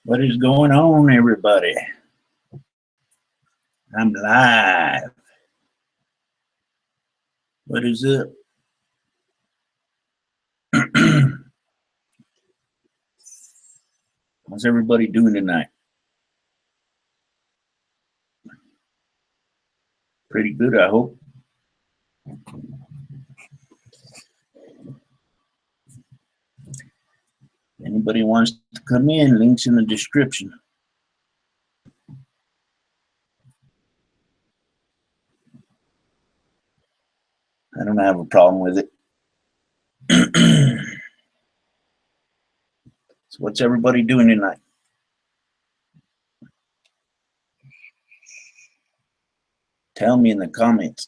What is going on, everybody? I'm live. What is up? How's everybody doing tonight? Pretty good, I hope. Anybody wants to come in, links in the description. I don't have a problem with it. So what's everybody doing tonight? Tell me in the comments.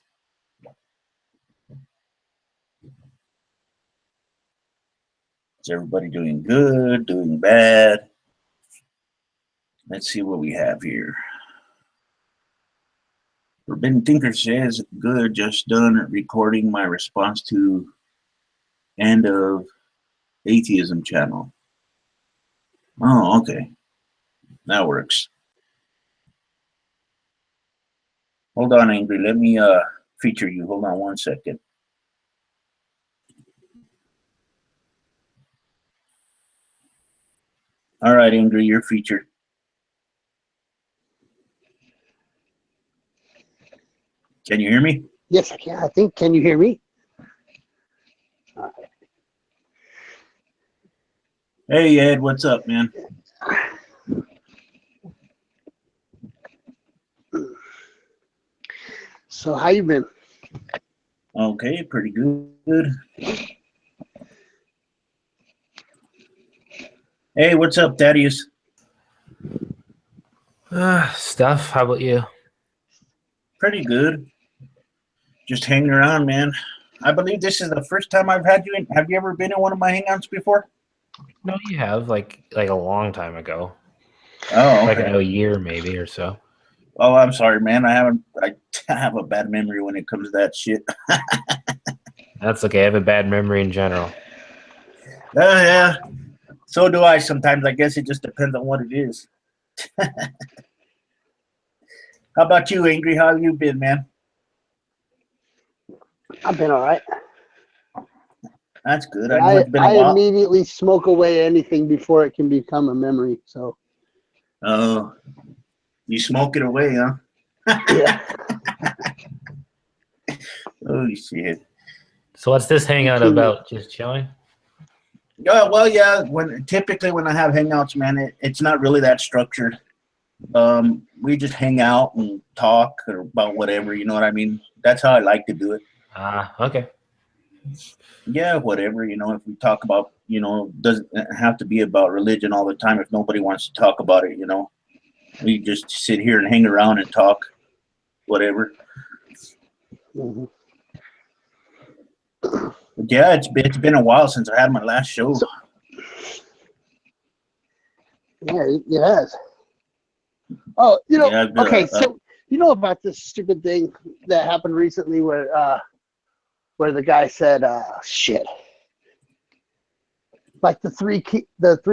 Is everybody doing good, doing bad? Let's see what we have here. Forbidden Thinker says, good, just done recording my response to end of atheism channel. Oh, okay. That works. Hold on, Angry. Let me feature you. Hold on one second. All right, Angry, you're featured. Can you hear me? Yes, I can. I think. Can you hear me? All right. Hey, Ed, what's up, man? So how you been? Okay, pretty good. Hey, what's up, Thaddeus? Stuff. How about you? Pretty good. Just hanging around, man. I believe this is the first time I've had you in. Have you ever been in one of my hangouts before? No, you have like a long time ago. Oh, Like okay. a year maybe or so. Oh, I'm sorry, man. I have a bad memory when it comes to that shit. That's okay. I have a bad memory in general. Yeah. So do I sometimes. I guess it just depends on what it is. How about you, Angry? How have you been, man? I've been all right. That's good. I know it's been a I while. immediately smoke away anything before it can become a memory. So. Oh, you smoke it away, huh? Yeah. Oh shit. So what's this hangout about? Just chilling? Well, yeah. Typically when I have hangouts, man, it's not really that structured. We just hang out and talk about whatever. You know what I mean? That's how I like to do it. Okay. Yeah, whatever. You know, if we talk about, doesn't have to be about religion all the time. If nobody wants to talk about it, we just sit here and hang around and talk, whatever. Mm-hmm. Yeah, it's been a while since I had my last show. Yeah, it has. Oh, Yeah, okay. So you know about this stupid thing that happened recently where the guy said, shit. Like the three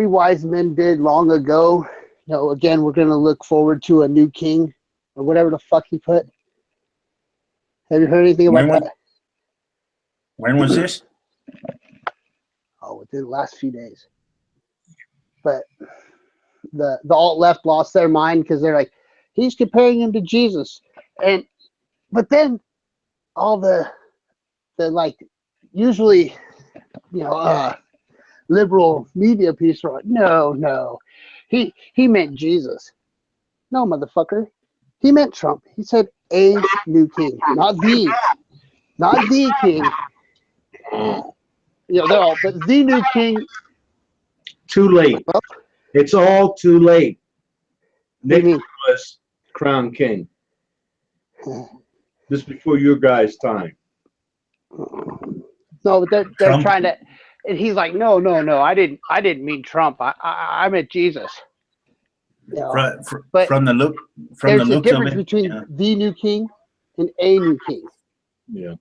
wise men did long ago. Again, we're going to look forward to a new king or whatever the fuck he put. Have you heard anything about that? When was this? Oh, within the last few days. But the alt left lost their mind because they're like, he's comparing him to Jesus. But then all the like usually, liberal media piece are like, no, he meant Jesus. No, motherfucker, he meant Trump. He said a new king, not the king. They're all, but the new king. Too late. Well, It's all too late. What do you Nick was crowned king. Just before your guys' time. No, but they're Trump. trying to, and he's like, no, I didn't mean Trump. I meant Jesus. From the look, there's a difference between the new king and a new king. Yeah.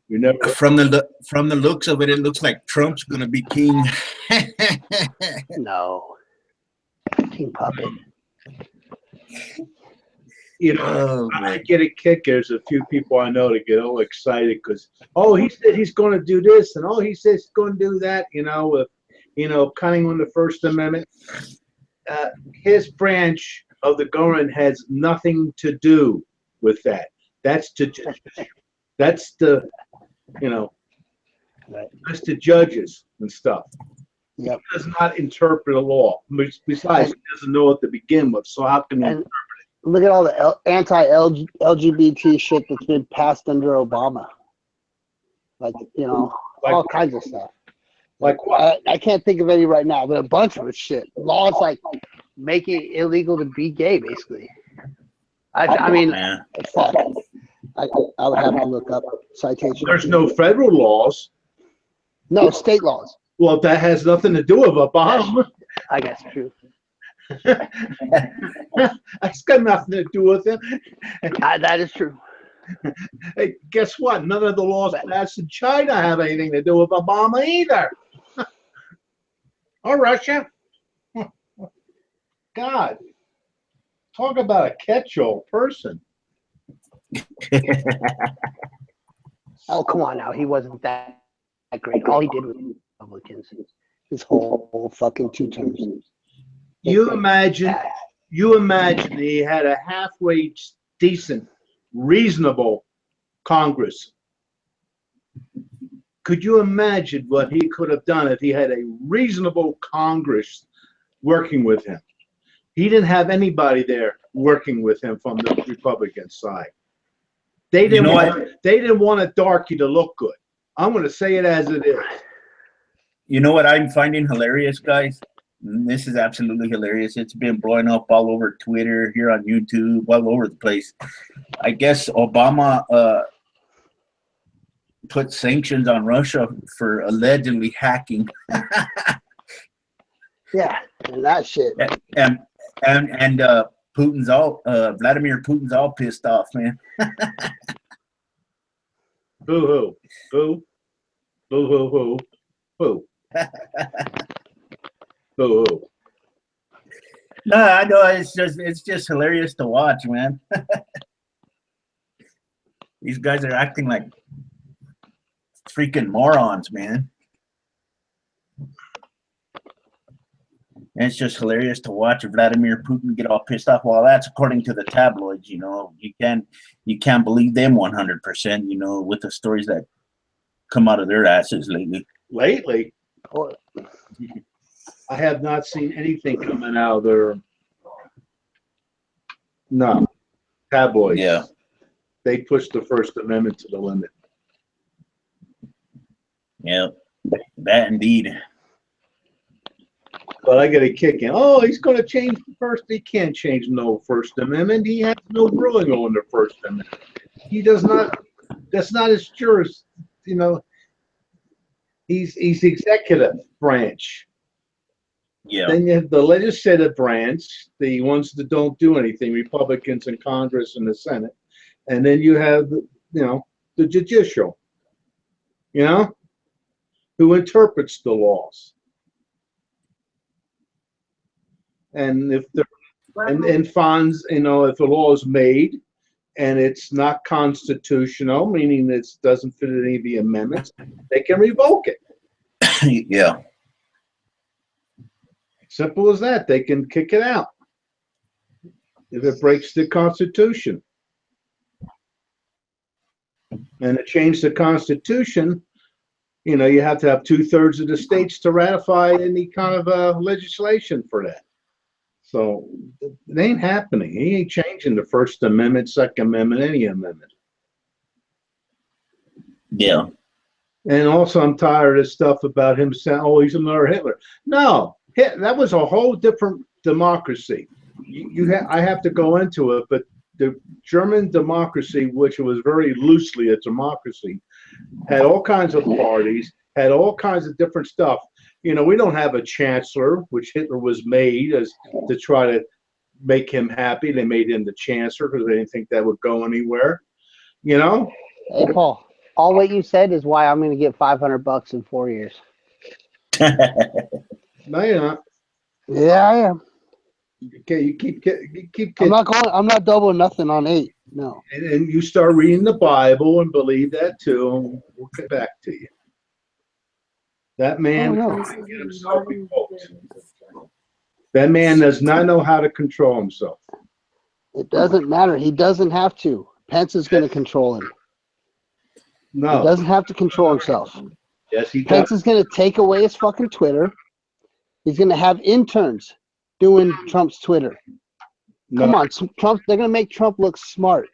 You never. From the looks of it, it looks like Trump's gonna be king. No. fucking puppet. You know, Oh, I man. get a kick. There's a few people I know that get all excited because, oh, he said he's going to do this, and oh, he says he's going to do that. Cutting on the First Amendment. His branch of the government has nothing to do with that. That's the, Right. that's the judges and stuff. Yep. He does not interpret a law. Besides, he doesn't know it to begin with. So how can he? And look at all the anti-LGBT shit that's been passed under Obama. Like, Like all kinds of stuff. Like what? I can't think of any right now, but a bunch of shit. Laws like making it illegal to be gay, basically. I mean, Yeah. fuck. I would have to look up citation. There's no federal laws. No, state laws. Well, that has nothing to do with Obama. I guess true. That's got nothing to do with it. That is true. Hey, guess what? None of the laws passed in China have anything to do with Obama either. Or Russia. God. Talk about a catch-all person. Oh, come on now. He wasn't that great. All he did was Republicans. His whole fucking 2 terms. You imagine he had a halfway decent, reasonable Congress. Could you imagine what he could have done if he had a reasonable Congress working with him? He didn't have anybody there working with him from the Republican side. They didn't want a darky to look good. I'm going to say it as it is. You know what I'm finding hilarious, guys? This is absolutely hilarious. It's been blowing up all over Twitter, here on YouTube, all over the place. I guess Obama put sanctions on Russia for allegedly hacking. Yeah, and that shit. And Putin's all Vladimir Putin's all pissed off, man. Boo-hoo. Boo. Boo-hoo-hoo. Boo. Boo-hoo. No, I know it's just hilarious to watch, man. These guys are acting like freaking morons, man. And it's just hilarious to watch Vladimir Putin get all pissed off. Well, that's according to the tabloids, You can't believe them 100%, with the stories that come out of their asses lately. Lately, I have not seen anything coming out of their tabloids. Yeah. They pushed the First Amendment to the limit. Yeah, that indeed. But I get a kick in. Oh, he's going to change the first. He can't change no First Amendment. He has no ruling on the First Amendment. He does not. That's not his juris. He's executive branch. Yeah. Then you have the legislative branch, the ones that don't do anything, Republicans in Congress and the Senate, and then you have the judicial. Who interprets the laws. And if and funds, if a law is made and it's not constitutional, meaning it doesn't fit any of the amendments, they can revoke it. Yeah. Simple as that. They can kick it out if it breaks the Constitution. And to change the Constitution, you have to have 2/3 of the states to ratify any kind of legislation for that. So it ain't happening. He ain't changing the First Amendment, Second Amendment, any amendment. Yeah. And also, I'm tired of stuff about him saying, "Oh, he's another Hitler." No, that was a whole different democracy. I have to go into it, but the German democracy, which was very loosely a democracy, had all kinds of parties, had all kinds of different stuff. We don't have a chancellor, which Hitler was made as to try to make him happy. They made him the chancellor because they didn't think that would go anywhere. Hey, Paul, all what you said is why I'm going to get $500 in 4 years. No, you're not. Yeah, I am. Okay, you keep I'm not doubling nothing on 8. No. and you start reading the Bible and believe that too, and we'll get back to you. That man Oh, no. can't get himself revoked. That man does not know how to control himself. It doesn't matter. He doesn't have to. Pence is going to control him. No. He doesn't have to control himself. Yes, he Pence does. is going to take away his fucking Twitter. He's going to have interns doing Trump's Twitter. No. Come on, Trump. They're going to make Trump look smart.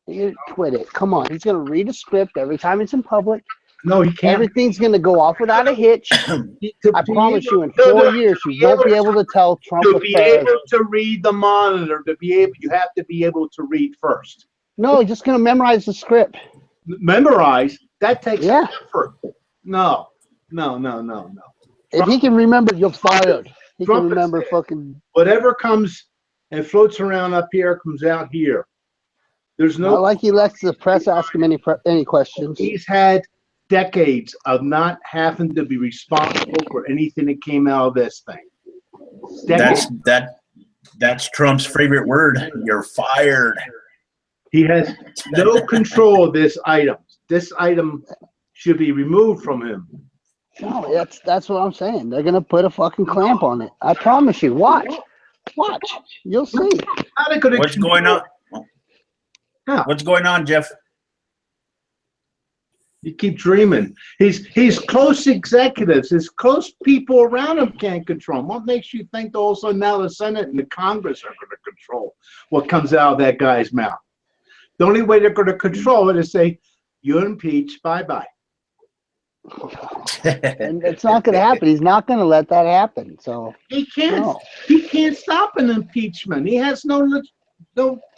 You quit it. Come on. He's going to read a script every time he's in public. No, he can't. Everything's going to go off without a hitch. I promise you, in 4 years, you won't be able to tell Trump To a be fair. able to read the monitor, you have to be able to read first. No, he's just going to memorize the script. Memorize, that takes Yeah. effort. No. If he can remember, you're fired. He Trump can is remember dead. fucking. Whatever comes and floats around up here comes out here. There's Not no. like he lets the press ask him any questions. He's had decades of not having to be responsible for anything that came out of this thing. That's Trump's favorite word. You're fired. He has no control of this item. This item should be removed from him. No, that's what I'm saying. They're gonna put a fucking clamp on it. I promise you. Watch. You'll see. How they gonna What's going on? How? What's going on, Jeff? You keep dreaming. His close executives, his close people around him can't control him. What makes you think all of a sudden now the Senate and the Congress are going to control what comes out of that guy's mouth? The only way they're going to control it is say, you're impeached, bye-bye. And it's not gonna happen. He's not gonna let that happen. So He can't. no. He can't stop an impeachment. He has no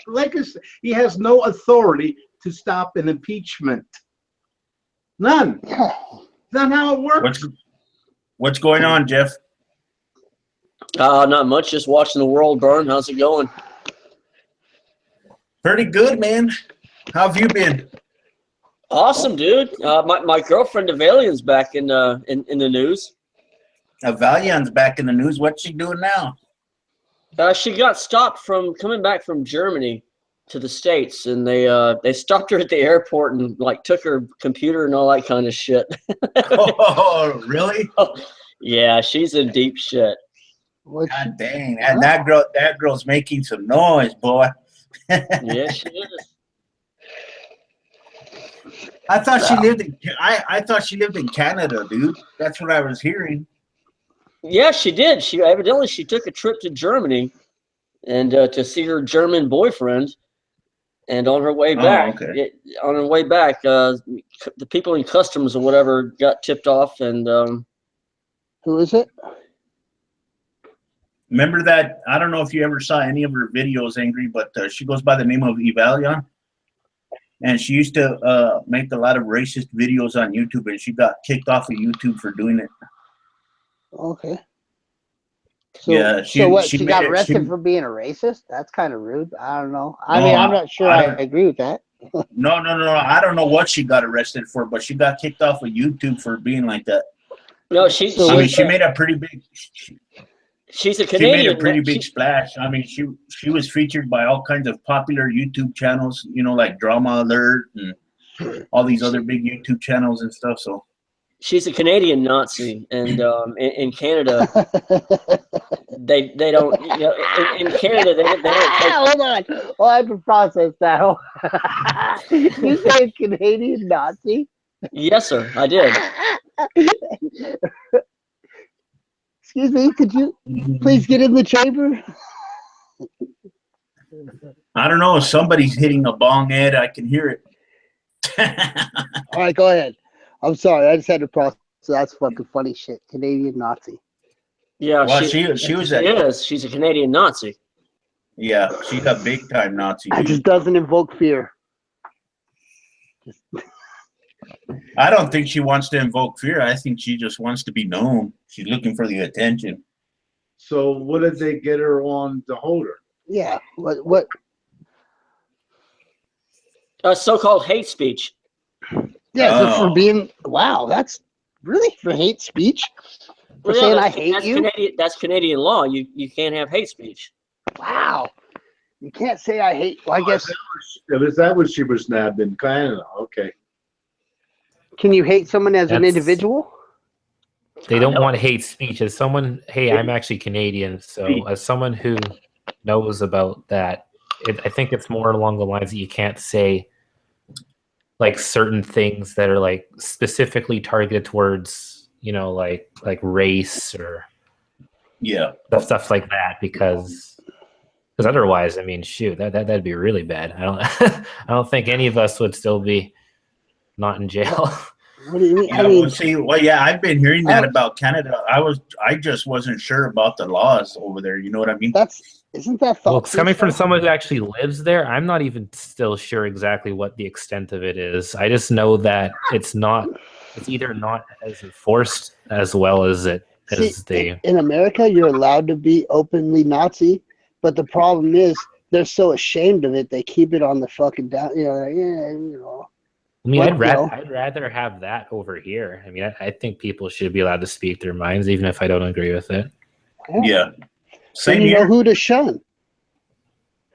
legacy. He has no authority to stop an impeachment. None. Yeah. That's not how it works. What's going on, Jeff? Not much. Just watching the world burn. How's it going? Pretty good, man. How have you been? Awesome, dude. My girlfriend Avalian's back in the news. Valiant's back in the news. What's she doing now? She got stopped from coming back from Germany to the States, and they stopped her at the airport and like took her computer and all that kind of shit. Oh, really? Yeah, she's in deep shit. God dang! And that girl's making some noise, boy. Yeah, she is. I thought she lived in. I thought she lived in Canada, dude. That's what I was hearing. Yeah, she did. She evidently took a trip to Germany, and to see her German boyfriend. And on her way back, the people in customs or whatever got tipped off, and Who is it? Remember that? I don't know if you ever saw any of her videos, Angry, but she goes by the name of Evalion. And she used to make a lot of racist videos on YouTube, and she got kicked off of YouTube for doing it. Okay. So, Yeah, she got arrested for being a racist? That's kind of rude. I don't know. I mean, I'm not sure I agree with that. No. I don't know what she got arrested for, but she got kicked off of YouTube for being like that. no, She made a pretty big. She's a She Canadian. made a pretty big splash. I mean, she was featured by all kinds of popular YouTube channels, like Drama Alert and all these other big YouTube channels and stuff. So she's a Canadian Nazi, and in Canada, they don't. In Canada, they don't take. Hold on. Well, I have to process that. You say Canadian Nazi? Yes, sir, I did. Excuse me, could you please get in the chamber? I don't know. Somebody's hitting a bong, Ed. I can hear it. All right, go ahead. I'm sorry. I just had to process. That's fucking funny shit. Canadian Nazi. Yeah, Well, she was she's a Canadian Nazi. Yeah, she's a big time Nazi. It Dude. just doesn't invoke fear. I don't think she wants to invoke fear. I think she just wants to be known. She's looking for the attention. So what did they get her on to hold her? Yeah. What? So-called hate speech. Yeah, just Oh. for being. Wow, that's really for hate speech. For Well, saying yeah, I hate that's you. That's Canadian law. You can't have hate speech. You can't say I hate. Well, I guess. Is that what she was nabbed in Canada? Okay. Can you hate someone as an That's- individual? They don't want hate speech. As someone, hey, I'm actually Canadian, so as someone who knows about that, I think it's more along the lines that you can't say like certain things that are like specifically targeted towards, you know, like race or Yeah. stuff like that, because otherwise, I mean, shoot, that'd be really bad. I don't I don't think any of us would still be not in jail. What do you mean? Yeah, I mean, I've been hearing that about Canada. I just wasn't sure about the laws over there. You know what I mean? isn't that Well, thought? coming from someone who actually lives there, I'm not even still sure exactly what the extent of it is. I just know that it's either not as enforced as well as in America, you're allowed to be openly Nazi, but the problem is they're so ashamed of it, they keep it on the fucking down. You know, like, yeah, you know. I mean, But, I'd rather have that over here. I mean, I think people should be allowed to speak their minds, even if I don't agree with it. Yeah. Then Same you know here. who to shun.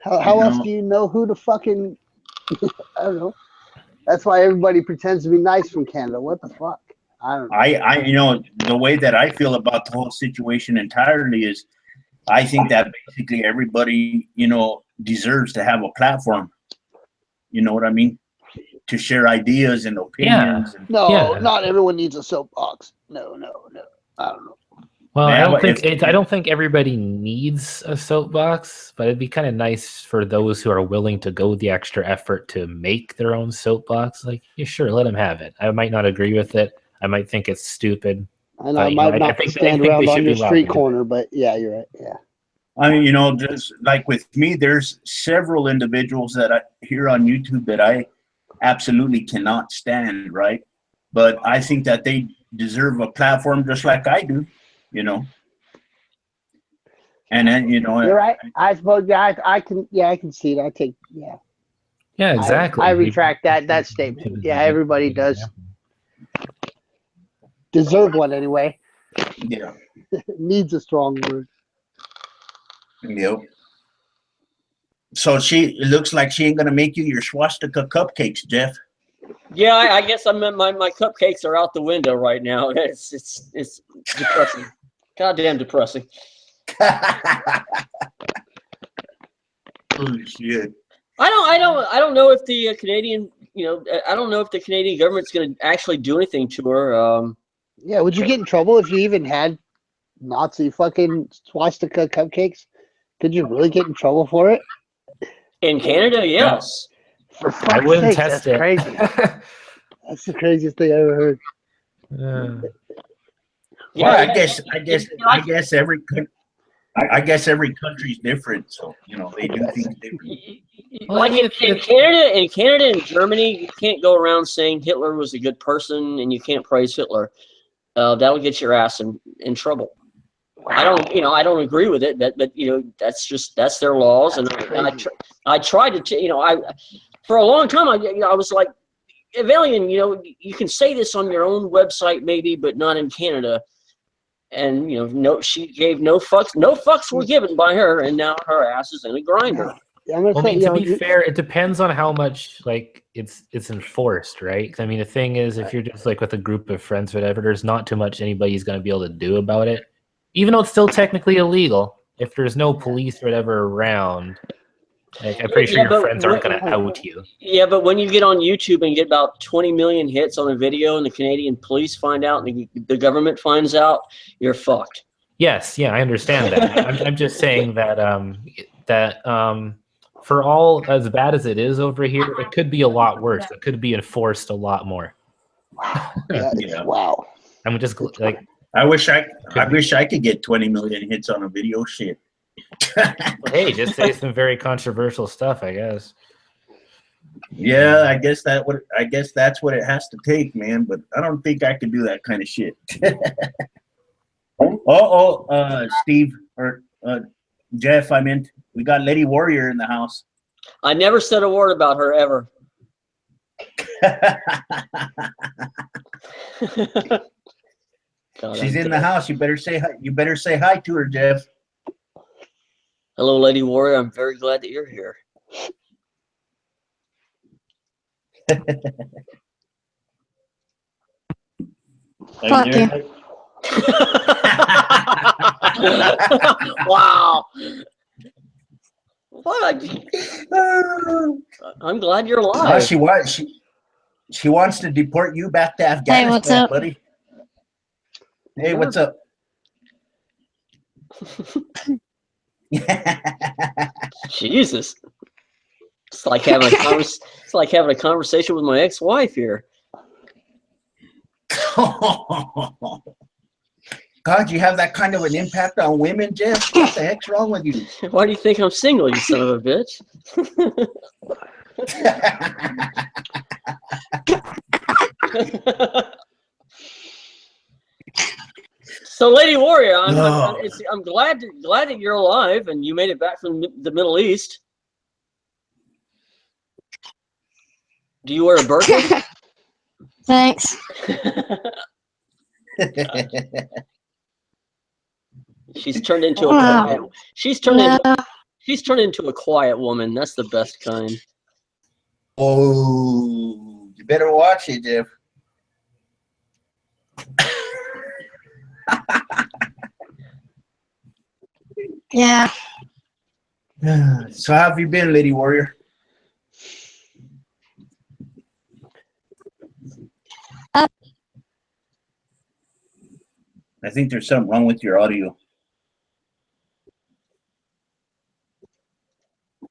How else know. do you know who to fucking? I don't know. That's why everybody pretends to be nice from Canada. What the fuck? I don't know. I you know, the way that I feel about the whole situation entirely is I think that basically everybody, you know, deserves to have a platform. You know what I mean? To share ideas and opinions. Yeah. And, No, Yeah. not everyone needs a soapbox. No. I don't know. Well, Yeah, I don't think everybody needs a soapbox, but it'd be kind of nice for those who are willing to go the extra effort to make their own soapbox. Like, yeah, sure, let them have it. I might not agree with it. I might think it's stupid. And But, I you know, might I not think stand they around should on be your allowed street to do it. corner, but yeah, you're right. Yeah. I mean, you know, just like with me, there's several individuals that I hear on YouTube that I absolutely cannot stand, right? But I think that they deserve a platform just like I do, you know. And then, you know, You're right. I suppose. Yeah, I can. Yeah, I can see it. I take. Yeah. Yeah, exactly. I retract that statement. Yeah, everybody does deserve one anyway. yeah, Needs a strong word. yep. So it looks like she ain't gonna make you your swastika cupcakes, Jeff. Yeah, I guess my cupcakes are out the window right now. It's depressing. Goddamn depressing. Oh shit. I don't know if the Canadian, you know, I don't know if the Canadian government's going to actually do anything to her. Yeah, would you get in trouble if you even had Nazi fucking swastika cupcakes? Could you really get in trouble for it? In Canada, yes. For I fuck's wouldn't sake, test that's it. crazy. That's the craziest thing I ever heard. Well, Yeah, I guess every country's different, so you know they do things different. Well, like I mean, in Canada and Germany, you can't go around saying Hitler was a good person and you can't praise Hitler. That'll get your ass in trouble. I don't agree with it, but you know, that's their laws, and I tried to, you know, for a long time I was like, Evalian, you know, you can say this on your own website maybe, but not in Canada. And you know, she gave no fucks. No fucks were given by her, and now her ass is in a grinder. Yeah, I'm gonna Well, say, I mean, you to know, be fair, it depends on how much like it's enforced, right? 'Cause, I mean, the thing is, if you're just like with a group of friends, or whatever, there's not too much anybody's going to be able to do about it, even though it's still technically illegal. If there's no police or whatever around, like, I'm pretty sure your friends aren't going to out you. Yeah, but when you get on YouTube and get about 20 million hits on a video, and the Canadian police find out, and the government finds out, you're fucked. Yes, yeah, I understand that. I'm just saying that for all as bad as it is over here, it could be a lot worse. It could be enforced a lot more. yeah. Wow. I'm just like, I wish I could get 20 million hits on a video. Shit. hey, just say some very controversial stuff, I guess. Yeah, I guess that's what it has to take, man. But I don't think I can do that kind of shit. Steve or Jeff, I meant we got Lady Warrior in the house. I never said a word about her ever. God, She's in the house. You better say hi to her, Jeff. Hello, Lady Warrior. I'm very glad that you're here. Are you there? Wow. What? I'm glad you're Oh, alive. she wants to deport you back to Afghanistan, Hey, what's up? buddy. Hey, what's up? Jesus. It's like having a conversation with my ex-wife here. God, you have that kind of an impact on women, Jeff? What the heck's wrong with you? Why do you think I'm single, you son of a bitch? So, Lady Warrior, I'm glad that you're alive and you made it back from the Middle East. Do you wear a burqa? Thanks. She's turned into a quiet. No. She's turned into a quiet woman. That's the best kind. Oh, you better watch it, Jeff. Yeah. So how have you been, Lady Warrior? I think there's something wrong with your audio.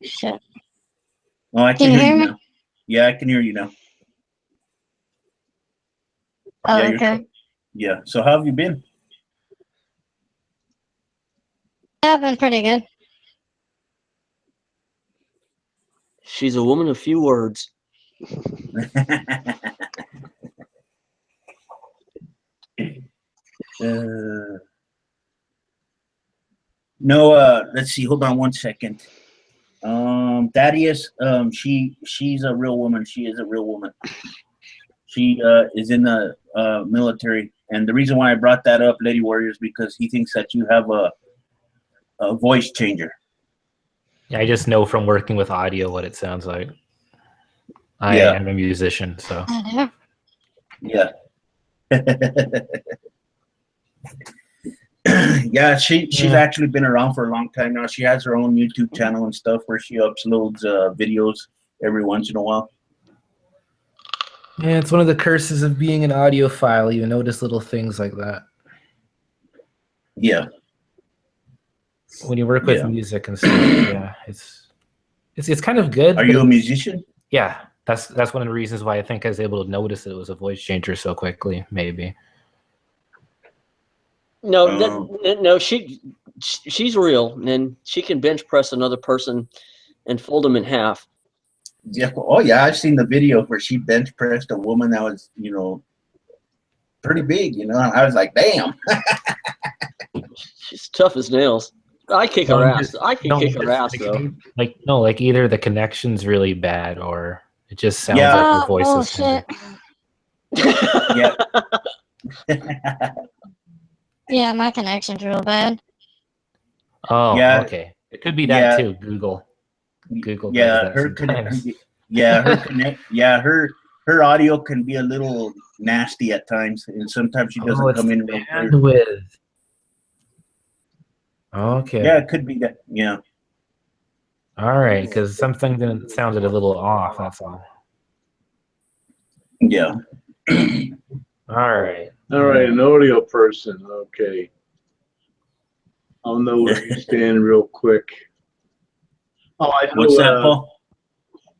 Shit. Oh, I Can can you hear hear you me? now. Yeah, I can hear you now. Oh, Yeah, you're okay. Yeah. So how have you been? Yeah, I've been pretty good. She's a woman of few words. No, let's see. Hold on one second. Thaddeus, she's a real woman. She is a real woman. She is in the military, and the reason why I brought that up, Lady Warrior, is because he thinks that you have a voice changer. Yeah, I just know from working with audio what it sounds like. I Yeah. am a musician, so. I do. Yeah. Yeah, she's actually been around for a long time now. She has her own YouTube channel and stuff where she uploads videos every once in a while. Yeah, it's one of the curses of being an audiophile. You notice little things like that. Yeah. When you work with music and stuff, yeah, it's kind of good. Are you a musician? Yeah, that's one of the reasons why I think I was able to notice it was a voice changer so quickly. Maybe. No, she's real, and she can bench press another person and fold them in half. Yeah. Oh yeah, I've seen the video where she bench pressed a woman that was, pretty big. I was like, damn. She's tough as nails. I kick her ass. I can kick her ass though. Like either the connection's really bad or it just sounds Yeah. like her voice Oh, is shit. Yeah. Yeah, my connection's real bad. Oh, Yeah. okay. It could be that Yeah. too. Google Yeah, does that her sometimes. her audio can be a little nasty at times, and sometimes she doesn't it's come in the real clear. bandwidth. Okay. Yeah, it could be that. Yeah. All right, because something sounded a little off. That's all. Yeah. All right. All right, an audio person. Okay. I'll know where you stand real quick. Oh, I know. What's that, Paul?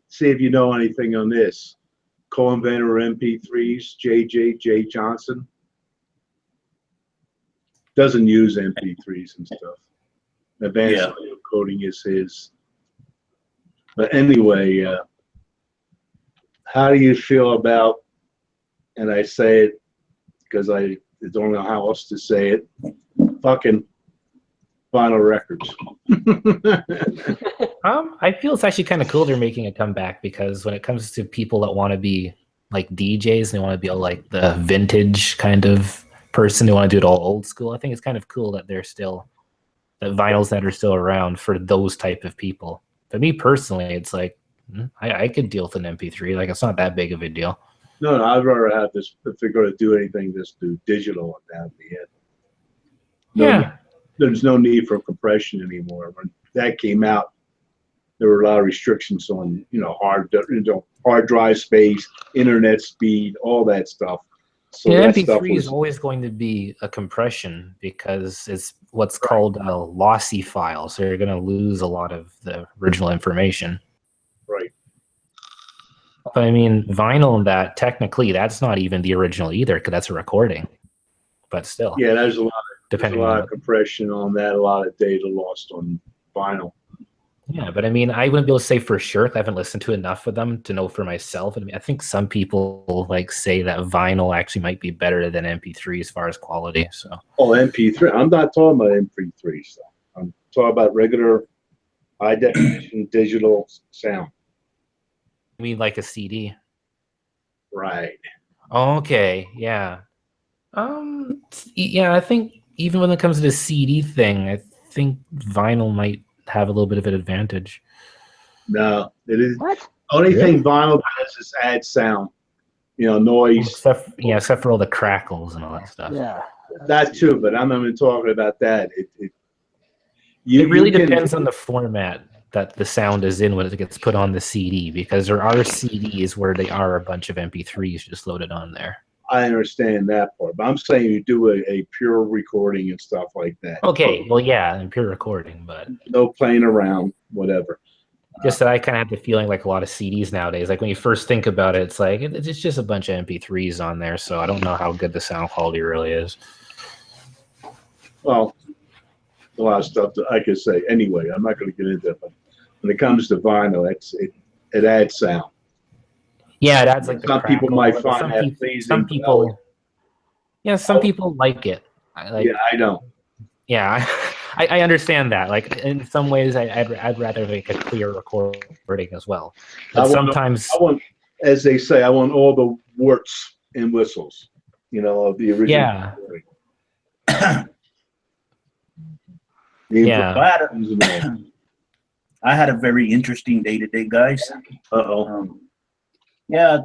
See if you know anything on this. Co-inventor of MP3s, J. Johnson. Doesn't use MP3s and stuff. Advanced audio coding is his. But anyway, how do you feel about, and I say it because I don't know how else to say it, fucking vinyl records. I feel it's actually kind of cool they're making a comeback because when it comes to people that want to be like DJs, they want to be like the vintage kind of person, they want to do it all old school. I think it's kind of cool that they're still the vinyls that are still around for those type of people. But me personally, it's like I could deal with an MP3. Like it's not that big of a deal. No, I'd rather have this. If they're going to do anything, just do digital, and that'd be it. Yeah. There's no need for compression anymore. When that came out, there were a lot of restrictions on, hard drive space, internet speed, all that stuff. So Yeah, that MP3 stuff is was always going to be a compression because it's what's called a lossy file. So you're going to lose a lot of the original information. right. But I mean, vinyl, that technically that's not even the original either because that's a recording. But still, Yeah, there's a lot depending of on compression on that, a lot of data lost on vinyl. yeah, but I mean, I wouldn't be able to say for sure. I haven't listened to enough of them to know for myself. I mean, I think some people like say that vinyl actually might be better than MP3 as far as quality. So, Oh, MP3. I'm not talking about MP3 stuff. I'm talking about regular high definition digital sound. I mean, like a CD. Right. Okay, yeah. Yeah, I think even when it comes to the CD thing, I think vinyl might have a little bit of an advantage. No, it is. What? Only Really? thing vinyl does is add sound, noise. Except for all the crackles and all that stuff. Yeah. That too, but I'm not even talking about that. It really depends on the format that the sound is in when it gets put on the CD, because there are CDs where they are a bunch of MP3s just loaded on there. I understand that part, but I'm saying you do a pure recording and stuff like that. Okay, well, yeah, and pure recording, but No playing around, whatever. just that I kind of have the feeling like a lot of CDs nowadays, like when you first think about it, it's like it's just a bunch of MP3s on there, so I don't know how good the sound quality really is. Well, a lot of stuff that I could say. Anyway, I'm not going to get into it, but when it comes to vinyl, it adds sound. Yeah, it adds like the Some people crackle, might but find some that peop- pleasing. Some people, yeah, some people like it. I don't. Yeah, I understand that. Like in some ways, I'd rather make a clear recording as well. But sometimes, I want, as they say, I want all the warts and whistles, of the original. Yeah. recording. Yeah. I had a very interesting day today, guys. Yeah,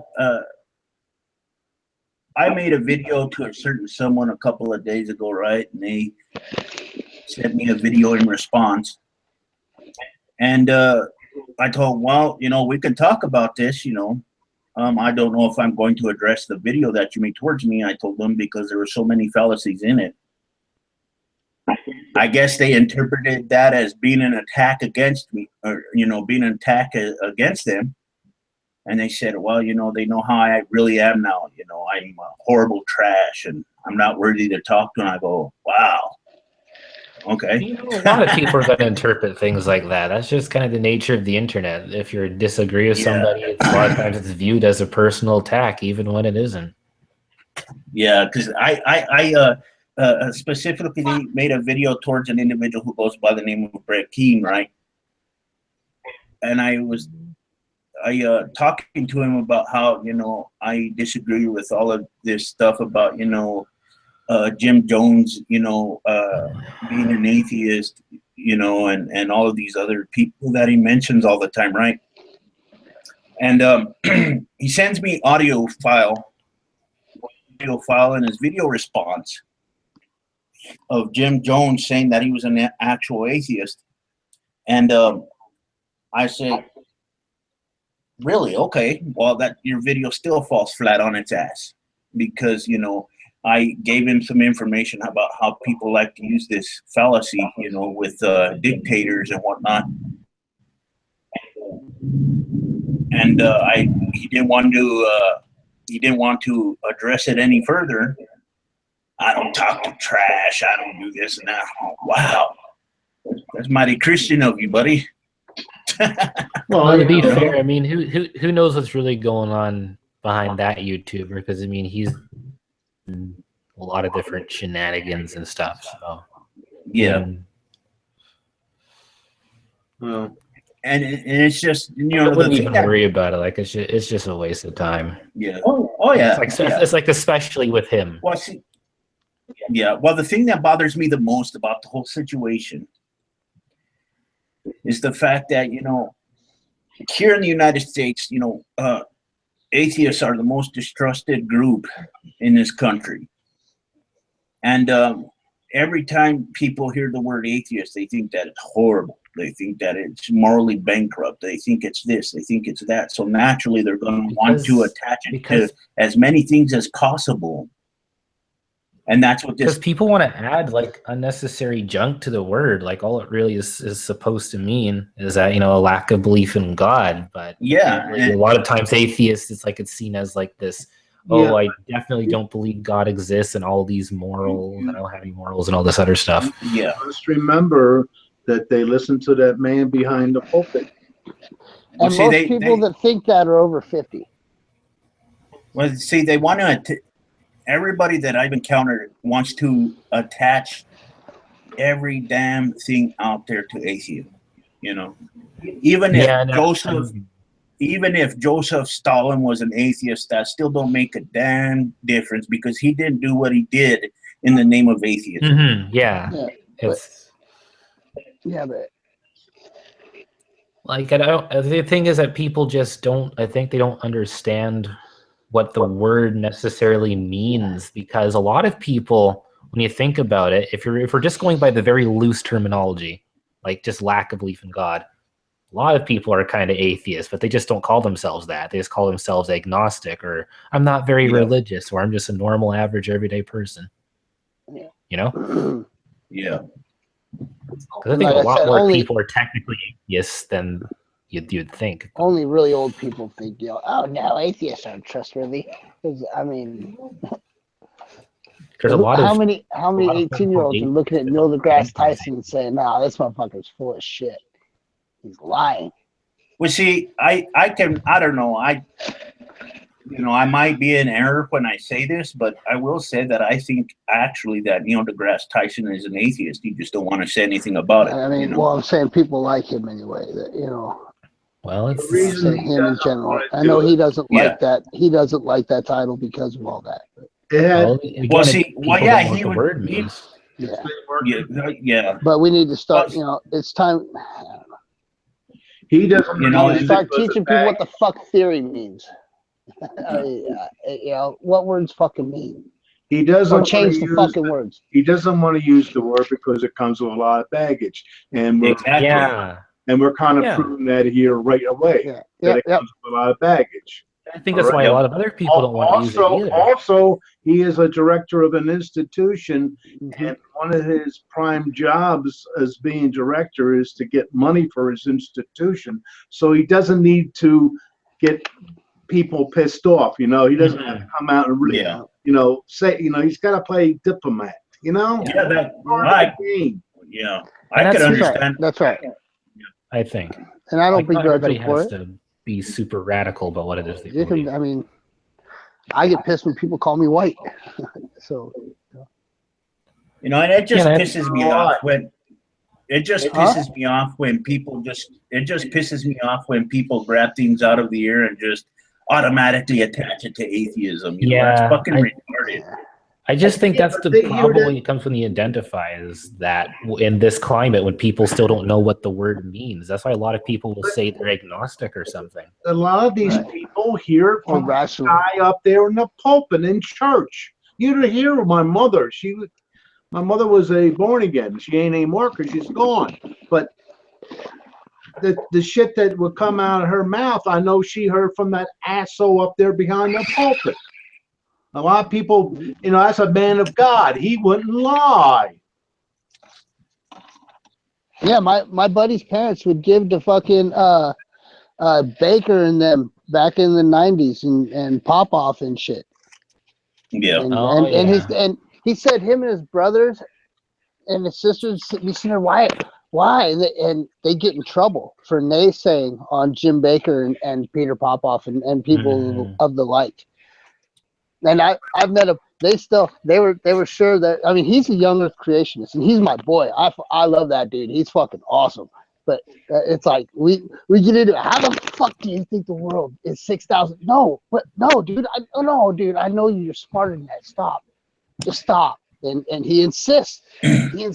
I made a video to a certain someone a couple of days ago, right? And they sent me a video in response. And I told, well, we can talk about this, I don't know if I'm going to address the video that you made towards me. I told them because there were so many fallacies in it. I guess they interpreted that as being an attack against me, or, being an attack against them. And they said, well, they know how I really am now. I'm a horrible trash and I'm not worthy to talk to. And I go, wow. Okay. A lot of people are going to interpret things like that. That's just kind of the nature of the internet. If you disagree with somebody, it's a lot of times it's viewed as a personal attack, even when it isn't. Yeah, because I specifically made a video towards an individual who goes by the name of Brett Keene, right? And I was talking to him about how, I disagree with all of this stuff about, Jim Jones, being an atheist, and all of these other people that he mentions all the time, right? And he sends me audio file in his video response of Jim Jones saying that he was an actual atheist. And I said, really? Okay. Well, that your video still falls flat on its ass because, I gave him some information about how people like to use this fallacy, with dictators and whatnot. And he didn't want to address it any further. I don't talk to trash. I don't do this and that. Oh, wow. That's mighty Christian of you, buddy. Well, to be fair, I mean, who knows what's really going on behind that YouTuber? Because I mean, he's in a lot of different shenanigans and stuff. So yeah. Well, and it's just I wouldn't even worry about it. Like it's just a waste of time. Yeah. Oh yeah. It's like especially with him. Well, see, yeah. Well, the thing that bothers me the most about the whole situation is the fact that, here in the United States, atheists are the most distrusted group in this country. And every time people hear the word atheist, they think that it's horrible. They think that it's morally bankrupt. They think it's this. They think it's that. So naturally, they're going to want to attach it to as many things as possible. And that's what this. Because people want to add like unnecessary junk to the word. Like all it really is supposed to mean is that, a lack of belief in God. But yeah, a lot of times atheists, it's seen as like this. Oh, I definitely don't believe God exists and all these morals. I don't have any morals and all this other stuff. Yeah. Just remember that they listen to that man behind the pulpit. And most people that think that are over 50. Well, see, they want to. Everybody that I've encountered wants to attach every damn thing out there to atheism. Even if Joseph Stalin was an atheist, that still don't make a damn difference because he didn't do what he did in the name of atheism. Mm-hmm. Yeah. But like the thing is that people just don't. I think they don't understand what the word necessarily means, because a lot of people, when you think about it, if we're just going by the very loose terminology, like just lack of belief in God, a lot of people are kind of atheists, but they just don't call themselves that. They just call themselves agnostic, or I'm not very religious, or I'm just a normal, average, everyday person. Yeah. Yeah. Because I think a lot more people are technically atheists than you'd think. Only really old people think, oh no, atheists aren't trustworthy. Because there's a lot how many 18-year-olds are looking at Neil deGrasse Tyson and saying, "Nah, this motherfucker's full of shit. He's lying." Well, see, I don't know. I might be in error when I say this, but I will say that I think actually that Neil deGrasse Tyson is an atheist. He just don't want to say anything about it. I mean, well, I'm saying people like him anyway. Well, it's the reason him in general. I know he doesn't like that. He doesn't like that title because of all that. The word means. Yeah. But we need to start. It's time. He doesn't. Start teaching people what the fuck theory means. What words fucking mean. He doesn't change the fucking words. He doesn't want to use the word because it comes with a lot of baggage, and we're kind of proving that here right away. It comes with a lot of baggage. I think that's why a lot of other people don't want to use it either. Also, he is a director of an institution, and one of his prime jobs as being director is to get money for his institution. So he doesn't need to get people pissed off. He doesn't have to come out and really, say, he's got to play diplomat. Yeah, Yeah, I could understand. That's right. I think, and I don't begrudge everybody him for has it. To be super radical about what it is. I get pissed when people call me white. So, and it just pisses me off when pisses me off when people pisses me off when people grab things out of the air and just automatically attach it to atheism. It's fucking retarded. I just think that's the problem when it comes when you identify is that in this climate when people still don't know what the word means. That's why a lot of people will say they're agnostic or something. A lot of these people hear from the guy up there in the pulpit in church. You don't hear my mother. My mother was a born again. She ain't anymore because she's gone. But the shit that would come out of her mouth, I know she heard from that asshole up there behind the pulpit. A lot of people, that's a man of God. He wouldn't lie. Yeah, my buddy's parents would give to fucking Baker and them back in the 90s and Popoff and shit. Yeah. And he said him and his brothers and his sisters be sitting there, why? And they get in trouble for naysaying on Jim Baker and Peter Popoff and people of the like. And I've met him. They were sure that, he's a young earth creationist and he's my boy. I love that dude. He's fucking awesome. But it's like we get into it. How the fuck do you think the world is 6,000? No, dude. I know you're smarter than that. Stop. Just stop. And he insists. He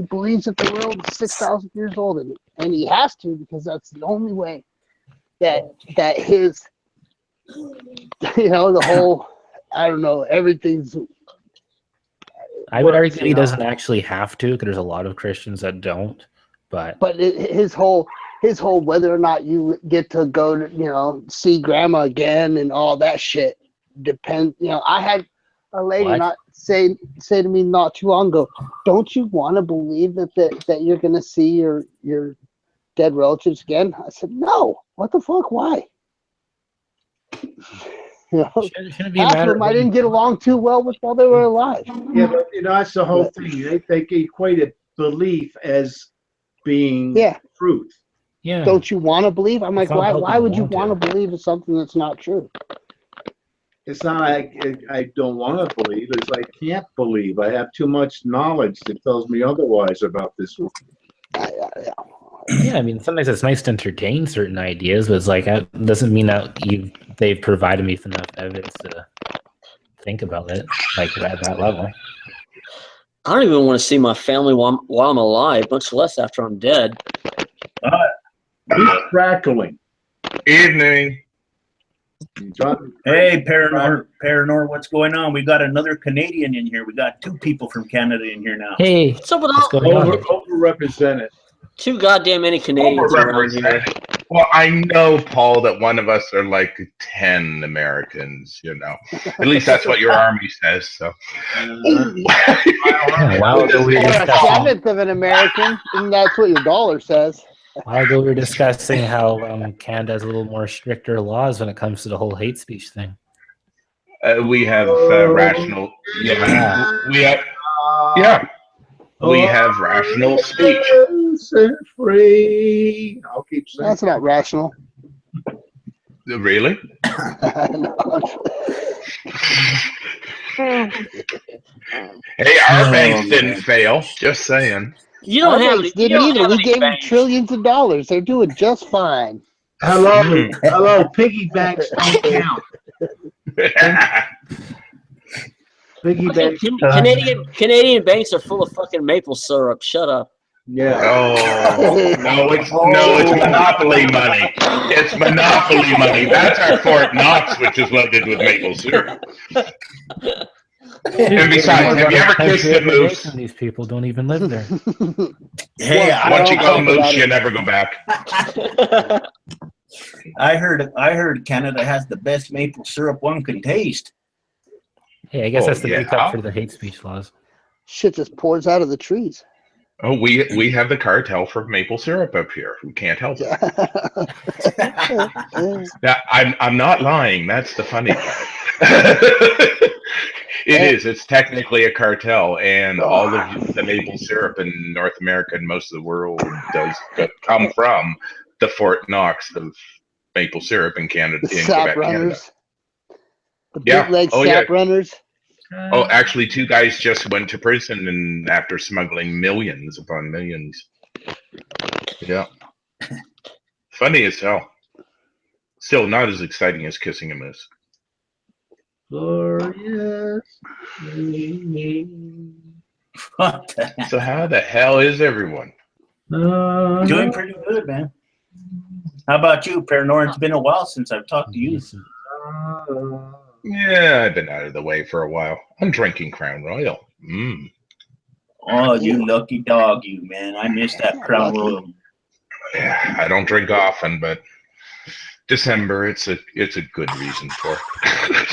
believes that the world is 6,000 years old. And and he has to because that's the only way that his, the whole, I don't know, everything's. I would argue works, he doesn't actually have to, because there's a lot of Christians that don't. But his whole whether or not you get to go to see grandma again and all that shit depends. I had a lady What? not say to me not too long ago, don't you want to believe that you're gonna see your dead relatives again? I said, no. What the fuck? Why? shouldn't be a Half of matter them of I didn't get along too well with while they were alive. Yeah, but that's the whole thing. They equated belief as being truth. Yeah. Don't you want to believe? I'm like, It's not why helping would you want want to. to believe in something that's not true? It's not I don't want to believe. It's I can't believe. I have too much knowledge that tells me otherwise about this. Yeah, I mean, sometimes it's nice to entertain certain ideas, but it's like it doesn't mean that they've provided me with enough evidence to think about it, like at that level. I don't even want to see my family while I'm alive, much less after I'm dead. Who's crackling? Evening. Hey, Paranor, what's going on? We got another Canadian in here. We got 2 people from Canada in here now. Hey, What's up with what's all going on? Overrepresented. too goddamn many Canadians around here? Overrepresented. Well, I know, Paul, that one of us are like 10 Americans, At least that's what your army says, so. Yeah, a while ago we were Or a discussing. seventh of an American, and that's what your dollar says. A while ago we were discussing how Canada has a little more stricter laws when it comes to the whole hate speech thing. We have rational. Yeah. We have. Yeah. We have rational speech. Set free. I'll keep saying. That's not rational. Really? Hey, our banks didn't fail. Just saying. You don't have any. You Didn't don't either. have We any gave them banks. trillions of dollars. They're doing just fine. Hello, piggy banks don't count. Piggy banks. Canadian banks are full of fucking maple syrup. Shut up. Yeah. Oh no! It's monopoly money. It's monopoly money. That's our Fort Knox, which is loaded with maple syrup. And besides, have you ever kissed a moose? These people don't even live there. Hey, Once you go moose, you never go back. I heard Canada has the best maple syrup one can taste. Hey, I guess that's the yeah. makeup for the hate speech laws. Shit just pours out of the trees. Oh, we have the cartel for maple syrup up here. We can't help it. Now, I'm not lying. That's the funny part. It is. It's technically a cartel, and all of the maple syrup in North America and most of the world does come from the Fort Knox of maple syrup in Canada. The in sap Quebec, Canada. runners. The Yeah. bootleg Oh, sap yeah. runners. Oh, actually, 2 guys just went to prison and after smuggling millions upon millions. Yeah. Funny as hell. Still not as exciting as kissing a moose. Glorious. What the heck? So how the hell is everyone? Doing pretty good, man. How about you, Paranor? It's been a while since I've talked to you. Yeah, I've been out of the way for a while. I'm drinking Crown Royal. Mm. Oh, you lucky dog, you, man. I miss that Crown Royal. Yeah, I don't drink often, but December, it's a good reason for. I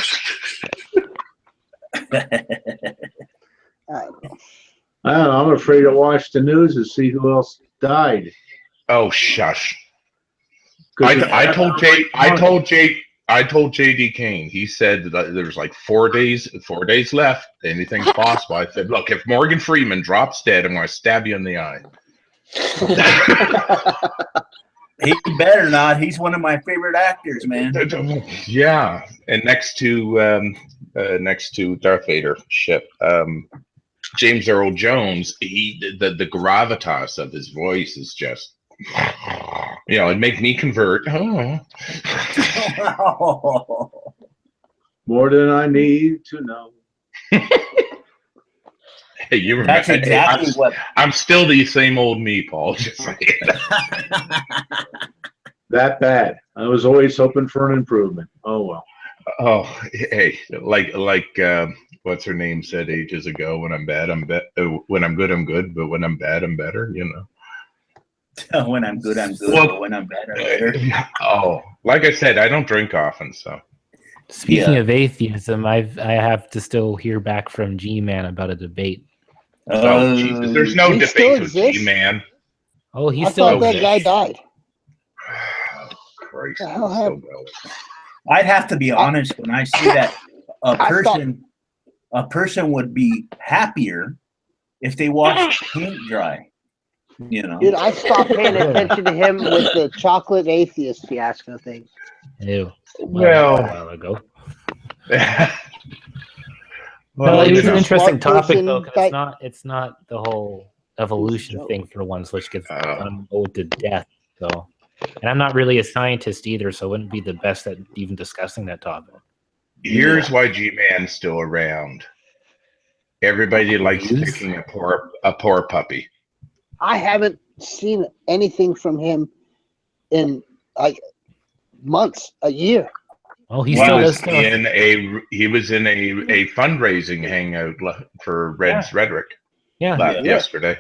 don't know. I don't know. I'm afraid to watch the news and see who else died. Oh, shush. I told JD Kane. He said that there's like 4 days left. Anything's possible. I said, look, if Morgan Freeman drops dead, I'm going to stab you in the eye. He better not. He's one of my favorite actors, man. Yeah, and next to Darth Vader ship, James Earl Jones. The gravitas of his voice is just, it'd make me convert. Oh. More than I need to know. You remember? That's exactly what. I'm still the same old me, Paul. Just saying. That bad. I was always hoping for an improvement. Oh well. Oh, hey, like what's her name said ages ago? When I'm bad, I'm bad. When I'm good, I'm good. But when I'm bad, I'm better. You know. When I'm good, I'm good. Well, but when I'm bad, I'm better. Oh, like I said, I don't drink often, so. Speaking Yeah. of atheism, I have to still hear back from G-Man about a debate. Oh, Jesus. There's no he still debate with exists? G-Man. Oh, I he's still thought that exists. guy died. Oh, Christ. The hell he's so happened? well. I'd have to be honest when I see that a person would be happier if they watched paint dry. You know. Dude, I stopped paying attention to him with the chocolate atheist fiasco thing. Ew. Well, A while ago. well, No, it you was an know. interesting Smart topic person though, because that- it's not the whole evolution joke. thing for once, which gets Oh. unloaded to death. So, and I'm not really a scientist either, so it wouldn't be the best at even discussing that topic. Here's why G-Man's still around. Everybody likes Views? picking a poor puppy. I haven't seen anything from him in like months, a year. Oh, he He still does was stuff. in a fundraising hangout for Red's Rhetoric Yeah, yesterday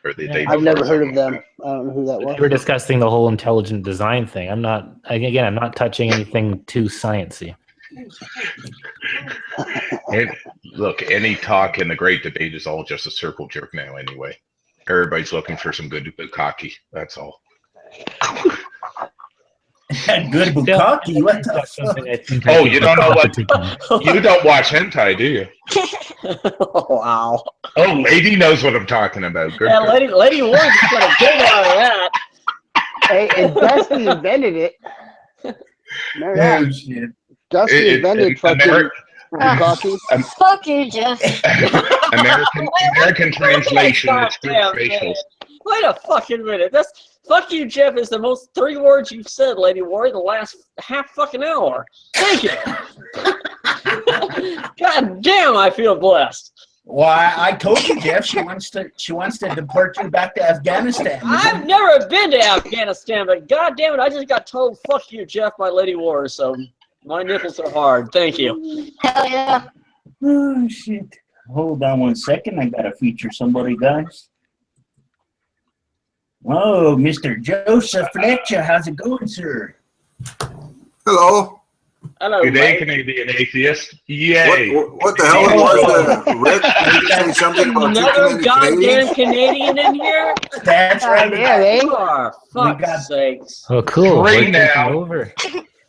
or the Yeah. day I've before. never heard of something them. like I don't know who that we was. were discussing the whole intelligent design thing. I'm not touching anything too sciencey. that. Look, any talk in the great debate is all just a circle jerk now anyway. Everybody's looking for some good cocky. That's all. Good bukkake. What the That's fuck? something I think I Oh, could you don't know what? critique on. You don't watch hentai, do you? Wow. Oh, lady knows what I'm talking about. Good. Yeah, good. Lady Warren's got a good out of that. Hey, and Dusty invented it. Remember that? Oh, shit. Dusty invented fucking bukkake. Fuck you, Jeff. American translation is good Goddamn, facials. Wait a fucking minute. That's fuck you, Jeff, is the most 3 words you've said, Lady Warren, the last half fucking hour. Thank you. God damn, I feel blessed. Why, I told you, Jeff. She wants to deport you back to Afghanistan. I've never been to Afghanistan, but god damn it, I just got told fuck you, Jeff, by Lady Warren, so my nipples are hard. Thank you. Hell yeah. Oh shit! Hold on 1 second. I gotta feature somebody, guys. Oh, Mr. Joseph Fletcher, how's it going, sir? Hello. Hello, Good day, mate. Canadian atheist. Yay. What the hell was the Rick? Did you say something about two Another Canadian goddamn Canadians? Canadian in here? That's right. Yeah, eh? For fuck's got- sakes. Oh, cool. Three We're now. taking over.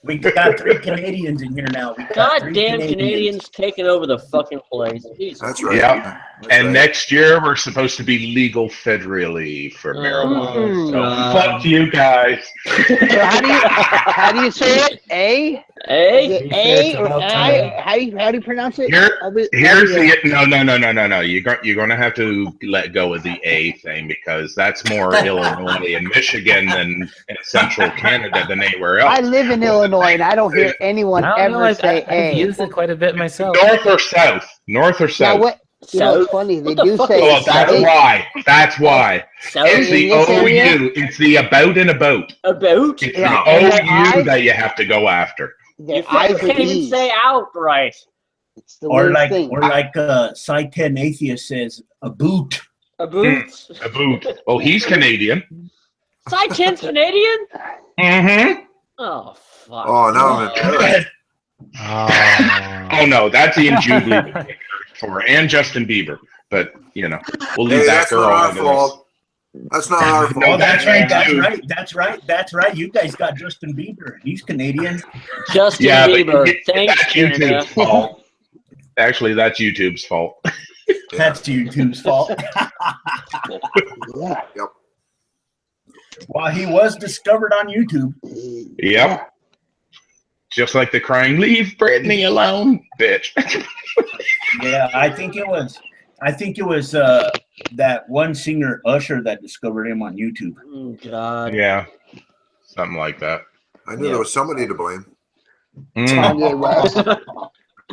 We got 3 Canadians in here now. We got 3 Goddamn Canadians taking over the fucking place. Jesus. That's right. Yep. That's And right. next year, we're supposed to be legal federally for marijuana. Mm. So God. fuck you guys. So how do you say it? A? Hey? Is it It's A or about I? time. How do you pronounce it? Here- I'll be- Here's I'll be, the no. You're gonna have to let go of the A thing because that's more Illinois and Michigan than in central Canada than anywhere I else. live in Illinois and I don't hear anyone I don't know. ever say I've A. used it quite a bit myself. North or south? North or Now south? what? You know, it's South? funny. They What the do fuck say is Well, that's A. why. That's why. So It's the in this area? OU. It's the about and about. about? It's Yeah, the and OU I- that you have to go after. The You I's can't and even E's. say out right. It's the Or weirdest thing. like Sci 10 atheist says, a boot. A boot? A boot. Oh, he's Canadian. Side 10's Canadian? Mm-hmm. Oh, fuck. Oh, now I'm embarrassed. Oh. Oh no, that's Ian Jubilee for and Justin Bieber. But we'll leave Hey, that that's girl not our out of this. fault. That's not our fault. Oh, that's right. That's Dude. right. That's right. That's right. You guys got Justin Bieber. He's Canadian. Justin Yeah, Bieber. but Thanks, that's Canada. YouTube's fault. Actually, that's YouTube's fault. That's YouTube's fault. Yeah. Well, he was discovered on YouTube. Yep. Just like the crying, leave Britney alone, bitch. Yeah, I think it was that one singer Usher that discovered him on YouTube. Oh, God. Yeah, something like that. I knew there was somebody to blame. Mm. Kanye West.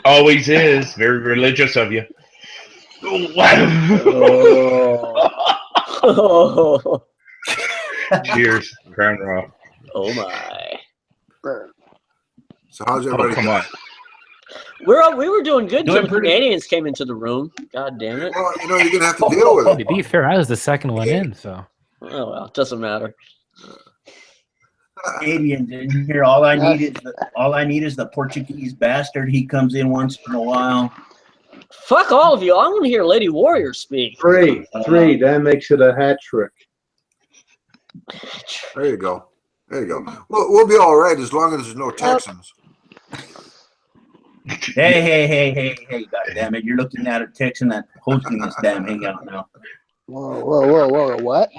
Always is very religious of you. Oh, Cheers, Crown Rock. oh my. So how's Oh, everybody? come on. We were doing good Doing until the pretty- Canadians came into the room. God damn it. Well, you're gonna have to deal with To it. be fair, I was the second one in, so Oh well, it doesn't matter. Canadians in here. All I need is the Portuguese bastard. He comes in once in a while. Fuck all of you. I want to hear Lady Warrior speak. Three. That makes it a hat trick. There you go. Well, we'll be all right as long as there's no Texans. Hey, God damn it. You're looking at a Texan that hosting this damn hangout now. Whoa, what?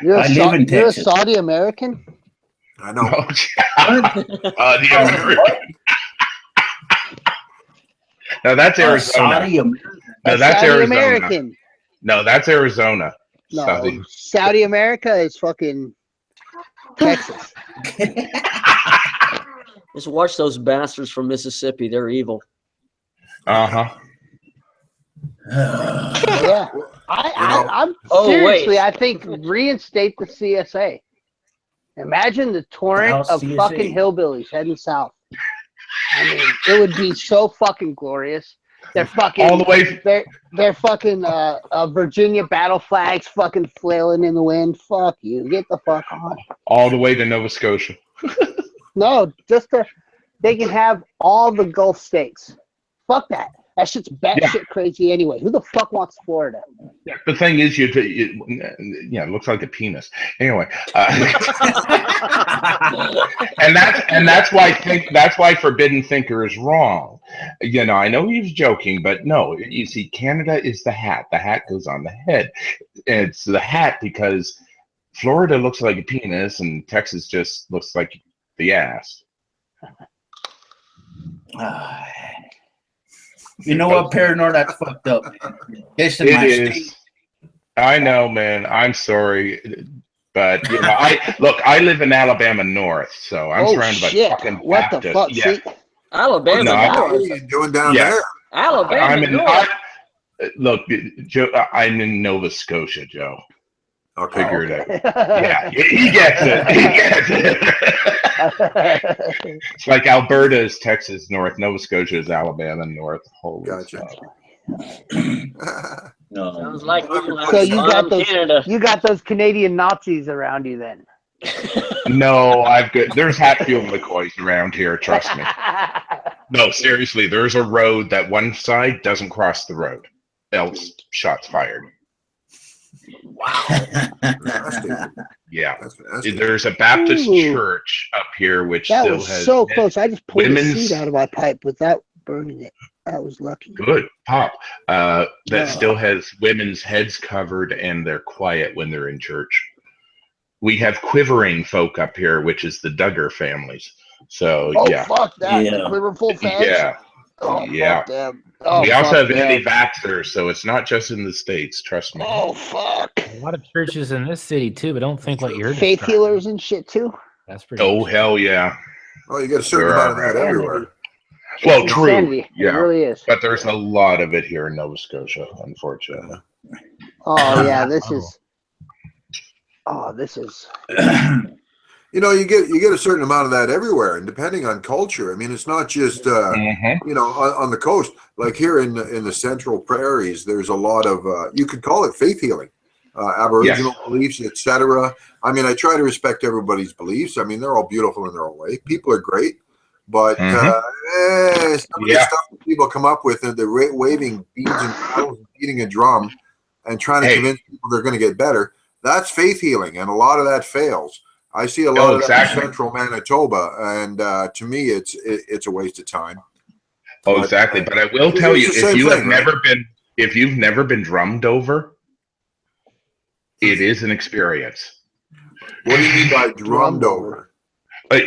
You're I live in you're a Texas. Saudi American? I know. No, that's Arizona. Saudi American. No, that's Saudi Arizona. American. No, that's Arizona. No, Saudi America is fucking Texas. Just watch those bastards from Mississippi. They're evil. Uh-huh. Yeah. I'm Oh, seriously, wait. I think reinstate the CSA. Imagine the torrent of CSA? fucking hillbillies heading south. I mean, it would be so fucking glorious. They're fucking All the way. They're fucking Virginia battle flags fucking flailing in the wind. Fuck you. Get the fuck on. All the way to Nova Scotia. No, they can have all the Gulf states. Fuck that. That shit's batshit crazy anyway. Who the fuck wants Florida? The thing is, it looks like a penis. Anyway, and that's why Forbidden Thinker is wrong. I know he was joking, but no. You see, Canada is the hat. The hat goes on the head. It's the hat because Florida looks like a penis, and Texas just looks like the ass. You know what, Paranor? That's fucked up. This is It my is. state. I know, man. I'm sorry, but I live in Alabama North, so I'm surrounded by fucking What Baptists. the fuck? Yeah. See, Alabama. No, What North. are you doing down Yes. there? Alabama. I'm in. North. Look, Joe. I'm in Nova Scotia, Joe. Okay, Figure it out. Yeah, he gets it. He gets it. It's like Alberta is Texas North, Nova Scotia is Alabama North. Holy Gotcha. fuck. Sounds like So you got those Canada. you got those Canadian Nazis around you then. No, there's Hatfield McCoys around here, trust me. No, seriously, there's a road that one side doesn't cross the road. Else shots fired. Nasty. Yeah. That's nasty. There's a Baptist Ooh. church up here which That still was has so close. I just pulled the women's- seed out of my pipe without burning it. I was lucky. good pop that Yeah. still has women's heads covered and they're quiet when they're in church. We have quivering folk up here, which is the Duggar families. So Oh yeah, fuck that! Yeah. The Quiverful fans. yeah. Oh Yeah. fuck them. Oh, We also fuck have them. anti-vaxxers, so it's not just in the States. Trust me. Oh fuck! a lot of churches in this city too, but don't think what you're Faith describing. healers and shit too. That's pretty. Oh hell yeah! Oh, you get a certain There amount of are. that everywhere. Well, It's true. insanity. It Yeah, really is. but there's a lot of it here in Nova Scotia, unfortunately. Oh yeah, this is. Oh, this is. You know, you get a certain amount of that everywhere, and depending on culture. I mean, it's not just Mhm. on the coast. Like here in the central prairies, there's a lot of you could call it faith healing, Aboriginal beliefs, etc. I mean, I try to respect everybody's beliefs. I mean, they're all beautiful in their own way. People are great, but some of the stuff that people come up with, and the waving beads and paddles and beating a drum, and trying to convince people they're going to get better. That's faith healing, and a lot of that fails. I see a lot of that in central Manitoba, and to me, it's a waste of time. Oh, exactly. But I will tell you, it's the if same you have thing, right? if you've never been drummed over, it is an experience. What do you mean by drummed over?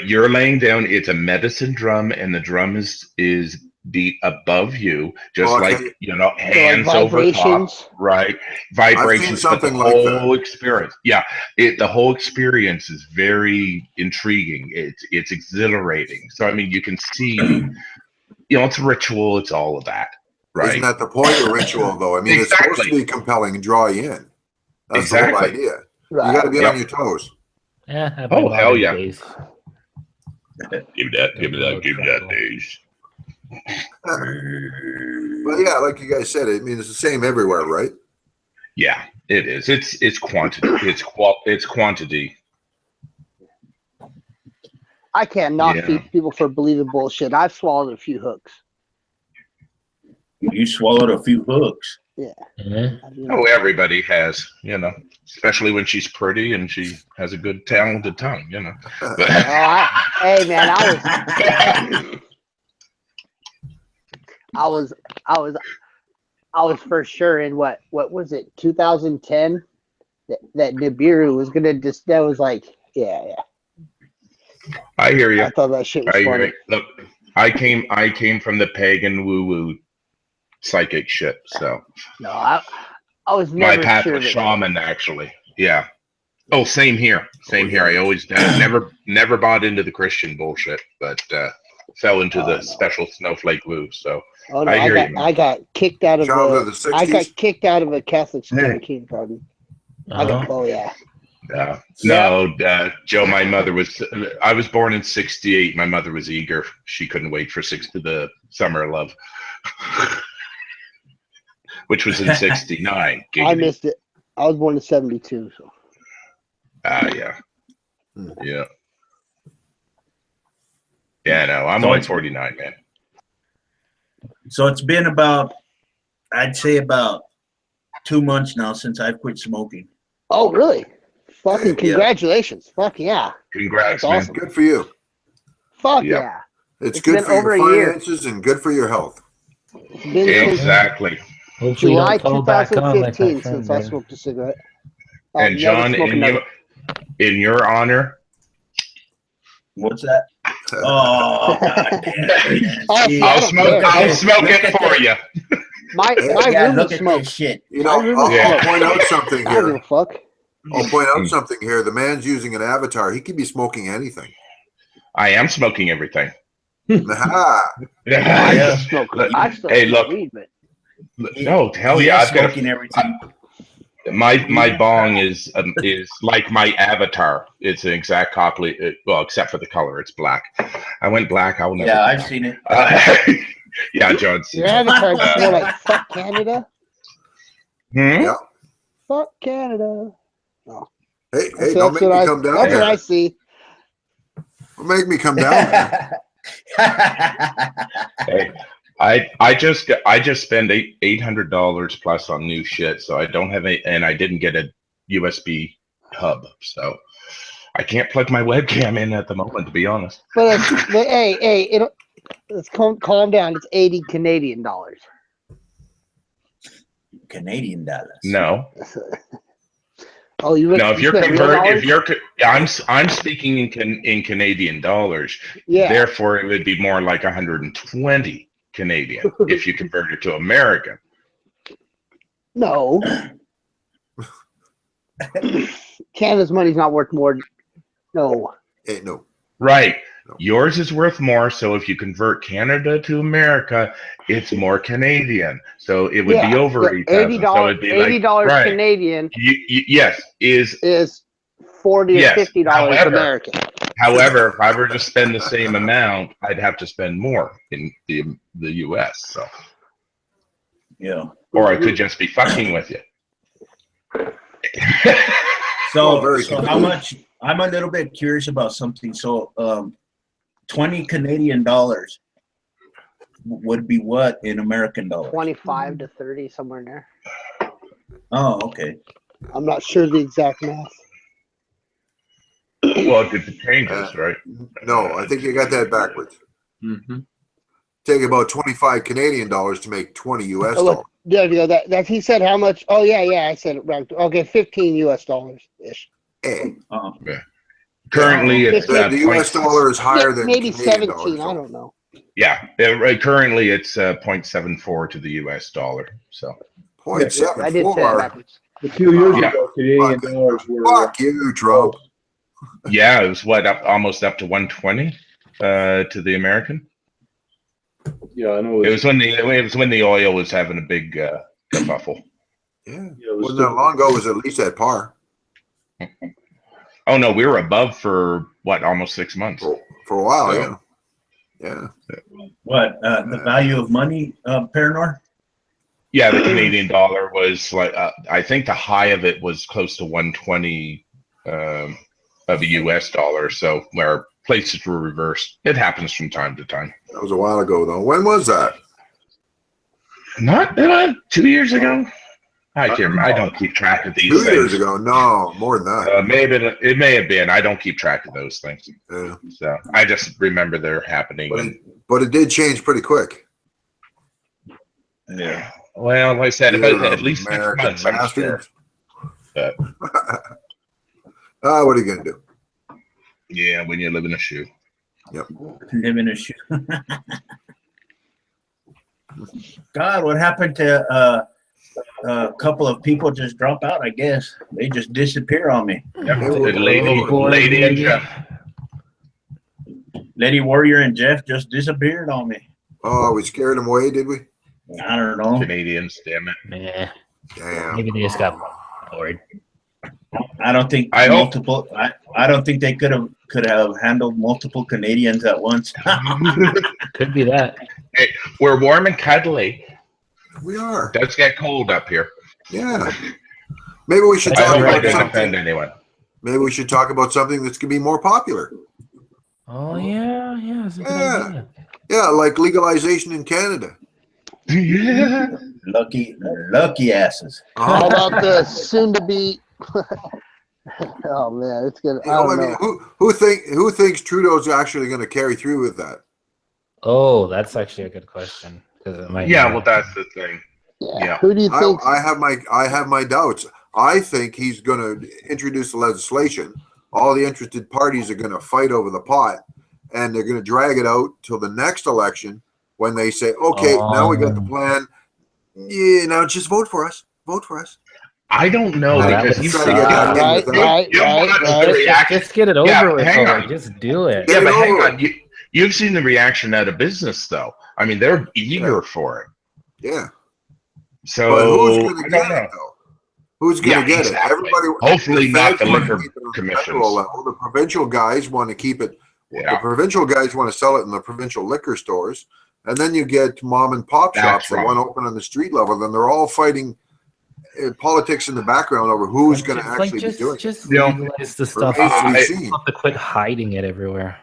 You're laying down. It's a medicine drum, and the drum is beat above you, just like hands over top, vibrations. right? Vibrations, but the something like that. whole experience. Yeah, the whole experience is very intriguing. It's exhilarating. So I mean, you can see, it's a ritual. It's all of that. Right. Isn't that the point of ritual, though? I mean, it's supposed to be compelling and draw you in. That's the whole idea. Right. You got to be Yep. on your toes. Yeah. Oh, hell yeah. Days. Give me that days. But yeah, like you guys said, I mean, it's the same everywhere, right? Yeah, it is. It's quantity. It's quantity. I can't knock people for believing bullshit. I've swallowed a few hooks. You swallowed a few hooks. Yeah. Mm-hmm. Oh, everybody has, especially when she's pretty and she has a good talented tongue, Hey man, I was for sure in what was it, 2010, that Nibiru was gonna that was like, yeah. I hear you. I thought that shit was funny. Look, I came from the pagan woo-woo psychic shit, so. No, I was never my path sure was shaman, actually. Yeah. Oh, same here. Same here. I always never bought into the Christian bullshit, but fell into the special snowflake woo. So I got kicked out of the 60s? A Catholic school in kindergarten. Yeah. No, Joe, my mother I was born in 68. My mother was eager. She couldn't wait for the Summer of Love, which was in 69. I missed it. I was born in 72. So. Yeah. Yeah. Yeah, no, I'm only 49, man. So it's been I'd say about 2 months now since I've quit smoking. Oh, really? Fucking congratulations. Yeah. Fuck yeah. Congrats, That's man. awesome. Good for you. Fuck yeah. It's good for your finances and good for your health. It's been Exactly. July 2015 since I smoked a cigarette. And John, in your honor. What's that? Oh, God damn. I'll smoke it for you. My room look is at smoke. this shit. I'll point out something I don't give here. a fuck. I'll point out something here. The man's using an avatar. He could be smoking anything. I am smoking everything. I still smoke weed, but no, hell yeah, I've got smoking everything. My bong is like my avatar. It's an exact copy. Well, except for the color, it's black. I went black. I will never. Yeah, I've seen it. Yeah, John. Your avatar is more like fuck Canada. Yeah. Fuck Canada. Oh. Hey, don't make me come down there. That's there. what I see. Don't make me come down there. Hey, I just spend $800 plus on new shit, so I don't have and I didn't get a USB hub, so I can't plug my webcam in at the moment, to be honest. But hey, let's calm down. It's 80 Canadian dollars. Canadian dollars. No. Oh, I'm speaking in Canadian dollars. Yeah. Therefore, it would be more like 120 Canadian if you convert it to American. No. Canada's money's not worth more. No. No. Right. Yours is worth more, so if you convert Canada to America, it's more Canadian. So it would be over $80. So it'd be $80 like, Canadian. Yes, is $40 or $50 American. However, if I were to spend the same amount, I'd have to spend more in the U.S. So, yeah, or I could just be fucking with you. So how much? I'm a little bit curious about something. So, 20 Canadian dollars would be what in American dollars? 25 to 30, somewhere in there. Oh, okay. I'm not sure the exact math. Well, it changes, right? No, I think you got that backwards. Mm-hmm. Take about 25 Canadian dollars to make 20 US dollars. Yeah, that he said how much? Oh yeah, I said it right. Okay, 15 US dollars ish. Hey. Yeah. Currently, it's the US dollar is higher than maybe Canadian 17. dollars. I don't know. Yeah, currently it's 0.74 to the US dollar. So 0.74. I did say it backwards. A few years ago, Canadian dollars were. Fuck you, Trump. yeah, it was almost up to 120 to the American. Yeah, I know. It was when the oil was having a big kerfuffle. Yeah. Yeah, it was Wasn't that long ago? It was at least at par Oh no, we were above for what, almost 6 months. for a while. So- Yeah. What the value of money, Paranor? Yeah, the Canadian dollar was like I think the high of it was close to 120 of a US dollar. So where places were reversed. It happens from time to time. That was a while ago, though. When was that? Not 2 years ago. I can't. I don't keep track of these 2 things. years ago? No, more than that. Maybe it may have been. I don't keep track of those things. Yeah. So I just remember they're happening. But it did change pretty quick. Yeah. Well, like I said, You're at least 6 American months. I'm sure. bastards. But What are you gonna do? yeah, when you live in a shoe. Live in a shoe. God, what happened to a couple of people just drop out? I guess they just disappear on me. Yep. They were- Lady and Jeff. Lady Warrior and Jeff just disappeared on me. Oh, we scared them away, did we? I don't know. Canadians, damn it. Nah, Damn. maybe they just got bored. I don't think I hope- multiple. I don't think they could have handled multiple Canadians at once. Could be that. We're warm and cuddly. We are. It does get cold up here. Yeah. Maybe we should I talk hope I about didn't something. offend anyone. Maybe we should talk about something that's gonna be more popular. Oh yeah, that's a good Yeah. idea. Yeah, like legalization in Canada. Yeah. Lucky asses. How about the soon to be? Oh man, it's gonna. I don't know. Who thinks Trudeau's actually going to carry through with that? Oh, that's actually a good question. 'Cause it might Yeah, not. well, that's the thing. Yeah. Yeah. Who do you think? I have my doubts. I think he's going to introduce the legislation. All the interested parties are going to fight over the pot, and they're going to drag it out till the next election when they say, "Okay, now we got the plan. Yeah, now just vote for us. Vote for us." I don't know Oh, that because would you suck. see, Right, with right, you right, watch right. the reaction. Just get it over Yeah, with. hang already. on. Just do it. Yeah, Get but it hang over on. You've seen the reaction out of business, though. I mean, they're eager for it. Yeah, So but who's going I to don't get know. it though? Who's going Yeah, to get exactly. it? Everybody. Hopefully not feds the want to liquor keep it on the commissions. federal level. The provincial guys want to keep it. The Yeah, provincial guys want to sell it in the provincial liquor stores, and then you get mom and pop That's shops that wrong. want to open on the street level. Then they're all fighting politics in the background over who's going to Just, actually be just, doing it. just Yeah. legalize the stuff. Remains to be I- seen. You have to quit hiding it everywhere.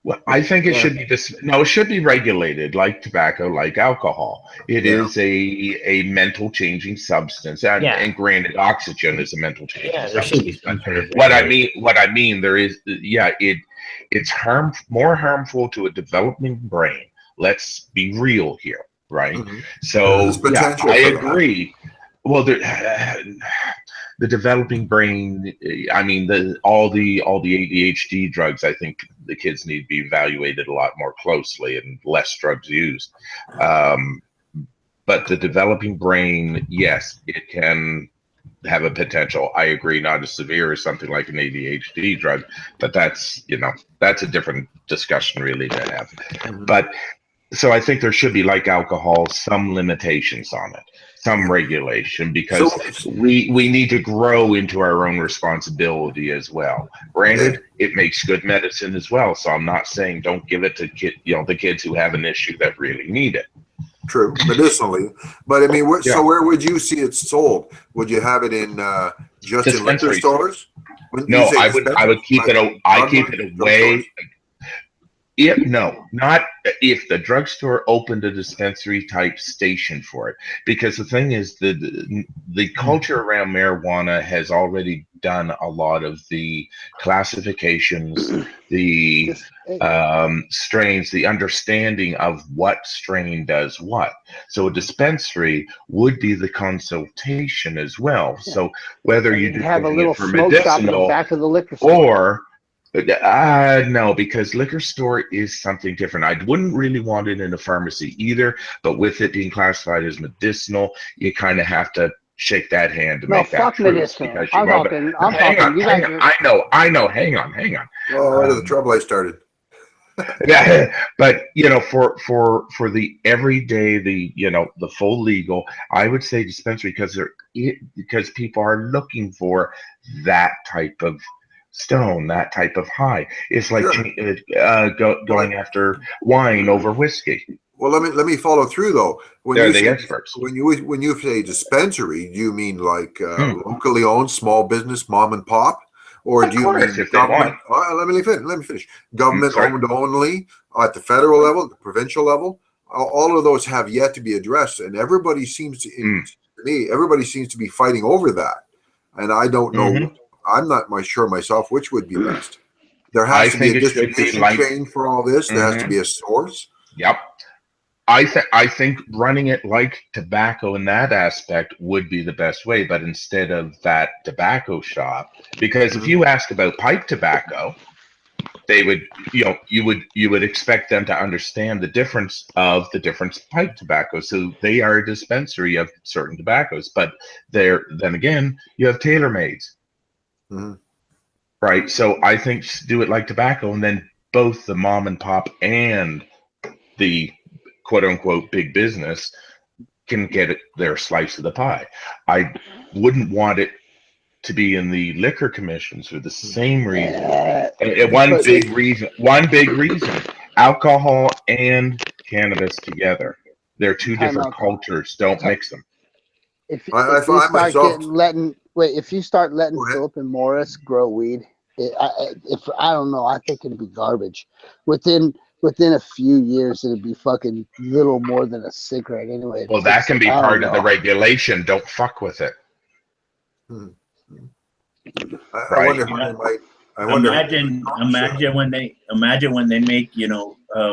well, I think it Yeah. should be it should be regulated like tobacco, like alcohol. It Yeah. is a mental changing substance, and, Yeah. and granted, oxygen is a mental changing Yeah, there should be substance. some sort of What I mean, there is, it's more harmful to a developing brain. Let's be real here, right? Mhm. So There's potential I for that. agree. Well, the developing brain. I mean, all the ADHD drugs. I think the kids need to be evaluated a lot more closely and less drugs used. But the developing brain, yes, it can have a potential. I agree, not as severe as something like an ADHD drug, but that's a different discussion really to have. Mhm. But so I think there should be, like alcohol, some limitations on it, some regulation, because So- we need to grow into our own responsibility as well. Granted, it makes good medicine as well. So I'm not saying don't give it to the kids who have an issue that really need it. True, medicinally, but I mean, Yeah. so where would you see it sold? Would you have it in just in liquor Dispensaries. stores? When you No, say I would keep dispensaries, I keep it drugstores? away. Not if the drugstore opened a dispensary type station for it, because the thing is the culture around marijuana has already done a lot of the classifications, the Just- hey, strains, the understanding of what strain does what. So a dispensary would be the consultation as well. So whether you do have a taking little it for smoke shop in the medicinal back of the liquor store. or no, because liquor store is something different. I wouldn't really want it in a pharmacy either, but with it being classified as medicinal, you kind of have to shake that hand to No, make that fuck truth, medicinal. because you I'm want talking. hang on, You guys hang on. are. I know. Hang on. Oh, right at the trouble I started. Yeah, but for the everyday, the full legal, I would say dispensary because people are looking for that type of stone, that type of high. It's like going after wine over whiskey. Well, let me follow through though. They're the experts. When you say dispensary, do you mean like locally owned small business, mom and pop, or Of do you course, mean if they government? want. Let me finish. Government Sorry. owned only at the federal level, the provincial level. All of those have yet to be addressed, and everybody seems to be fighting over that. And I don't know. I'm not sure myself which would be best. There has to be a distribution chain for all this. There has to be a source. Yep. I think running it like tobacco in that aspect would be the best way, but instead of that tobacco shop, because if you ask about pipe tobacco, they would, you would expect them to understand the difference of the different pipe tobacco. So they are a dispensary of certain tobaccos, but then again, you have tailor-mades, right? So I think do it like tobacco, and then both the mom and pop and the quote unquote big business can get their slice of the pie. I wouldn't want it to be in the liquor commissions for the same reason. One big reason, alcohol and cannabis together. They're two different cultures. Don't mix them. If you start letting Philip and Morris grow weed, I don't know, I think it'd be garbage. Within a few years, it'd be fucking little more than a cigarette anyway. Well, that can be part of the regulation. Don't fuck with it. I wonder how they might. Imagine when they make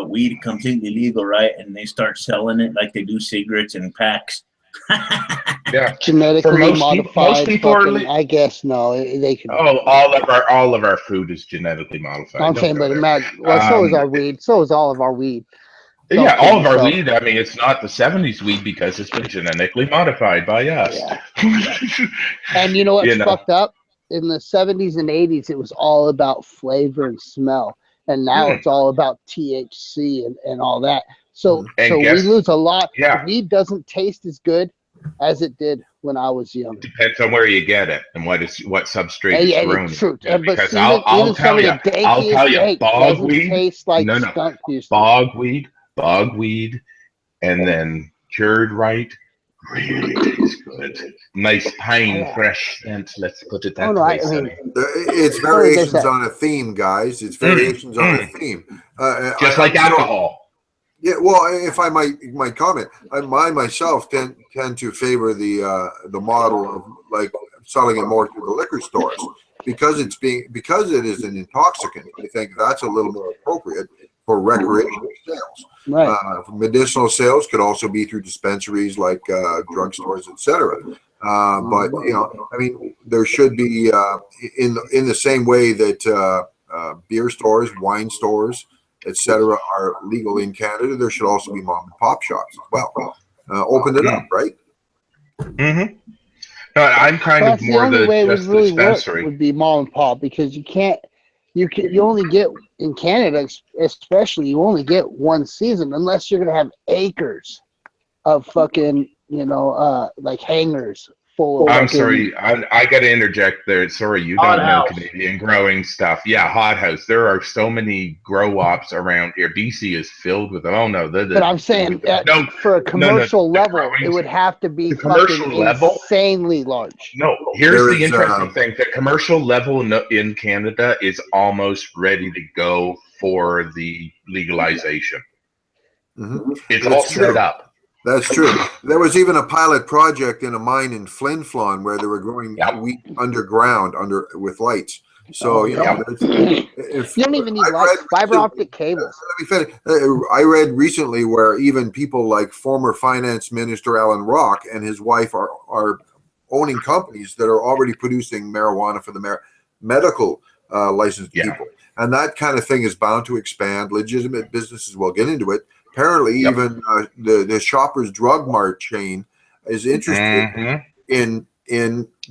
weed completely legal, right? And they start selling it like they do cigarettes in packs. Yeah, genetically modified. Most people I guess no, they can. Oh, all of our food is genetically modified. I'm saying, but imagine. Well, so is our weed. So is all of our weed. Yeah, all of our weed. I mean, it's not the '70s weed because it's been genetically modified by us. Yeah. And you know what's fucked up? In the '70s and '80s, it was all about flavor and smell, and now it's all about THC and all that. So we lose a lot. Yeah. Weed doesn't taste as good as it did when I was young. Depends on where you get it and what substrate it's grown. True. Because I'll tell you, bogweed tastes like skunk juice. Bogweed, and then cured right, really tastes good. Nice pine fresh scent. Let's put it that way. It's variations on a theme, guys. It's variations on a theme. Just like alcohol. Yeah, well, if I might comment, I myself tend to favor the model of like selling it more to the liquor stores because it is an intoxicant. I think that's a little more appropriate for recreational sales. Right. Medicinal sales could also be through dispensaries like drugstores, etc. But I mean, there should be in the same way that beer stores, wine stores, etc., are legal in Canada. There should also be mom and pop shops as well. Open it up, right? Mm-hmm. No, I'm kind of more the dispensary. Would be mom and pop because you only get in Canada, especially you only get one season unless you're gonna have acres of fucking like hangars. I'm sorry, I got to interject there. Sorry, you don't know Canadian growing stuff. Yeah, hothouse. There are so many grow ops around here. BC is filled with them. Oh no, but I'm saying for a commercial level, it would have to be commercial level insanely large. No, here's the interesting thing: the commercial level in Canada is almost ready to go for the legalization. It's all set up. That's true. There was even a pilot project in a mine in Flin Flon where they were growing wheat underground with lights. So you don't even need lights. Fiber optic cables. Let me finish. I read recently where even people like former finance minister Alan Rock and his wife are owning companies that are already producing marijuana for the medical licensed people, and that kind of thing is bound to expand. Legitimate businesses will get into it. Apparently, even the Shoppers Drug Mart chain is interested in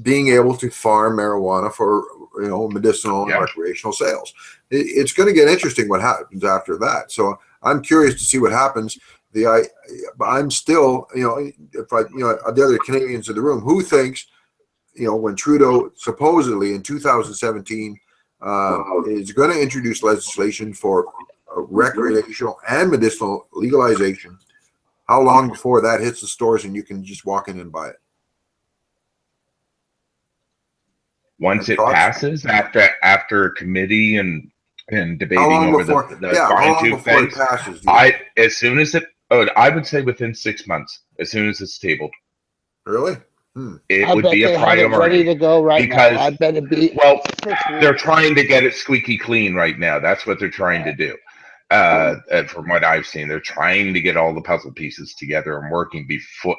being able to farm marijuana for medicinal and Yeah. recreational sales. It's going to get interesting what happens after that. So I'm curious to see what happens. I'm still, if the other Canadians in the room, who thinks, when Trudeau supposedly in 2017 is going to introduce legislation for recreational and medicinal legalization, how long before that hits the stores and you can just walk in and buy it? Once it passes, after committee and debating over the fine-tooth things, passes? as soon as it, I would say within 6 months, as soon as it's tabled. Really? It I would bet be they a have it priority ready to go right because, now. I bet it'd be well, 6 weeks. they're trying to get it squeaky clean right now. That's what they're trying to do. From what I've seen, they're trying to get all the puzzle pieces together and working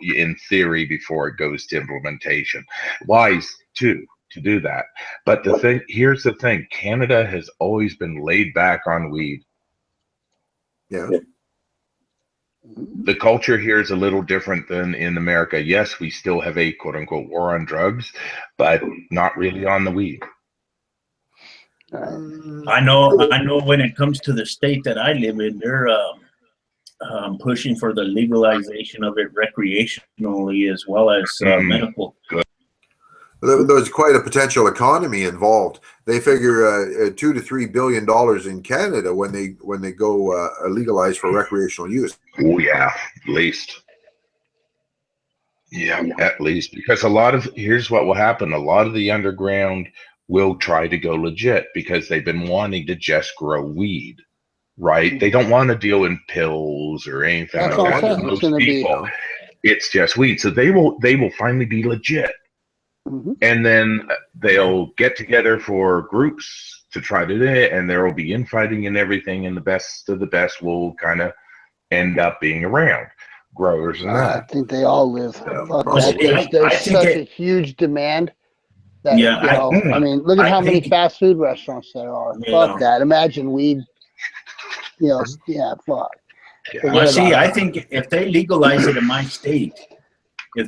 in theory before it goes to implementation. Wise too to do that. But here's the thing: Canada has always been laid back on weed. Yeah. The culture here is a little different than in America. Yes, we still have a quote unquote war on drugs, but not really on the weed. I know when it comes to the state that I live in, they're pushing for the legalization of it recreationally as well as medical. Good. There's quite a potential economy involved. They figure $2 to $3 billion in Canada when they go legalize for recreational use. Oh yeah, at least. Yeah, at least, because here's what will happen: a lot of the underground will try to go legit because they've been wanting to just grow weed, right? They don't want to deal in pills or anything That's like that. all Most it's people, it's just weed, so they will finally be legit. And then they'll get together for groups to try to do it, and there will be infighting and everything, and the best of the best will kind of end up being around growers and I that. think they all live. Fuck Well, that. see, There's I think such a huge demand that, Yeah, I mean, look at I how many think- fast food restaurants there are. Yeah. Fuck that. Imagine weed. Fuck. Yeah. Well, see, about I think if they legalize it in my state, I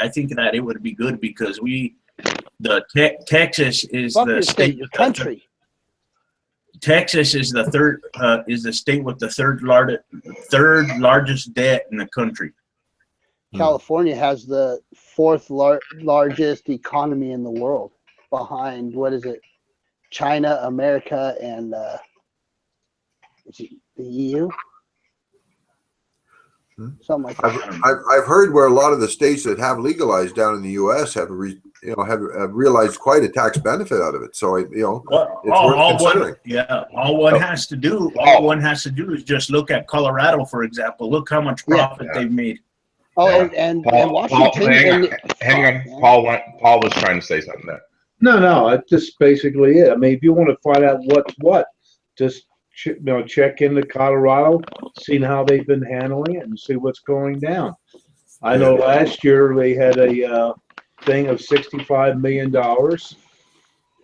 think that it would be good because Texas is Fuck the your state, state, your country. Texas is the state with the third largest debt in the country. California has the fourth largest economy in the world, behind what is it? China, America, and is it the EU? Something like that. I've heard where a lot of the states that have legalized down in the U.S. have realized quite a tax benefit out of it. So it's worth considering. All one has to do is just look at Colorado, for example. Look how much profit they've made. Oh, and Washington. Hang on. Paul was trying to say something there. No, it's just basically it. I mean, if you want to find out what's what, just check into Colorado, see how they've been handling it, and see what's going down. I know last year they had a thing of $65 million,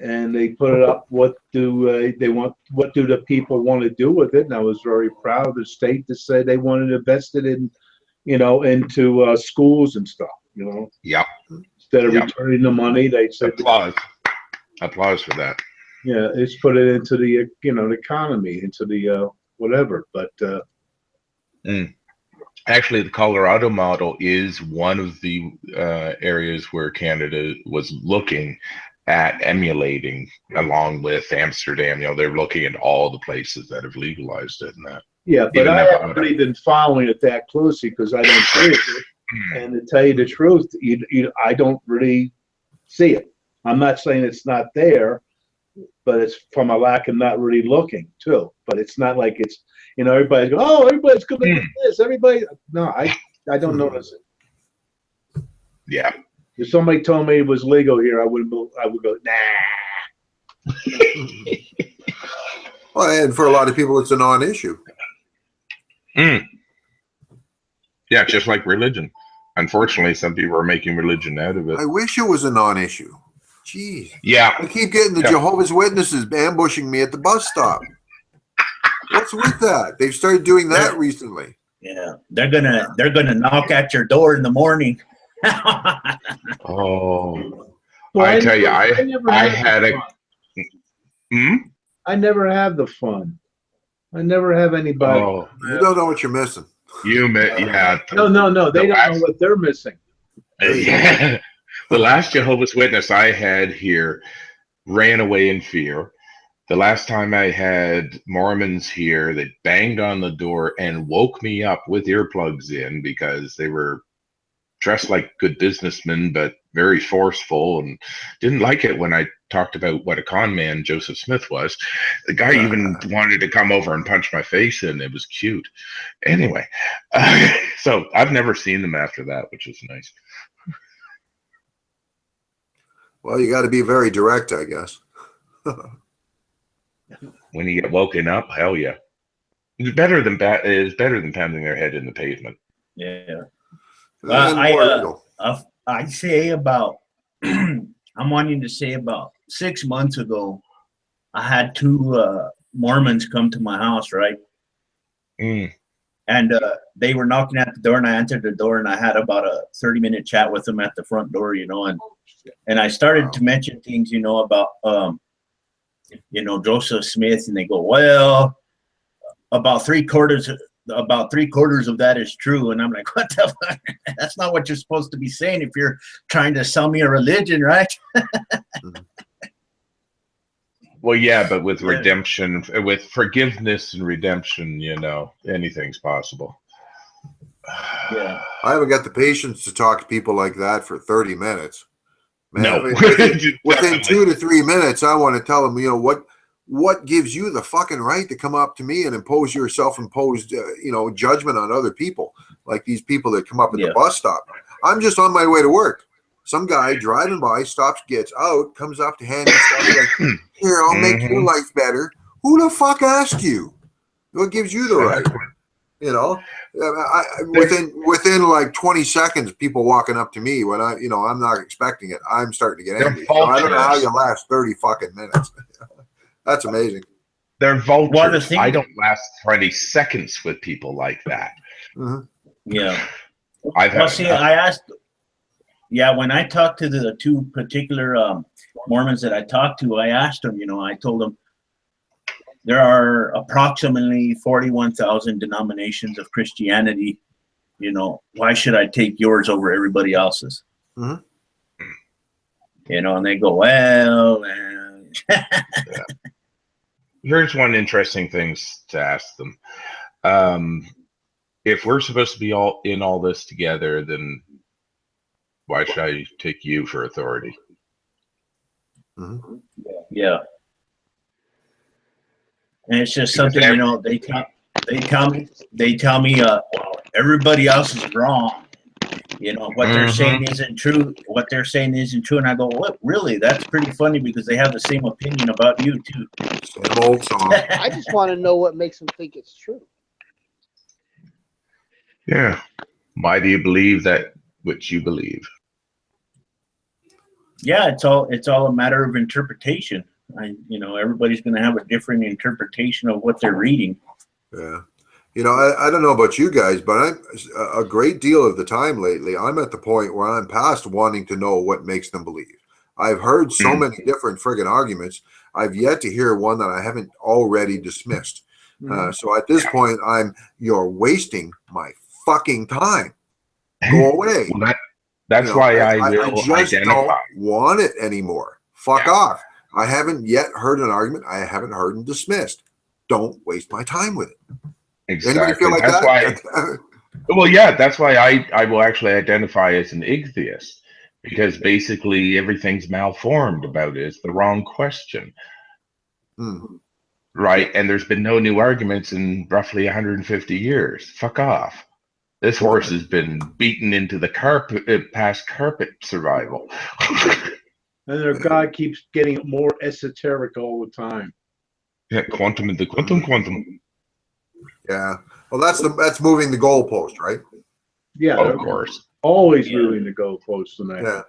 and they put it up. What do they want? What do the people want to do with it? And I was very proud of the state to say they wanted to invest it in, into schools and stuff. Yep. Instead of returning the money, they said applause for that. Yeah, it's put it into the the economy, into the whatever. But actually, the Colorado model is one of the areas where Canada was looking at emulating, along with Amsterdam. They're looking at all the places that have legalized it and that. Yeah, but I haven't really been following it that closely because I don't see it. And to tell you the truth, I don't really see it. I'm not saying it's not there, but it's from a lack of not really looking too. But it's not like it's everybody's going, oh, everybody's going to do this. Everybody, no, I don't notice it. Yeah. If somebody told me it was legal here, I would go, nah. Well, and for a lot of people, it's a non-issue. Yeah, just like religion. Unfortunately, some people are making religion out of it. I wish it was a non-issue. Jeez. Yeah. I keep getting the Jehovah's Witnesses ambushing me at the bus stop. What's with that? They've started doing that recently. Yeah, they're gonna knock at your door in the morning. Oh, Well, I tell you, never I have had the a. fun. Hmm? I never have the fun. I never have anybody. Oh, You don't know what you're missing. yeah. No. They The don't know last- what they're missing. There you go. Yeah. The last Jehovah's Witness I had here ran away in fear. The last time I had Mormons here, they banged on the door and woke me up with earplugs in because they were dressed like good businessmen, but very forceful, and didn't like it when I talked about what a con man Joseph Smith was. The guy even wanted to come over and punch my face in. It was cute. Anyway, so I've never seen them after that, which is nice. Well, you got to be very direct, I guess. When you get woken up, hell yeah. It's better than pounding their head in the pavement. Yeah. And more, you know. I say about, I'm wanting to say about 6 months ago, I had two Mormons come to my house, right? Mm. And they were knocking at the door, and I answered the door, and I had about a 30-minute chat with them at the front door, you know, and I started to mention things, you know, about, Joseph Smith, and they go, well, about three quarters of that is true. And I'm like, what the fuck? That's not what you're supposed to be saying if you're trying to sell me a religion, right? Well, yeah, but with redemption, with forgiveness and redemption, anything's possible. Yeah. I haven't got the patience to talk to people like that for 30 minutes. Man, No. within 2 to 3 minutes, I want to tell them, what gives you the fucking right to come up to me and impose your self-imposed, judgment on other people, like these people that come up at the bus stop. I'm just on my way to work. Some guy driving by stops, gets out, comes up to hand me stuff like, here, I'll make your life better. Who the fuck asked you? What gives you the right? Within like 20 seconds, people walking up to me when I'm not expecting it. I'm starting to get angry. So I don't know how you last 30 fucking minutes. That's amazing. They're vultures. I don't last 20 seconds with people like that. Mm-hmm. Yeah. I asked. Yeah, when I talked to the two particular Mormons that I talked to, I asked them. I told them there are approximately 41,000 denominations of Christianity. Why should I take yours over everybody else's? Mm-hmm. And they go, well. Here's one interesting thing to ask them. If we're supposed to be all in all this together, then why should I take you for authority? Mm-hmm. Yeah. And it's just something, they tell me, everybody else is wrong. What they're saying isn't true. What they're saying isn't true. And I go, what? Really? That's pretty funny because they have the same opinion about you too. Same old song. I just want to know what makes them think it's true. Yeah. Why do you believe that which you believe? Yeah, it's all a matter of interpretation. Everybody's going to have a different interpretation of what they're reading. Yeah. I don't know about you guys, but a great deal of the time lately, I'm at the point where I'm past wanting to know what makes them believe. I've heard so many different friggin' arguments. I've yet to hear one that I haven't already dismissed. So at this point, you're wasting my fucking time. Go away. Well, that's why I just identify. don't want it anymore. Fuck off. I haven't yet heard an argument. I haven't heard them dismissed. Don't waste my time with it. Exactly. Anybody feel like that? Well, yeah, that's why I will actually identify as an atheist, because basically everything's malformed about it. It's the wrong question. Right? And there's been no new arguments in roughly 150 years. Fuck off. This horse has been beaten into the past carpet survival. And their God keeps getting more esoteric all the time. Yeah, quantum into quantum. Yeah. Well, that's moving the goalpost, right? Yeah, of course. Always moving the goalpost tonight. Yeah.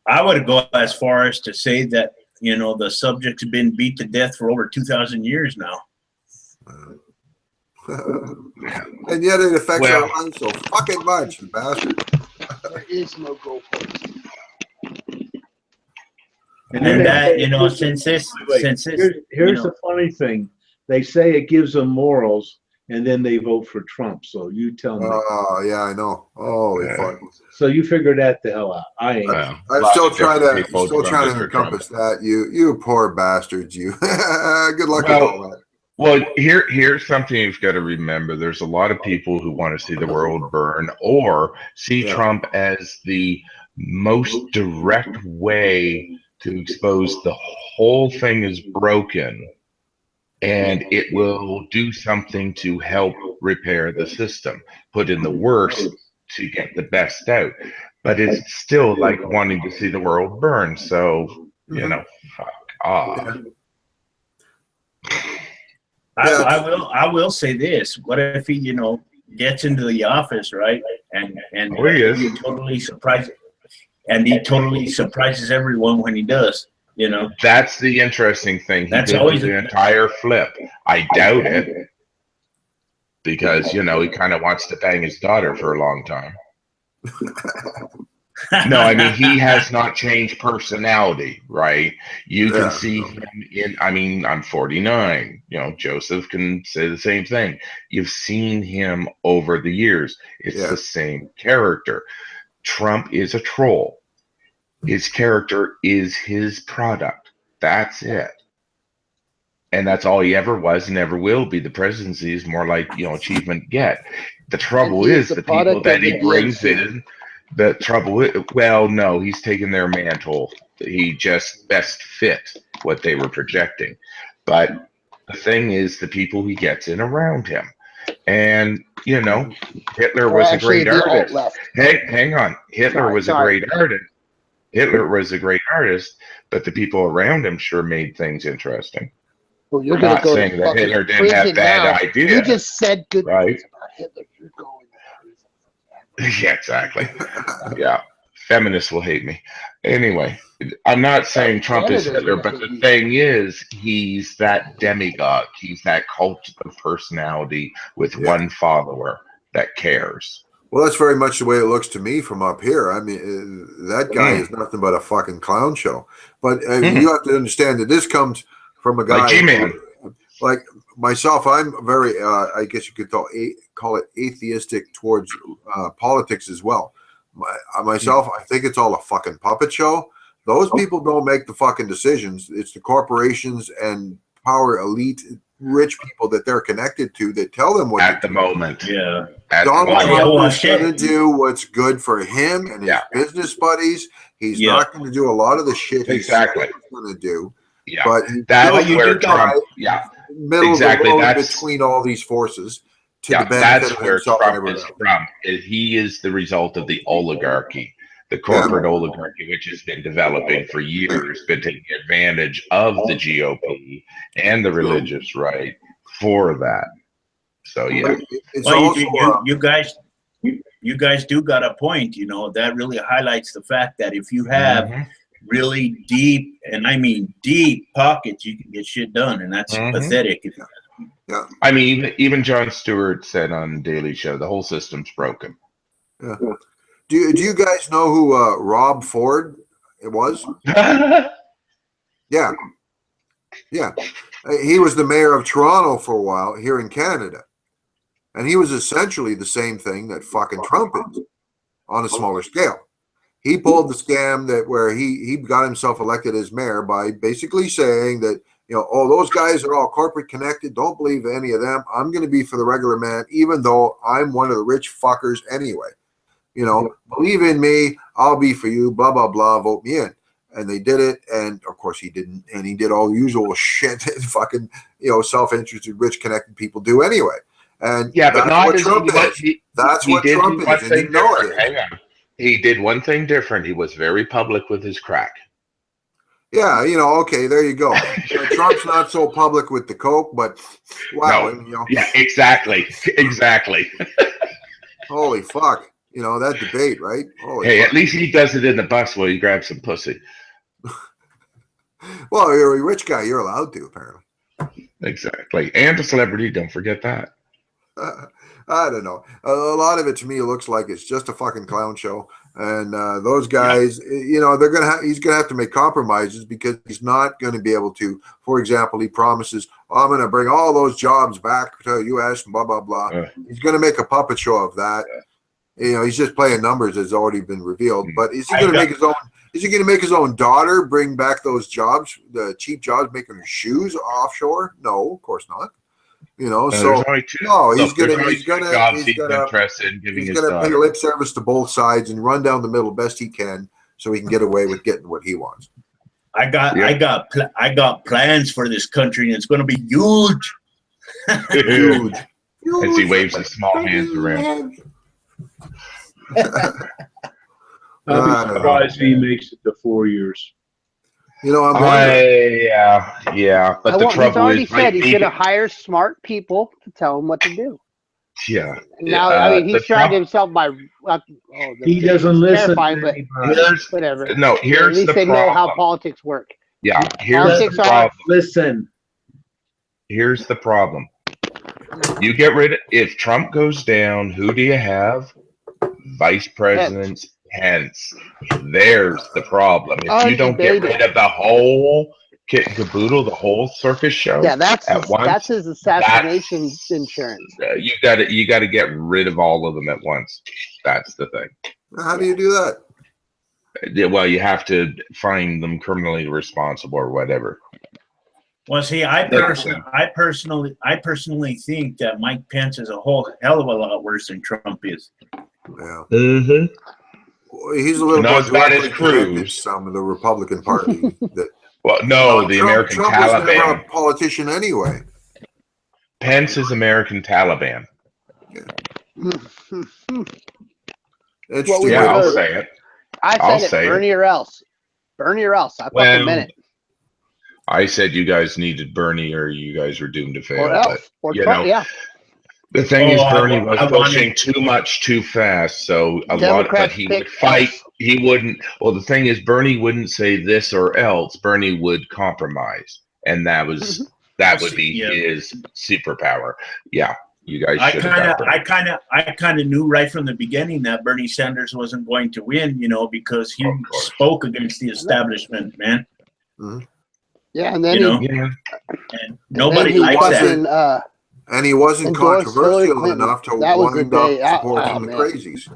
I would go as far as to say that the subject's been beat to death for over 2,000 years now. And yet it affects our lives so fucking much, you bastard. There is no goalpost. And then that, you know, since this, Here's the funny thing. They say it gives them morals, and then they vote for Trump. So you tell me. Oh, yeah, I know. Holy fuck. So you figure that the hell out. I ain't. I'm still trying to encompass that. You poor bastards. You. Good luck with all that. Well, here's something you've got to remember. There's a lot of people who want to see the world burn or see Trump as the most direct way to expose the whole thing is broken, and it will do something to help repair the system, put in the worst to get the best out. But it's still like wanting to see the world burn. So, you know, fuck off. I will say this. What if he, you know, gets into the office, right? And he totally surprises everyone when he does, you know. That's the interesting thing. He That's did always the entire flip. I doubt it. Because, you know, he kind of wants to bang his daughter for a long time. No, I mean, he has not changed personality, right? You can see him in, I mean, I'm 49. You know, Joseph can say the same thing. You've seen him over the years. It's the same character. Trump is a troll. His character is his product. That's it. And that's all he ever was and never will be. The presidency is more like, you know, achievement get. The trouble is the people that he brings in. The trouble is, well, no, he's taken their mantle. He just best fit what they were projecting. But the thing is the people he gets in around him. And, you know, Hitler was a great artist. Hang on. Hitler was a great artist. Hitler was a great artist, but the people around him sure made things interesting. Well, you're not saying that Hitler didn't have bad ideas. You just said good things about Hitler. You're going. Yeah, exactly. Yeah. Feminists will hate me. Anyway, I'm not saying Trump is Hitler, but the thing is, he's that demagogue. He's that cult of personality with one follower that cares. Well, that's very much the way it looks to me from up here. I mean, that guy is nothing but a fucking clown show. But you have to understand that this comes from a guy like G-Man. Like myself, I'm very, I guess you could call it atheistic towards politics as well. Myself, I think it's all a fucking puppet show. Those people don't make the fucking decisions. It's the corporations and power elite, rich people that they're connected to that tell them what at the moment. Yeah, Donald Trump is going to do what's good for him and his business buddies. He's not going to do a lot of the shit he's going to do. Yeah, but that's where Trump. Middle of the road between all these forces. To the benefit that's where Trump is from. He is the result of the oligarchy, the corporate oligarchy, which has been developing for years, been taking advantage of the GOP and the religious right for that. So you guys do got a point. You know, that really highlights the fact that if you have really deep, and I mean deep pockets, you can get shit done, and that's pathetic. Yeah, I mean, even Jon Stewart said on Daily Show, the whole system's broken. Yeah. Do you guys know who Rob Ford was? Yeah. He was the mayor of Toronto for a while here in Canada, and he was essentially the same thing that fucking Trump is on a smaller scale. He pulled the scam where he got himself elected as mayor by basically saying that, you know, oh, those guys are all corporate connected. Don't believe any of them. I'm going to be for the regular man, even though I'm one of the rich fuckers anyway. You know, believe in me. I'll be for you. Blah, blah, blah. Vote me in. And they did it. And of course he didn't. And he did all the usual shit that fucking, you know, self-interested, rich, connected people do anyway. And yeah, but not what Trump is. That's what Trump is. And you know it. Hang on. He did one thing different. He was very public with his crack. Yeah, you know, okay, there you go. Trump's not so public with the coke, but wow, no. You know. Yeah, exactly. Holy fuck. You know, that debate, right? Holy fuck. At least he does it in the bus while he grabs some pussy. Well, you're a rich guy. You're allowed to, apparently. Exactly. And a celebrity, don't forget that. I don't know. A lot of it to me looks like it's just a fucking clown show. And those guys, you know, he's gonna have to make compromises because he's not going to be able to. For example, he promises, oh, "I'm going to bring all those jobs back to the U.S." and blah blah blah. He's going to make a puppet show of that. You know, he's just playing numbers, as already been revealed. But is he going to make his own? Is he going to make his own daughter bring back those jobs, the cheap jobs making her shoes offshore? No, of course not. You know, so no, he's gonna pay lip service to both sides and run down the middle best he can, so he can get away with getting what he wants. I got plans for this country, and it's going to be huge. Huge. As he waves his small hands around. I'd be surprised if he makes it to 4 years. You know, yeah. But the trouble he's already is, said he's going to hire smart people to tell him what to do. Yeah. Now, I mean, he's tried himself by. He doesn't listen. But whatever. No, here's at least the they problem. know how politics work. Yeah, here's the problem. Listen. Here's the problem. You get rid of, if Trump goes down, who do you have? Vice President Pence. There's the problem. If you don't get rid of the whole kit and caboodle, the whole circus show, that's his assassination insurance. You got to get rid of all of them at once. That's the thing. How do you do that? Well, you have to find them criminally responsible or whatever. Well, see, I personally think that Mike Pence is a whole hell of a lot worse than Trump is. Yeah. Mm-hmm. Well, he's a little not more as bad as directly Cruz. connected to some of the Republican Party. That, well, no, the American Trump was never Taliban. a politician anyway. Pence is American Taliban. Interesting. Yeah, I'll say it. I said it. Bernie or else. Bernie or else. I fucking meant it. I said you guys needed Bernie or you guys were doomed to fail. Or else. Or you Trump, know, yeah. the thing is, Bernie was pushing too much too fast, so but he would fight. He wouldn't. Well, the thing is, Bernie wouldn't say this or else. Bernie would compromise, and that would be his superpower. Yeah, you guys should have. I kind of knew right from the beginning that Bernie Sanders wasn't going to win, you know, because he spoke against the establishment, man. Mm-hmm. Yeah, and then and nobody likes that. And he wasn't controversial enough to wind up supporting the crazies.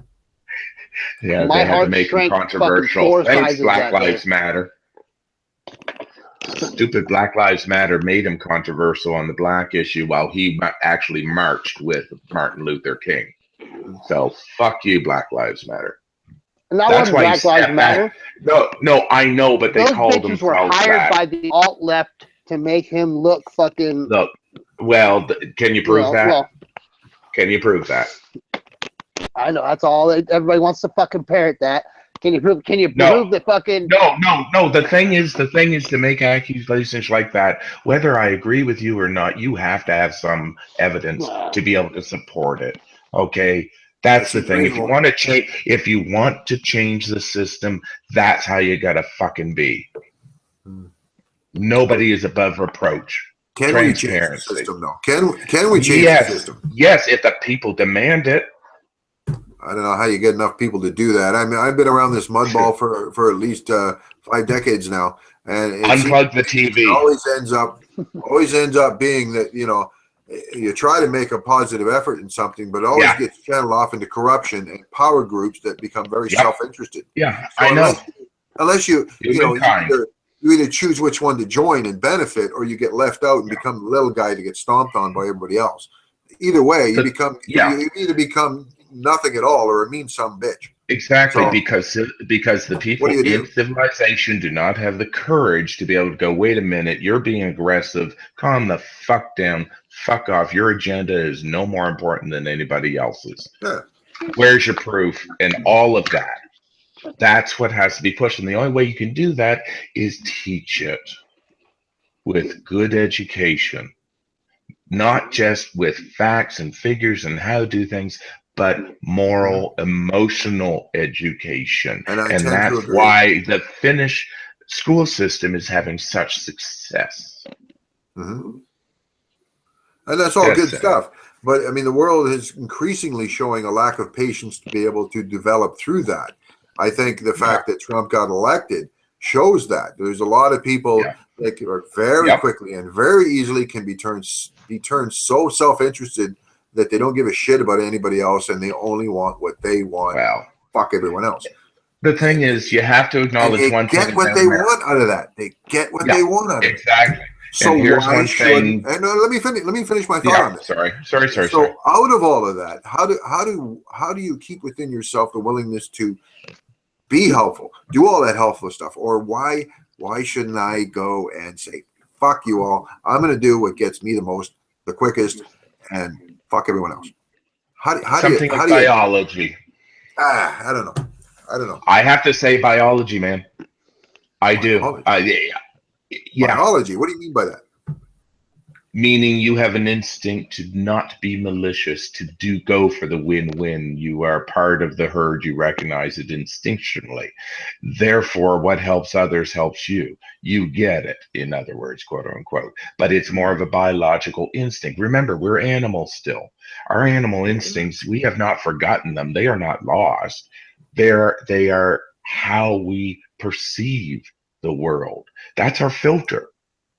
Yeah, they had to make him controversial. Thanks, Black Lives Matter. Stupid Black Lives Matter made him controversial on the black issue while he actually marched with Martin Luther King. So, fuck you, Black Lives Matter. And that wasn't Black Lives Matter. No, I know, but they called themselves were hired by the alt-left to make him look fucking... Look, well, can you prove that? Can you prove that? I know, that's all. Everybody wants to fucking parrot that. Can you prove the fucking... No. The thing is to make accusations like that, whether I agree with you or not, you have to have some evidence to be able to support it. Okay? That's the thing. If you want to change the system, that's how you gotta fucking be. Nobody is above reproach. Can we change the system though? Can we change the system? Yes, if the people demand it. I don't know how you get enough people to do that. I mean, I've been around this mudball for at least 5 decades now, and unplug the TV. It always ends up being that, you know, you try to make a positive effort in something, but it always gets channeled off into corruption and power groups that become very self-interested. Yeah, so I know. Unless you either choose which one to join and benefit, or you get left out and become the little guy to get stomped on by everybody else. Either way, you either become nothing at all or a mean some bitch. Exactly, because the people in civilization do not have the courage to be able to go, wait a minute, you're being aggressive, calm the fuck down, fuck off, your agenda is no more important than anybody else's. Yeah. Where's your proof? And all of that. That's what has to be pushed. And the only way you can do that is teach it with good education. Not just with facts and figures and how to do things, but moral, emotional education. And that's why the Finnish school system is having such success. Mm-hmm. And that's all good stuff. But I mean, the world is increasingly showing a lack of patience to be able to develop through that. I think the fact that Trump got elected shows that there's a lot of people that are very quickly and very easily can be turned so self-interested that they don't give a shit about anybody else and they only want what they want. Well, fuck everyone else. The thing is, you have to acknowledge one thing. They get what they want out of that. They get what they want out of it. Exactly. So and here's why one thing. should? And let me finish my thought on this. Sorry. So out of all of that, how do you keep within yourself the willingness to be helpful, do all that helpful stuff, or why shouldn't I go and say fuck you all? I'm going to do what gets me the most, the quickest, and fuck everyone else. How do you, biology. I don't know. I have to say biology, man. I do. Biology. What do you mean by that? Meaning you have an instinct to not be malicious, to go for the win-win. You are part of the herd. You recognize it instinctually. Therefore, what helps others helps you. You get it, in other words, quote unquote. But it's more of a biological instinct. Remember, we're animals still. Our animal instincts, we have not forgotten them. They are not lost. They are how we perceive the world. That's our filter.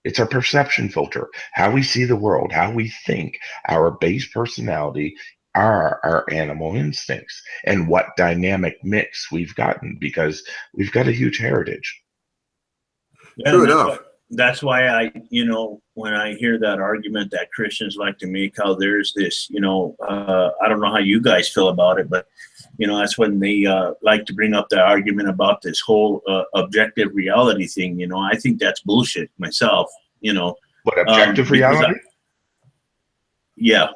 It's our perception filter, how we see the world, how we think. Our base personality are our animal instincts, and what dynamic mix we've gotten, because we've got a huge heritage. Yeah, True enough. That's why I, when I hear that argument that Christians like to make, how there's this, I don't know how you guys feel about it, but that's when they like to bring up the argument about this whole objective reality thing. I think that's bullshit myself. What, objective reality? Yeah.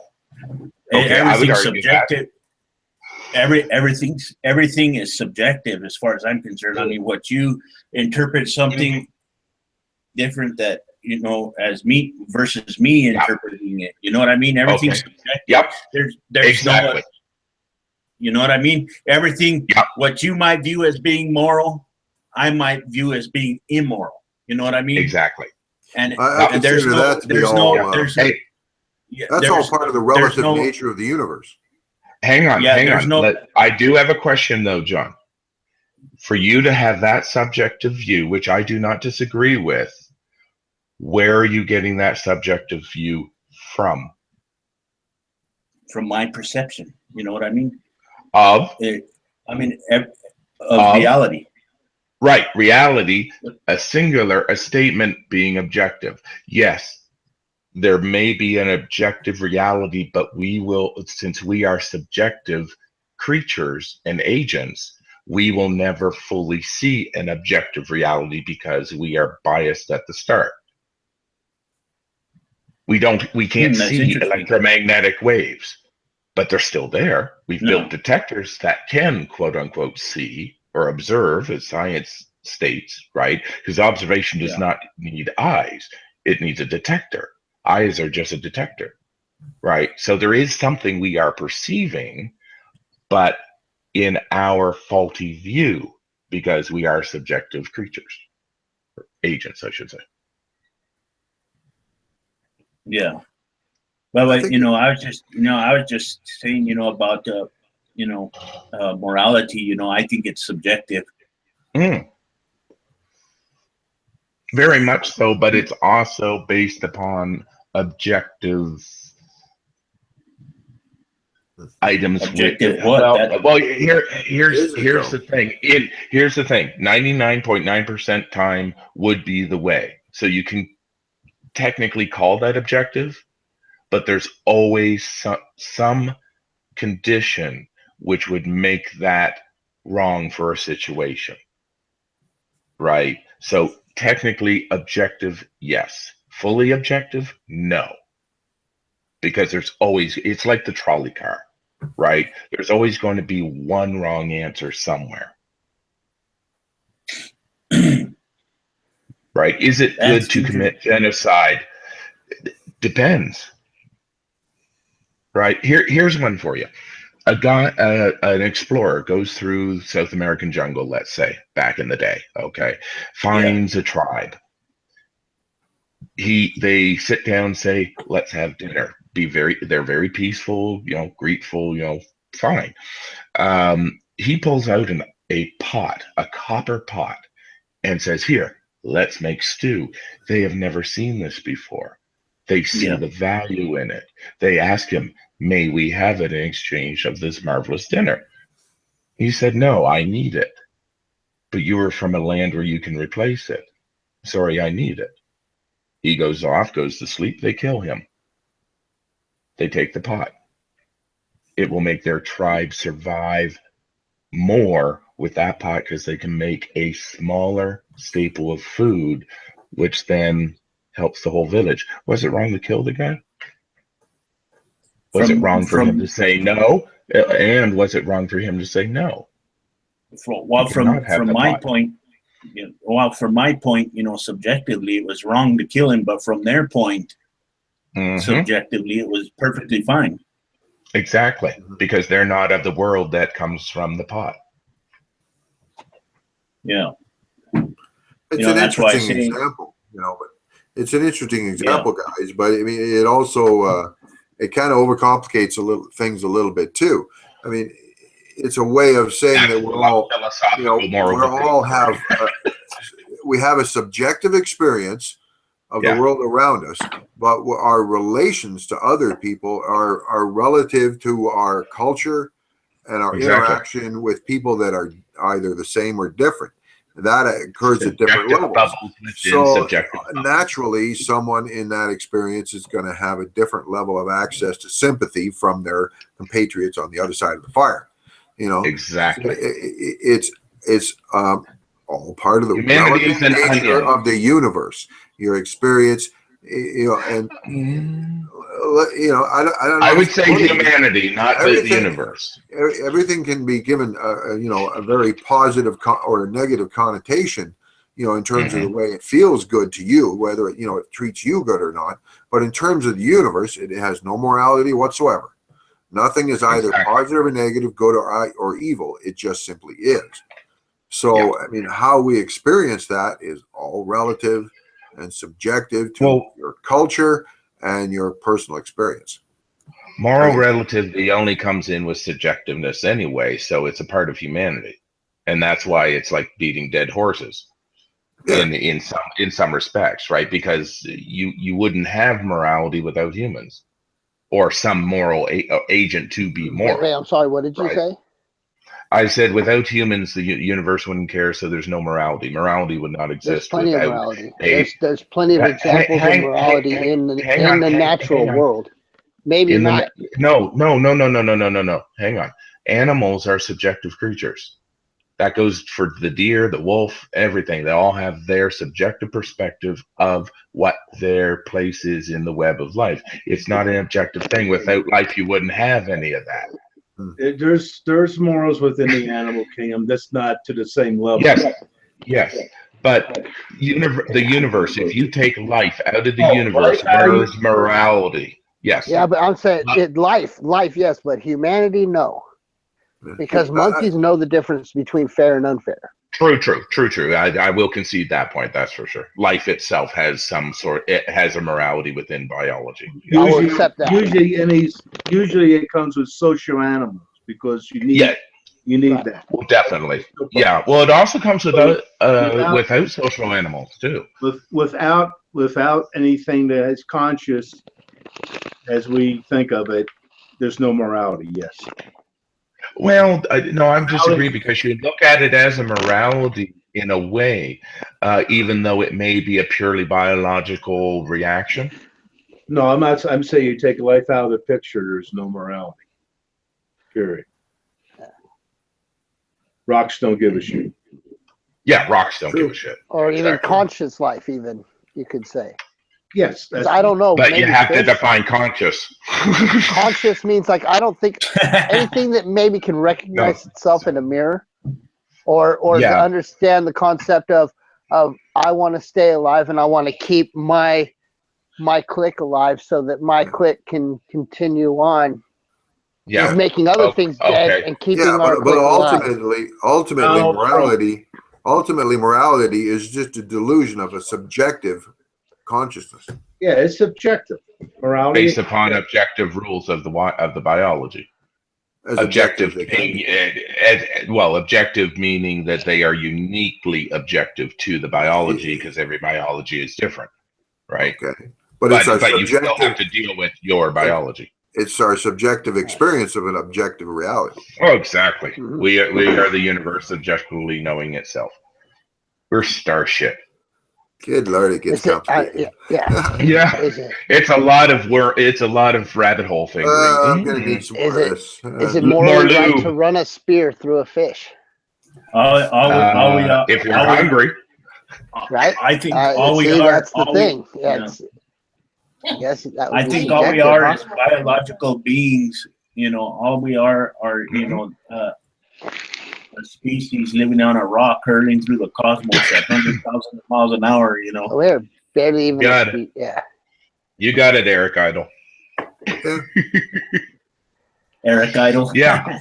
Okay, everything's subjective. Everything is subjective as far as I'm concerned. I mean, what you interpret something different that as me versus me interpreting it. You know what I mean? Everything's subjective. Yep. There's exactly. no. You know what I mean? Everything, what you might view as being moral, I might view as being immoral. You know what I mean? Exactly. And, and there's all part of the relative nature of the universe. Hang on. I do have a question though, John. For you to have that subjective view, which I do not disagree with, where are you getting that subjective view from? From my perception. You know what I mean? Of reality. Right, reality, a singular, a statement being objective. Yes, there may be an objective reality, but we will, since we are subjective creatures and agents, we will never fully see an objective reality because we are biased at the start. We can't see electromagnetic waves, but they're still there. We've built detectors that can, quote unquote, see or observe, as science states, right? Because observation does not need eyes. It needs a detector. Eyes are just a detector, right? So there is something we are perceiving, but in our faulty view, because we are subjective creatures, or agents, I should say. Yeah. Well, I was just saying, about morality. I think it's subjective. Very much so, but it's also based upon objective items. Objective what? Well, here's the thing. Here's the thing. 99.9% time would be the way. So you can technically call that objective, but there's always some condition which would make that wrong for a situation, right? So technically objective, yes. Fully objective, no. Because there's always, it's like the trolley car, right? There's always going to be one wrong answer somewhere. Right? Is it good to commit genocide? Depends. Right? Here's one for you. A guy, an explorer goes through South American jungle, let's say, back in the day, okay? Finds a tribe. They sit down and say, let's have dinner. They're very peaceful, grateful, fine. He pulls out an a pot, a copper pot, and says, "Here, let's make stew." They have never seen this before. They see Yeah. the value in it. They ask him, "May we have it in exchange of this marvelous dinner?" He said, "No, I need it. But you are from a land where you can replace it. Sorry, I need it." He goes off, goes to sleep. They kill him. They take the pot. It will make their tribe survive more with that pot because they can make a smaller staple of food, which then helps the whole village. Was it wrong to kill the guy? Was it wrong for him to say no? And was it wrong for him to say no? Well, from my point, subjectively, it was wrong to kill him, but from their point, subjectively, it was perfectly fine. Exactly, because they're not of the world that comes from the pot. Yeah. It's an interesting example, but it's an interesting example, guys. But I mean, it also it kind of overcomplicates things a little bit too. I mean, it's a way of saying that we have a subjective experience of the world around us, but our relations to other people are relative to our culture and our interaction with people that are either the same or different. That occurs at different levels. So naturally, someone in that experience is going to have a different level of access to sympathy from their compatriots on the other side of the fire. Exactly. It's all part of the relative nature of the universe. Your experience, and I don't know. I would say humanity, not the universe. Everything can be given, a very positive or a negative connotation, in terms of the way it feels good to you, whether it treats you good or not. But in terms of the universe, it has no morality whatsoever. Nothing is either positive or negative, good or evil. It just simply is. So, I mean, how we experience that is all relative and subjective to your culture and your personal experience. Moral relativity only comes in with subjectiveness anyway, so it's a part of humanity, and that's why it's like beating dead horses in some respects, right? Because you wouldn't have morality without humans or some moral agent to be moral. Wait, I'm sorry. What did you say? I said without humans, the universe wouldn't care, so there's no morality. Morality would not exist. There's plenty of morality. There's plenty of examples of morality in the natural world. Maybe not. No. Hang on. Animals are subjective creatures. That goes for the deer, the wolf, everything. They all have their subjective perspective of what their place is in the web of life. It's not an objective thing. Without life, you wouldn't have any of that. There's morals within the animal kingdom that's not to the same level. Yes. But the universe, if you take life out of the universe, there's morality. Yes. Yeah, but I'm saying life, yes, but humanity, no. Because monkeys know the difference between fair and unfair. True. I will concede that point. That's for sure. Life itself has it has a morality within biology. I will accept that. Usually it comes with social animals because you need that. Well, definitely. Yeah. Well, it also comes without social animals too. Without anything that is conscious as we think of it, there's no morality. Yes. Well, no, I disagree because you look at it as a morality in a way, even though it may be a purely biological reaction. No, I'm not. I'm saying you take life out of the picture, there's no morality. Period. Rocks don't give a shit. Yeah, rocks don't give a shit. Or even conscious life, even you could say. Yes. I don't know. But you have to define conscious. Conscious means like I don't think anything that maybe can recognize itself in a mirror, or to understand the concept of I want to stay alive and I want to keep my clique alive so that my clique can continue on. Yeah, making other things dead and keeping our clique alive. Ultimately, morality is just a delusion of a subjective consciousness. Yeah, it's subjective. Morality based upon objective rules of the biology. As objective they can be. objective meaning that they are uniquely objective to the biology because every biology is different, right? Okay. But it's our but you still have subjective, to deal with your biology. it's our subjective experience of an objective reality. Oh, exactly. Mhm. We are the universe objectively knowing itself. We're Starship. Good Lord, it gets Is it, complicated. yeah. Yeah, Is it? it's a lot of work. It's a lot of rabbit hole fingering. I'm going to need some more of this. Is it More morally right lube. to run a spear through a fish? If you're hungry, Right? I think That's the thing. yeah. Yes, that would I be think all we subjective, are huh? is biological beings. You know, all we are a species living on a rock hurling through the cosmos at 100,000 miles an hour. You know, We're barely even. Got it. Yeah. you got it, Eric Idle. Eric Idle. Yeah.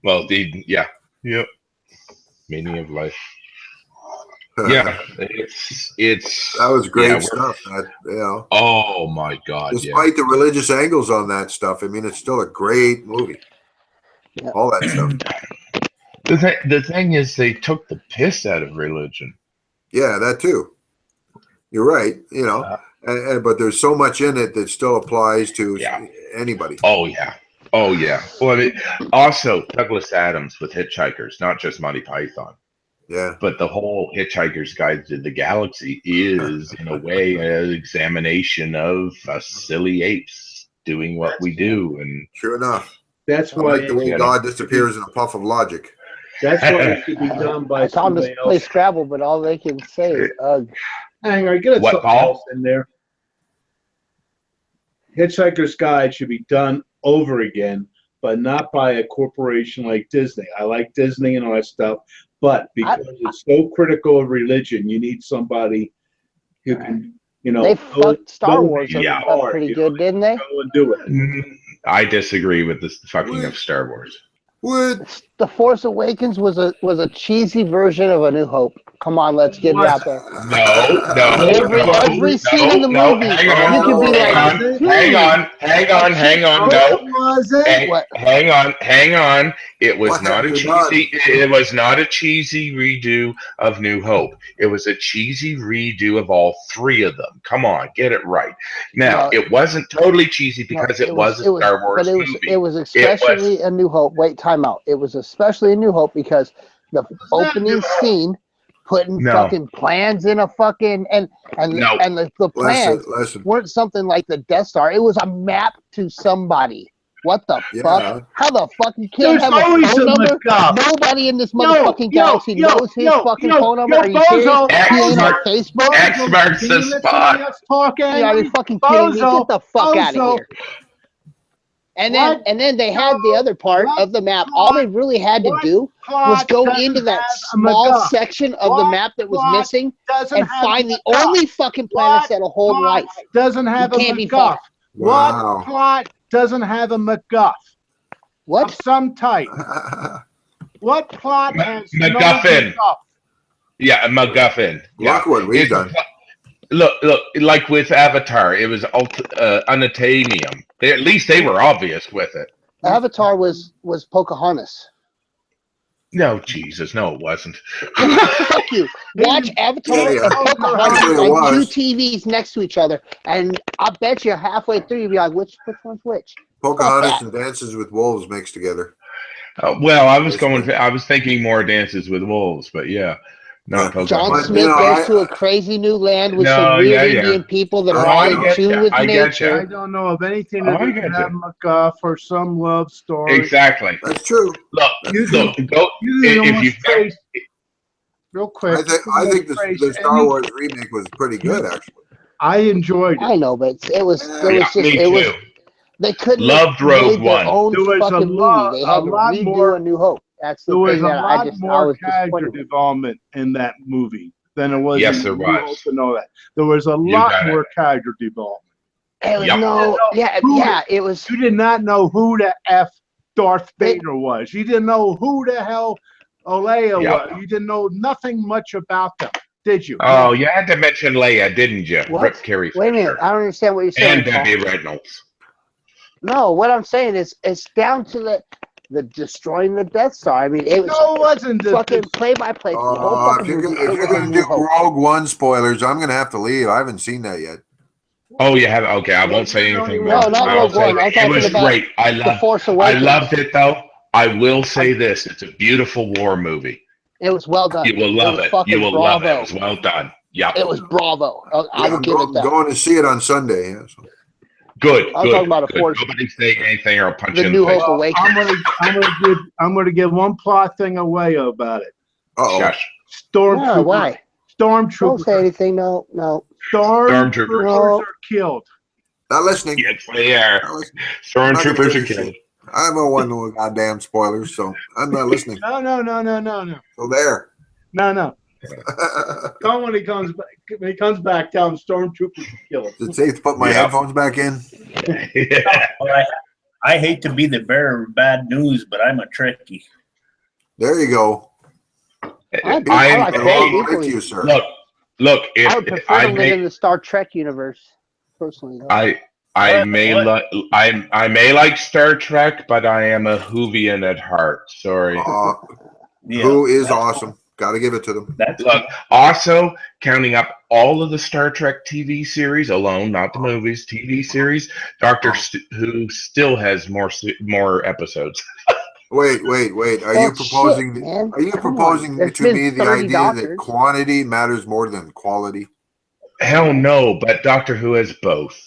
Well, yep. Meaning of life. Yeah, it's That was great yeah, stuff. That, you know, oh my God! despite the religious angles on that stuff, I mean, it's still a great movie. Yeah. All that stuff. The thing is, they took the piss out of religion. Yeah, that too. You're right. You know, but there's so much in it that still applies to anybody. Oh yeah. Well, I mean, also Douglas Adams with Hitchhikers, not just Monty Python. Yeah. But the whole Hitchhiker's Guide to the Galaxy is, in a way, an examination of us silly apes doing what we do. And Sure enough. That's I why like the way God disappears in a puff of logic. That's why it should be done by I saw them somebody just play else. Scrabble, but all they can say is ugh. Hang on, get What, something Paul? else in there. Hitchhiker's Guide should be done over again, but not by a corporation like Disney. I like Disney and all that stuff, but because it's so critical of religion, you need somebody who can, They fucked Star Wars yeah. up pretty good, didn't they? Go and do it. I disagree with this fucking of Star Wars. What? The Force Awakens was a cheesy version of A New Hope. Come on, let's get it out there. No. Every scene in the movie, Hang you can be like, hang on. No. Was it? What? Hang on. It was What not a have you cheesy. It was not a cheesy redo of New Hope. It was a cheesy redo of all three of them. Come on, get it right. Now, No, it wasn't totally cheesy because it was a Star Wars but movie. it was especially A New Hope. Wait, time out. It was especially A New Hope because the opening scene putting fucking plans in a fucking and the plans weren't something like the Death Star. It was a map to somebody. What the fuck? How the fuck you can't have a phone number? Nobody in this motherfucking galaxy knows his fucking phone number. Are you serious? He ain't on Facebook. X marks the spot. Are you fucking kidding me? Get the fuck out of here. And then they had the other part of the map. All they really had to do was go into that small section of the map that was missing and find the only fucking planets that will hold life. Doesn't have a MacGuff. What plot doesn't have a MacGuff? What? Of some type. What plot has MacGuffin? No MacGuff? Yeah, a MacGuffin. Yeah. Look what we've done. Look, like with Avatar, it was unobtainium. At least they were obvious with it. Avatar was Pocahontas. No, Jesus, no, it wasn't. Fuck you. Watch Avatar and Pocahontas on two TVs next to each other, and I bet you halfway through you'll be like, which one's which? Pocahontas and Dances with Wolves mixed together. Well, I was thinking more Dances with Wolves, but yeah. Not John Pocahontas. Smith goes to a crazy new land with some weird Indian people that are all in tune with nature. I don't know of anything that doesn't have MacGuff or some love story. Exactly. That's true. Look, go. If you real quick. I think the Star Wars remake was pretty good, actually. I enjoyed it. I know, but it was they couldn't loved Rogue One. Their own fucking movie. They had to redo A New Hope. That's the thing that I was character development in that movie than it was. Yes, there was. To know that there was a lot more character development. It was it was. You did not know who the F Darth Vader was. You didn't know who the hell Leia was. You didn't know nothing much about them, did you? Oh, you had to mention Leia, didn't you? What? Carrie Wait a minute, I don't understand what you're saying. And Debbie Reynolds. No, what I'm saying is it's down to the destroying the Death Star. I mean, it was No, it wasn't. fucking play-by-play for the whole If fucking you're, movie. if It you're was a gonna new do hope. Rogue One spoilers, I'm gonna have to leave. I haven't seen that yet. Oh, you have okay. I won't say anything more. No, not I'll Rogue say One. I'm it talking was about great. The Force I Awakens. loved it though. I will say this: it's a beautiful war movie. It was well done. You will love it. Fucking You will bravo. love it. It was well done. Yep. It was bravo. I will give it that. Going to see it on Sunday. Yeah, so. Good. I'm good. talking about a good. Force. Nobody say anything or I'll punch The you in New the face. Hope Awakens. I'm gonna give one plot thing away about it. Uh-oh. Shush. No, why? Don't say Stormtroopers. anything. No. Stormtroopers. No. Are killed. Not listening. Yes, they are. Not listening. Stormtroopers are killed. I don't want no goddamn spoilers, so I'm not listening. No. So there. No. When he comes back, tell him Stormtroopers are killed. Is it safe to put my Yeah. headphones back in? Yeah. Well, I hate to be the bearer of bad news, but I'm a Trekkie. There you go. I like I'm both wrong with equally. you, sir. Look. I would If prefer I to live in the Star Trek universe, personally. Though. I may like Star Trek, but I am a Whovian at heart. Sorry. Yeah, Who is that's- awesome? Got to give it to them. That's Look, also counting up all of the Star Trek TV series alone, not the movies, TV series, Who still has more episodes. Wait. Are you proposing? Are you proposing to me the idea that quantity matters more than quality? Hell no, but Doctor Who has both.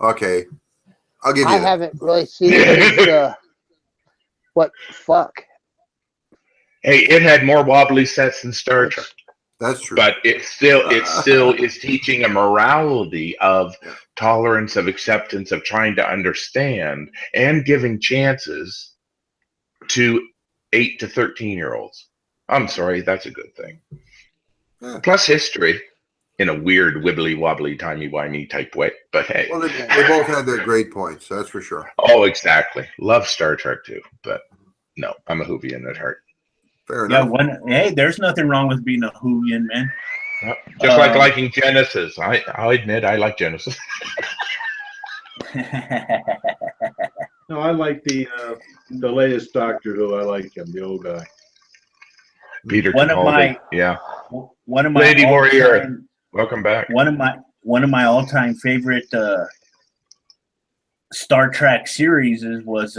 Okay, I'll give you I that. haven't really seen it. What fuck? Hey, it had more wobbly sets than Star Trek, That's true. but it still is teaching a morality of tolerance, of acceptance, of trying to understand, and giving chances to 8 to 13-year-olds. I'm sorry, that's a good thing. Yeah. Plus history, in a weird wibbly wobbly timey wimey type way. But hey, Well, they both had their great points. That's for sure. oh, exactly. Love Star Trek too, but no, I'm a Whovian at heart. Fair Yeah, enough. hey, there's nothing wrong with being a Whovian, man. Yep. Just like liking Genesis. I'll admit I like Genesis. No, I like the latest Doctor Who. I like him, the old guy. Peter One of Capaldi. my- One of my Lady Warrior. all-time- Welcome back. One of my all-time favorite Star Trek series was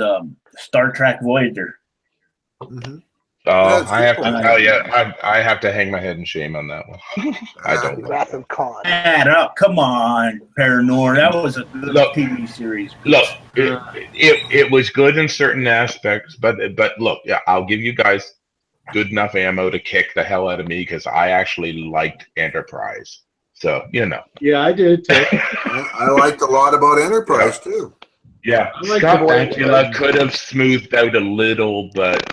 Star Trek Voyager. Mhm. Oh, That's I have to good. tell you, I have to hang my head in shame on that one. I don't. Wrath of Khan. Come on, Paranor. That was a good Look. TV series. Look, it was good in certain aspects, but look, yeah, I'll give you guys good enough ammo to kick the hell out of me because I actually liked Enterprise. So Yeah, I did too. I liked a lot about Enterprise too. yeah. I like Scott the way- Bakula could have smoothed out a little, but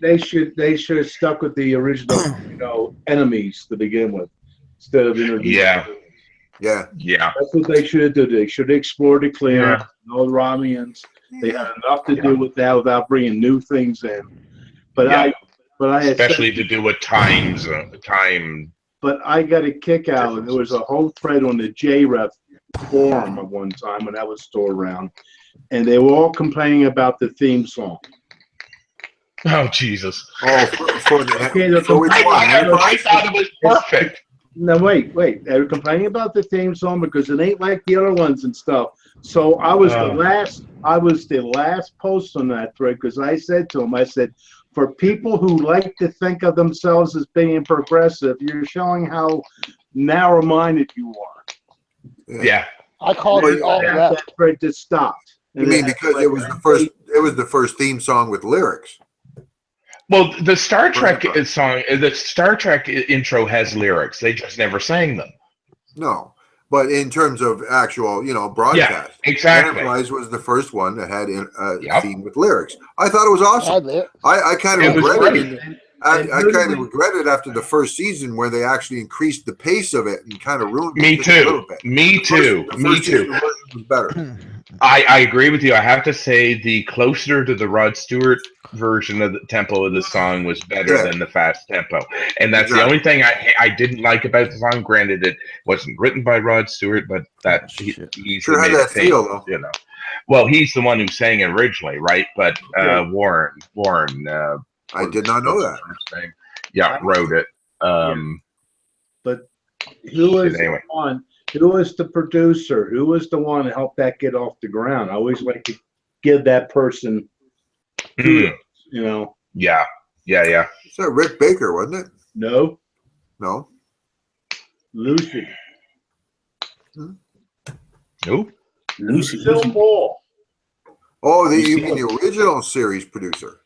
They should have stuck with the original, enemies to begin with, instead of introducing. Yeah. Yeah. That's what they should have done. They should have explored the clearance, Yeah. all the Romuans. They had enough to do with that without bringing new things in. But Yeah. I had especially to do with time. But I got a kick out. There was a whole thread on the JREF forum at one time when that was still around, and they were all complaining about the theme song. Oh Jesus! Oh, for which one? I Enterprise? thought it was perfect. No, wait. They were complaining about the theme song because it ain't like the other ones and stuff. So I was the last post on that thread because I said to him, I said, for people who like to think of themselves as being progressive, you're showing how narrow-minded you are. Yeah. I called it all That left. thread just stopped. You mean because it was the first theme song with lyrics? Well, the Star Trek song, the Star Trek intro has lyrics. They just never sang them. No, but in terms of actual, broadcast, exactly. Enterprise was the first one that had a Yep. theme with lyrics. I thought it was awesome. I kind of It was regretted great. it. I kind of regretted after the first season where they actually increased the pace of it and kind of ruined Me it just a too. little bit. Me too. The Me first too. season was better. I agree with you. I have to say the closer to the Rod Stewart version of the tempo of the song was better than the fast tempo, and that's the only thing I didn't like about the song. Granted, it wasn't written by Rod Stewart, but that he's Sure had made that it famous, feel, though. you know. Well, he's the one who sang it originally, right? But Warren, I did not know that. Name? Yeah, wrote it. But who was anyway. the one? Who was the producer? Who was the one to help that get off the ground? I always like to give that person kudos, you know. Yeah. Is that Rick Baker, wasn't it? No, Lucy. Nope. Lucille Ball. Oh, you mean the original series producer?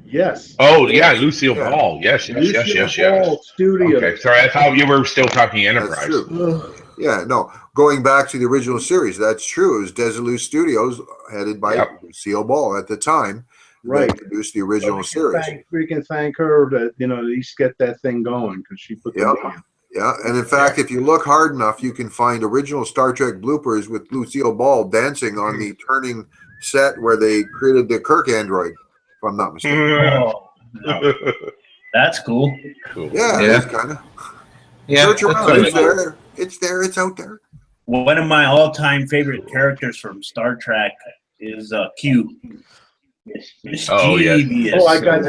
Yes. Oh yeah, Lucille Ball. Yes. Ball Studio. Okay, sorry, I thought you were still talking Enterprise. That's true. Yeah, no. Going back to the original series, that's true. It was Desilu Studios, headed by Lucille Ball at the time. Right. That produced the original series. We can thank her that at least get that thing going because she put the money in. Yeah, and in fact, if you look hard enough, you can find original Star Trek bloopers with Lucille Ball dancing on the turning set where they created the Kirk android, if I'm not mistaken. Oh, no. That's cool. Yeah, it is kind of. Yeah, Search around. It's there. It's there. It's out there. One of my all-time favorite characters from Star Trek is Q. Oh, yeah. Oh, I got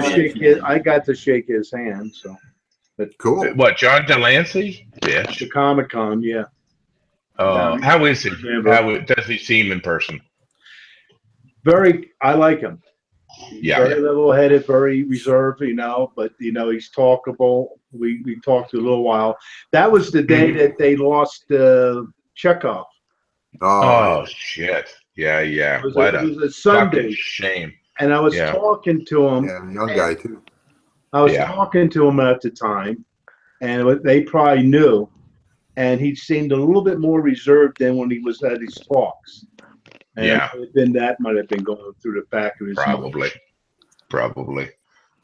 to shake his hand. So, but cool. What, John Delancey? Yeah. The Comic-Con, yeah. How is he? How does he seem in person? I like him. Yeah. Very level-headed, very reserved, but he's talkable. We talked a little while. That was the day that they lost Chekhov. Oh, shit. Yeah. It was a Sunday. Shame. And I was talking to him. Yeah, young guy too. I was talking to him at the time, and they probably knew. And he seemed a little bit more reserved than when he was at his talks. And that might have been going through the back of his mind. Probably.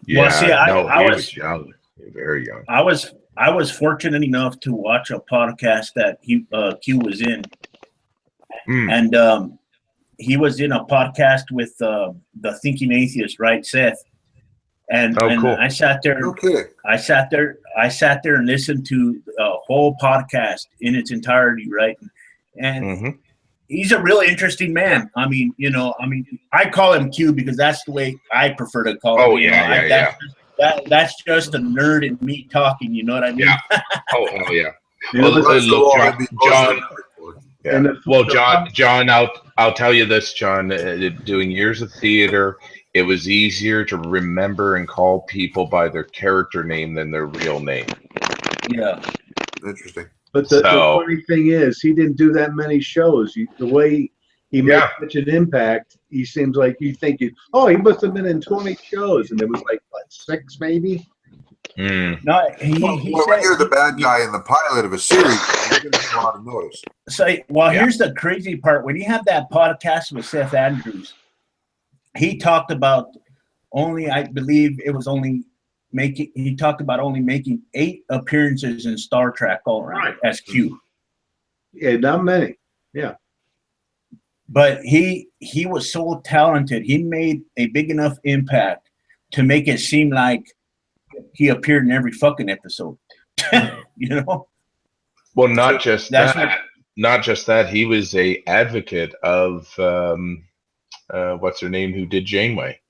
Yeah. Well, see, I was young, very young. I was fortunate enough to watch a podcast that Q was in, and he was in a podcast with the Thinking Atheist, right, Seth? And, cool. I sat there. Okay. I sat there and listened to a whole podcast in its entirety, right? And he's a really interesting man. I mean, I call him Q because that's the way I prefer to call him. Oh, yeah. That's just a nerd in me talking. You know what I mean? Yeah. Oh, yeah. John, I'll tell you this, John. Doing years of theater, it was easier to remember and call people by their character name than their real name. Yeah. Interesting. But the funny thing is, he didn't do that many shows. The way he made such an impact, he seems like you think, he must have been in 20 shows, and it was like, what, 6 maybe? No, when you're the bad guy in the pilot of a series, you're going to get a lot of notice. So, here's the crazy part. When he had that podcast with Seth Andrews, he talked about he talked about only making 8 appearances in Star Trek all around as Q. Yeah, not many. Yeah. But he was so talented. He made a big enough impact to make it seem like he appeared in every fucking episode. Well, not just that. He was a advocate of what's her name who did Janeway.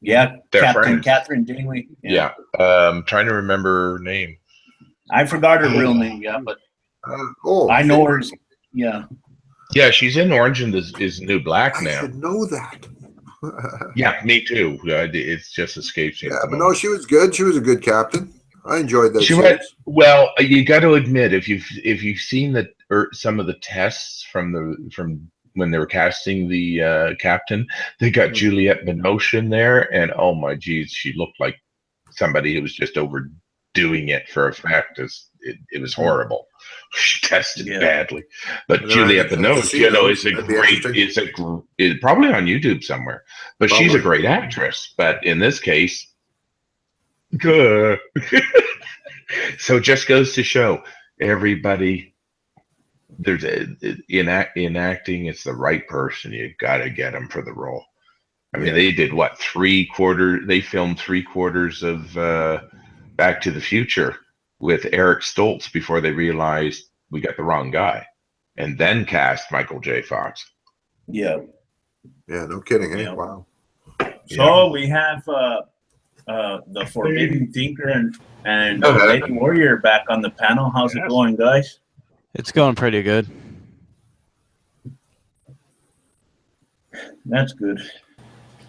Yeah, Catherine Janeway. Yeah. Trying to remember her name. I forgot her real name. Yeah, but I know her. Yeah. Yeah, she's in Orange is the New Black now. I should know that. Yeah, me too. It's just escaped me. Yeah, but no, she was good. She was a good captain. I enjoyed that. Well, you got to admit, if you've seen some of the tests from when they were casting the captain, they got Juliette Binoche in there, and oh my geez, she looked like somebody who was just overdoing it for effect. It was horrible. She tested badly, but Juliette Binoche, is probably on YouTube somewhere. But she's a great actress. But in this case, so it just goes to show everybody there's in acting, it's the right person. You got to get them for the role. I mean, they did what, 3/4? They filmed 3/4 of Back to the Future with Eric Stoltz before they realized we got the wrong guy, and then cast Michael J. Fox. Yeah. Yeah, no kidding. Hey, Yeah. wow. So we have the Forbidden Thinker and Lady Warrior back on the panel. How's it going, guys? It's going pretty good. That's good.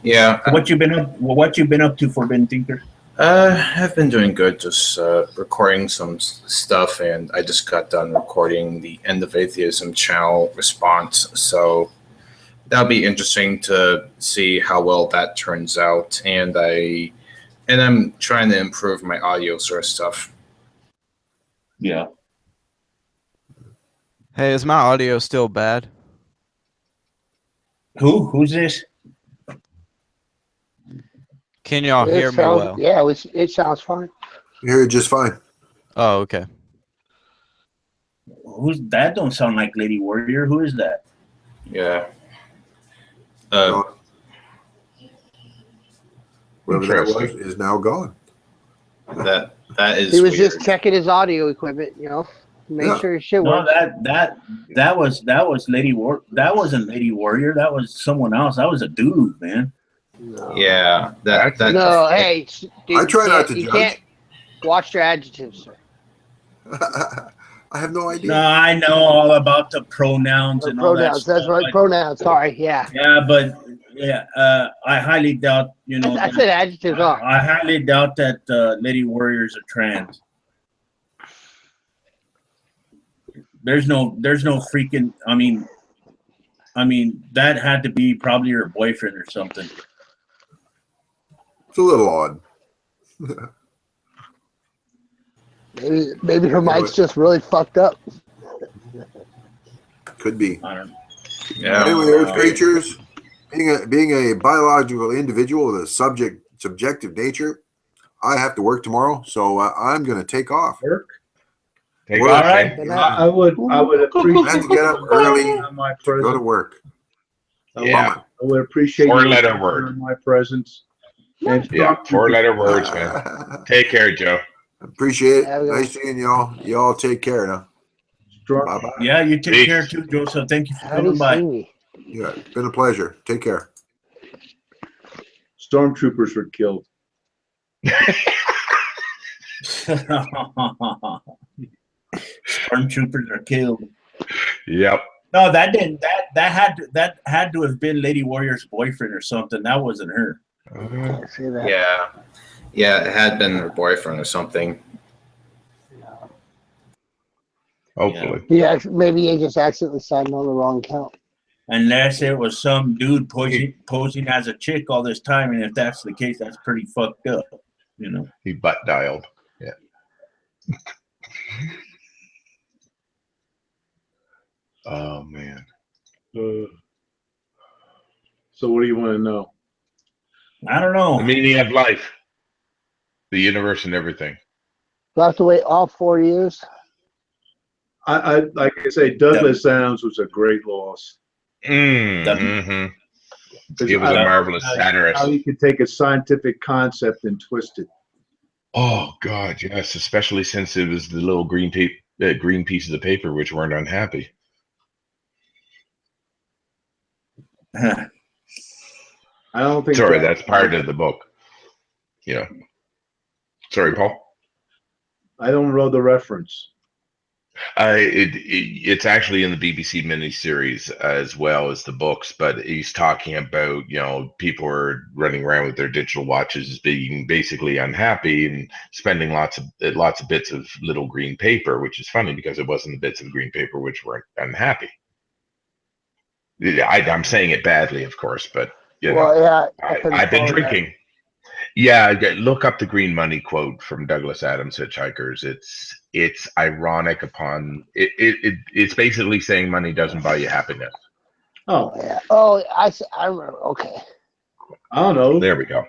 Yeah. What you been up to, Forbidden Thinker? I've been doing good, just recording some stuff, and I just got done recording the End of Atheism channel response, so that'll be interesting to see how well that turns out, and I'm trying to improve my audio sort of stuff. Yeah. Hey, is my audio still bad? Who's this? Can y'all hear me well? Yeah, it sounds fine. You hear it just fine. Oh, okay. Who's that? Don't sound like Lady Warrior. Who is that? Yeah. Whoever that was is now gone. That is. He was weird. just checking his audio equipment, make sure his shit No, works. that was Lady War. That wasn't Lady Warrior. That was someone else. That was a dude, man. No. Yeah. That. No, hey, dude, I try not to you judge. can't watch your adjectives, sir. I have no idea. No, I know all about the pronouns and all that Pronouns, stuff. that's right. Pronouns. Sorry, yeah. Yeah, but I highly doubt. I said adjectives. I highly doubt that Lady Warrior's a trans. There's no freaking. I mean, that had to be probably her boyfriend or something. It's a little odd. Maybe her mic's just really fucked up. Could be. I don't know. Yeah. Anyway, Earth creatures, being a biological individual with a subjective nature, I have to work tomorrow, so I'm going to take off. Work. Take All off, right. Shane. I would appreciate I have to get up early, my go to presence. work. Yeah. I would appreciate Four-letter word. my presence. And Yeah, 4-letter words, man. Take care, Joe. Appreciate Yeah, it. Nice seeing y'all. Y'all take care now. Bye bye. Yeah, you take Peace. care too, Joseph. Thank you for How do you coming by. see me? Yeah, it's been a pleasure. Take care. Stormtroopers were killed. Stormtroopers are killed. Yep. No, that didn't. That had to have been Lady Warrior's boyfriend or something. That wasn't her. Can't see that. Yeah. Yeah, it had been her boyfriend or something. Hopefully. Yeah, maybe he just accidentally signed on the wrong account. Unless it was some dude posing as a chick all this time, and if that's the case, that's pretty fucked up. He butt dialed. Yeah. Oh man. So what do you want to know? I don't know. The meaning of life, the universe, and everything. We'll have to wait all 4 years. I like I say, Douglas Adams was a great loss. Mm-hmm. He was a marvelous satirist. How he could take a scientific concept and twist it. Oh God, yes, especially since it was the little green pieces of paper which weren't unhappy. I don't think. Sorry, that's part of the book. Yeah. Sorry, Paul. I don't know the reference. It's actually in the BBC miniseries as well as the books, but he's talking about, people are running around with their digital watches being basically unhappy and spending lots of bits of little green paper, which is funny because it wasn't the bits of green paper which were unhappy. I'm saying it badly, of course, but Well, yeah. I've been drinking. Yeah, look up the Green Money quote from Douglas Adams' Hitchhikers. It's ironic upon it. It's basically saying money doesn't buy you happiness. Oh, Yeah. Oh, I remember. Okay. I don't know. There we go.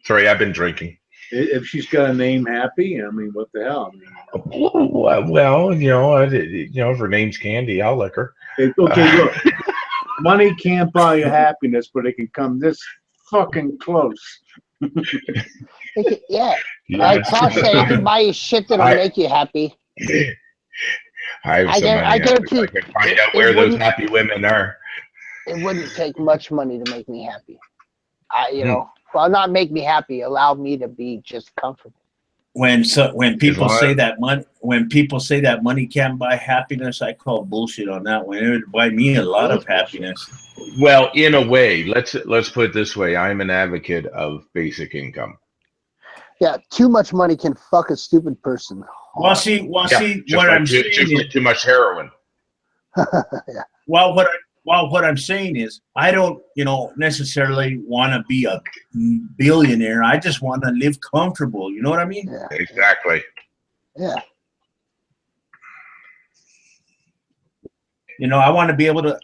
Sorry, I've been drinking. If she's got a name Happy, I mean, what the hell? I mean, Well, if her name's Candy, I'll lick her. okay, look, money can't buy you happiness, but it can come this fucking close. Yeah. Yeah. Like Tosh said, it can buy you shit that'll make you happy. I have some money. I guarantee could find out where those happy women are. It wouldn't take much money to make me happy. Well, not make me happy, allow me to be just comfortable. When people say that money can't buy happiness, I call bullshit on that one. It would buy me a lot of happiness. Well, in a way, let's put it this way. I'm an advocate of basic income. Yeah, too much money can fuck a stupid person. Well, see, what I'm saying is too much heroin. Yeah. Well, what I'm saying is, I don't, necessarily want to be a billionaire. I just want to live comfortable. You know what I mean? Yeah. Exactly. Yeah. I want to be able to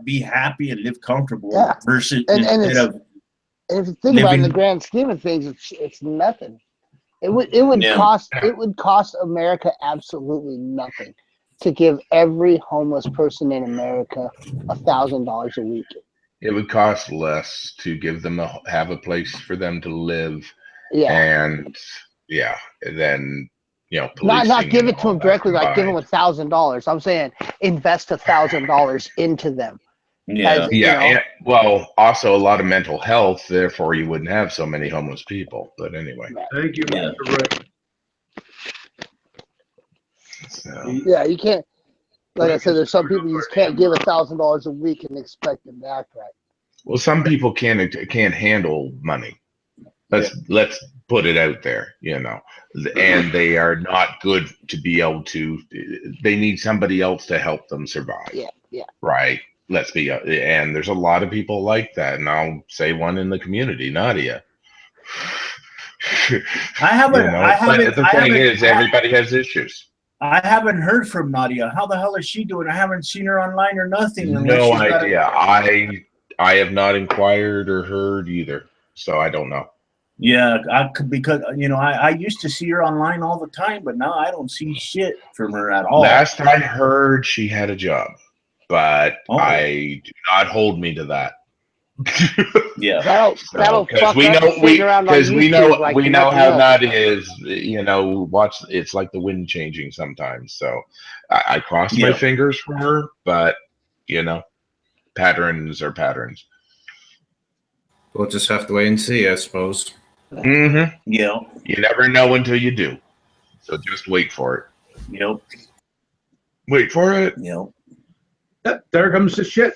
be happy and live comfortable. Yeah. Versus if you think about it in the grand scheme of things, it's nothing. It would cost America absolutely nothing to give every homeless person in America $1,000 a week. It would cost less to give them have a place for them to live. Yeah. And then not give it to them directly, like give them $1,000. I'm saying invest $1,000 into them. Yeah. And, well, also a lot of mental health. Therefore, you wouldn't have so many homeless people. But anyway. Thank you, Mr. Rick. So. Yeah, you can't. Like I said, there's some people you just can't give $1,000 a week and expect them to act right. Well, some people can't handle money. Let's put it out there, and they are not good to be able to. They need somebody else to help them survive. Yeah. Right. Let's be. And there's a lot of people like that, and I'll say one in the community, Nadia. The thing is, everybody has issues. I haven't heard from Nadia. How the hell is she doing? I haven't seen her online or nothing. No idea. I have not inquired or heard either, so I don't know. Yeah, because I used to see her online all the time, but now I don't see shit from her at all. Last I heard, she had a job, but I do not hold me to that. Yeah, that'll fuck we up we know how Nadia is. It's like the wind changing sometimes. So I cross my fingers for her, but patterns are patterns. We'll just have to wait and see, I suppose. Mm-hmm. Yeah, you never know until you do. So just wait for it. Yep. Wait for it. Yep. There comes the shit.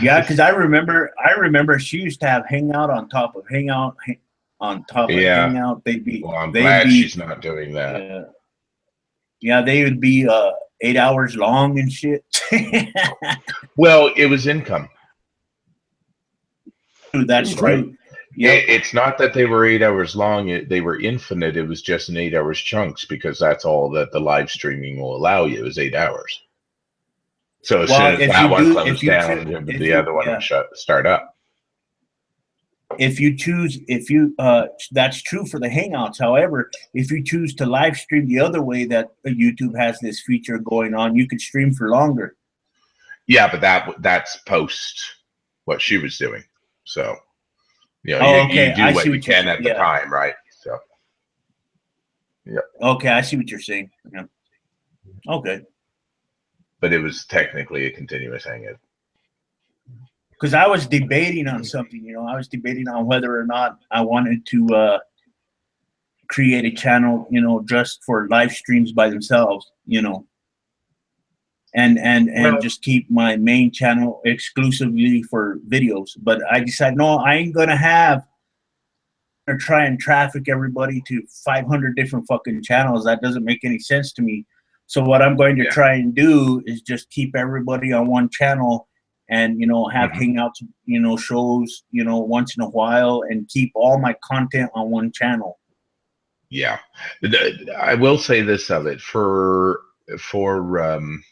Yeah, because I remember she used to have Hangout on top of Hangout Hangout. Well, I'm glad she's not doing that. Yeah, they would be 8 hours long and shit. Well, it was income. That's true. Right. Yep. It's not that they were 8 hours long. They were infinite. It was just in 8 hours chunks because that's all that the live streaming will allow you is 8 hours. So as soon as that one closes down, the other one will start up. If you choose, that's true for the Hangouts. However, if you choose to live stream the other way that YouTube has this feature going on, you could stream for longer. Yeah, but that's post what she was doing. So, you do what you can at the time, right? So, yeah. Okay, I see what you're saying. Yeah. Okay. But it was technically a continuous hangout. Because I was debating on something, I was debating on whether or not I wanted to create a channel, just for live streams by themselves, and just keep my main channel exclusively for videos. But I decided, no, I ain't gonna try and traffic everybody to 500 different fucking channels. That doesn't make any sense to me. So what I'm going to try and do is just keep everybody on one channel and, have Hangouts, shows, once in a while, and keep all my content on one channel. Yeah. I will say this of it for filing,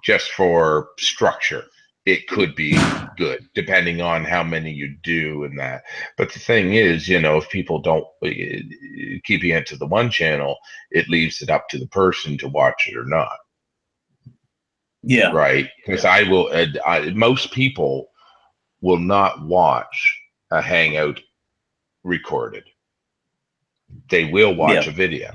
just for structure. it could be good depending on how many you do and that. But the thing is, you know, if people don't keeping it to the one channel, it leaves it up to the person to watch it or not. Yeah. Right. Because I will, most people will not watch a hangout recorded. They will watch a video.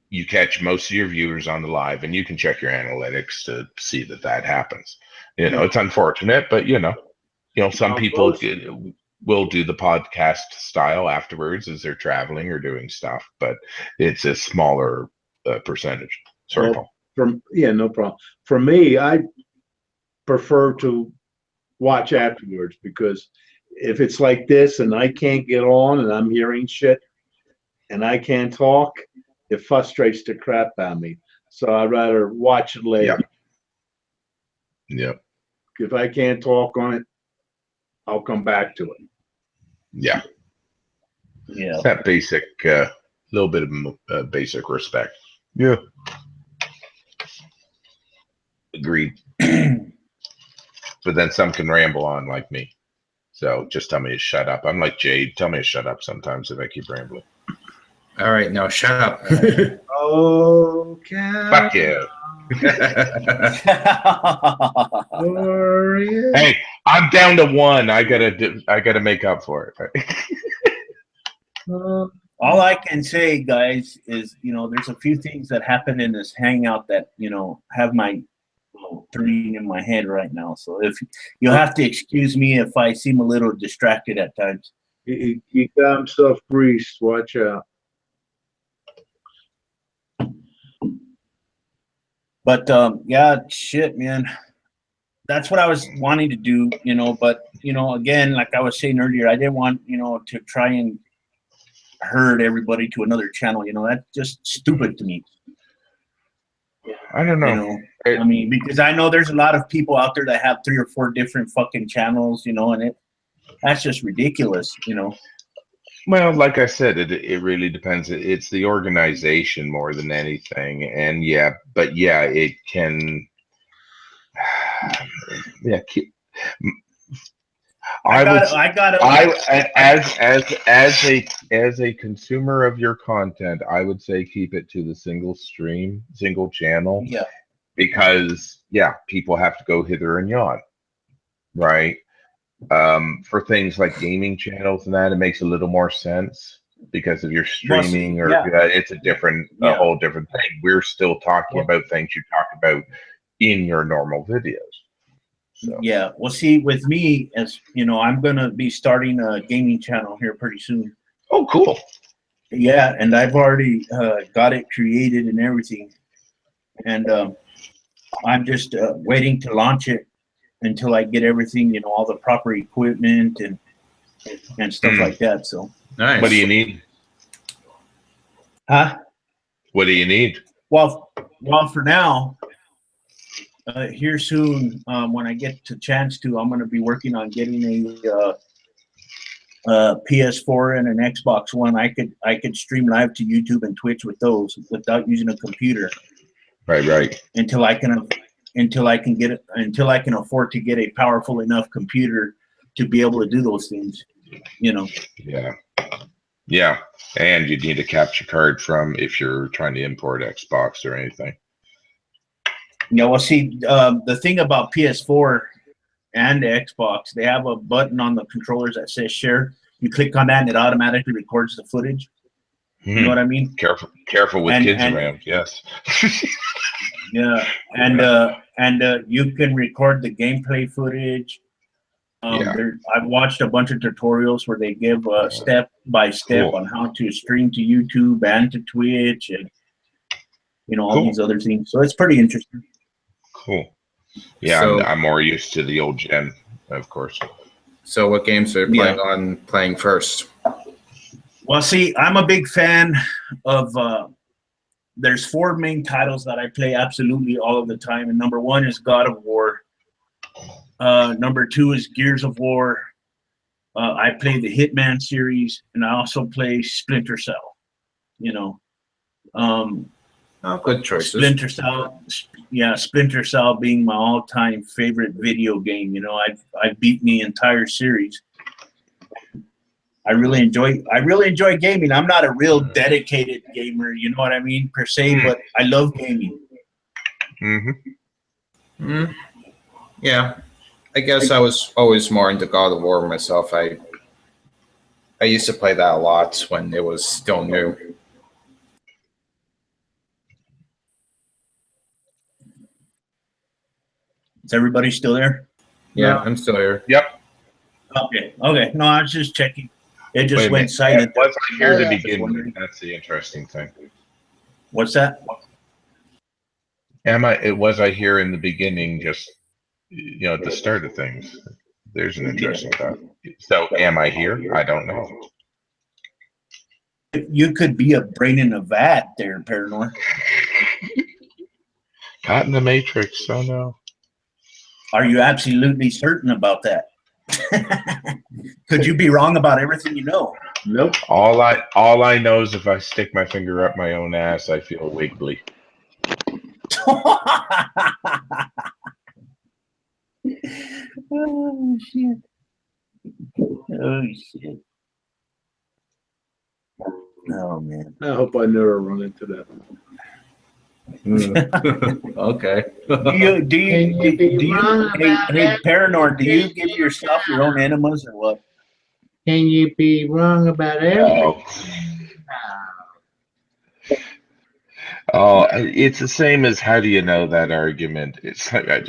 You catch most of your viewers on the live, and you can check your analytics to see that that happens. You know, it's unfortunate, but you know, some people will do the podcast style afterwards as they're traveling or doing stuff, but it's a smaller percentage. Sorry, Paul. No problem. For me, I prefer to watch afterwards, because if it's like this and I can't get on and I'm hearing shit and I can't talk, it frustrates the crap out of me. So I'd rather watch it later. Yep. If I can't talk on it, I'll come back to it. Yeah. Yeah. That basic, little bit of basic respect. Yeah. Agreed. But then some can ramble on like me. So just tell me to shut up. I'm like Jade. Tell me to shut up sometimes if I keep rambling. All right, now shut up. Okay. Fuck you. Hey, I'm down to one. I gotta make up for it. All I can say, guys, is, you know, there's a few things that happen in this hangout that, you know, have my three in my head right now. So if you'll have to excuse me if I seem a little distracted at times. He got himself greased. Watch out. But yeah, shit, man. That's what I was wanting to do, you know. But, you know, again, like I was saying earlier, I didn't want, you know, to try and herd everybody to another channel. You know, that's just stupid to me. I don't know. You know, I mean, because I know there's a lot of people out there that have 3 or 4 different fucking channels, you know, and that's just ridiculous, you know. Well, like I said, it really depends. It's the organization more than anything, and it can. Yeah, as a consumer of your content, I would say keep it to the single channel. Yeah. Because people have to go hither and yon, right? For things like gaming channels and that, it makes a little more sense because of your streaming it's a whole different thing. We're still talking about things you talk about in your normal videos. So. Yeah, well, see, with me, as you know, I'm gonna be starting a gaming channel here pretty soon. Oh, cool. Yeah, and I've already got it created and everything, and I'm just waiting to launch it until I get everything, you know, all the proper equipment and stuff like that. So, nice. What do you need? Huh? What do you need? Well, for now. Here soon, when I get the chance to, I'm going to be working on getting a PS4 and an Xbox One. I could stream live to YouTube and Twitch with those without using a computer. Right. Until I can afford to get a powerful enough computer to be able to do those things. You know. Yeah, and you need a capture card from if you're trying to import Xbox or anything. Yeah, well, see, the thing about PS4 and Xbox, they have a button on the controllers that says share. You click on that and it automatically records the footage. You know what I mean? Careful with kids around. Yes. Yeah, and you can record the gameplay footage. I've watched a bunch of tutorials where they give step by step on how to stream to YouTube and to Twitch and, you know, all these other things. So it's pretty interesting. Cool. Yeah, so, I'm more used to the old gen, of course. So what games are you playing first? Well, see, I'm a big fan of there's 4 main titles that I play absolutely all of the time. And number 1 is God of War. Number 2 is Gears of War. I play the Hitman series, and I also play Splinter Cell. You know, Oh, good choices. Splinter Cell, yeah, Splinter Cell being my all-time favorite video game. You know, I've beaten the entire series. I really enjoy gaming. I'm not a real dedicated gamer, you know what I mean, per se, but I love gaming. Yeah, I guess I was always more into God of War myself. I used to play that a lot when it was still new. Is everybody still there? Yeah, No. I'm still here. Yep. Okay. No, I was just checking. It just Wait a went minute. silent. Was I here to Yeah. begin with? That's the interesting thing. What's that? Was I here in the beginning, just, you know, at the start of things? There's an interesting thought. So am I here? I don't know. You could be a brain in a vat there, Paranor. Not in the Matrix, oh no. Are you absolutely certain about that? Could you be wrong about everything you know? Nope. All I know is if I stick my finger up my own ass, I feel wiggly. Oh shit. Oh shit. Oh man. I hope I never run into that. Okay. Do you hey Paranor, do you give yourself your own enemas or what? Can you be wrong about everything? Oh, it's the same as how do you know that argument? It's like I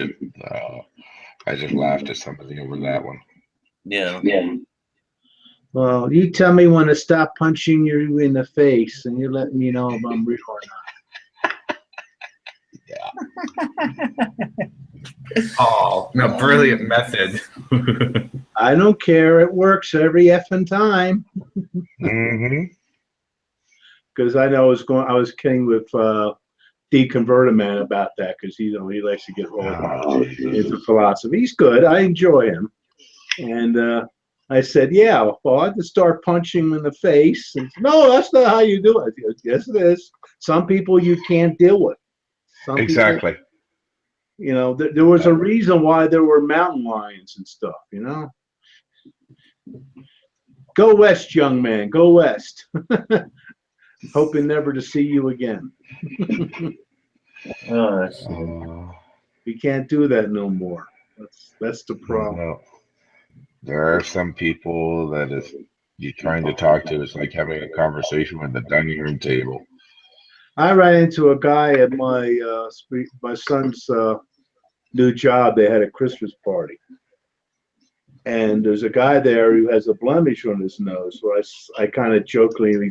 just laughed at somebody over that one. Yeah. Well, you tell me when to stop punching you in the face, and you let me know if I'm real or not. Oh, no, brilliant method. I don't care. It works every effing time. Because I know I was kidding with Deconverted Man about that because he likes to get rolled into philosophy. He's good. I enjoy him. And I said, yeah, well, I just start punching him in the face. And no, that's not how you do it. Yes, it is. Some people you can't deal with. Some Exactly. People, you know, there was a reason why there were mountain lions and stuff, you know. Go west, young man. Go west. Hoping never to see you again. We can't do that no more. That's the problem. No. There are some people that if you're trying to talk to, it's like having a conversation with the dining room table. I ran into a guy at my son's new job. They had a Christmas party. And there's a guy there who has a blemish on his nose. So I kind of jokingly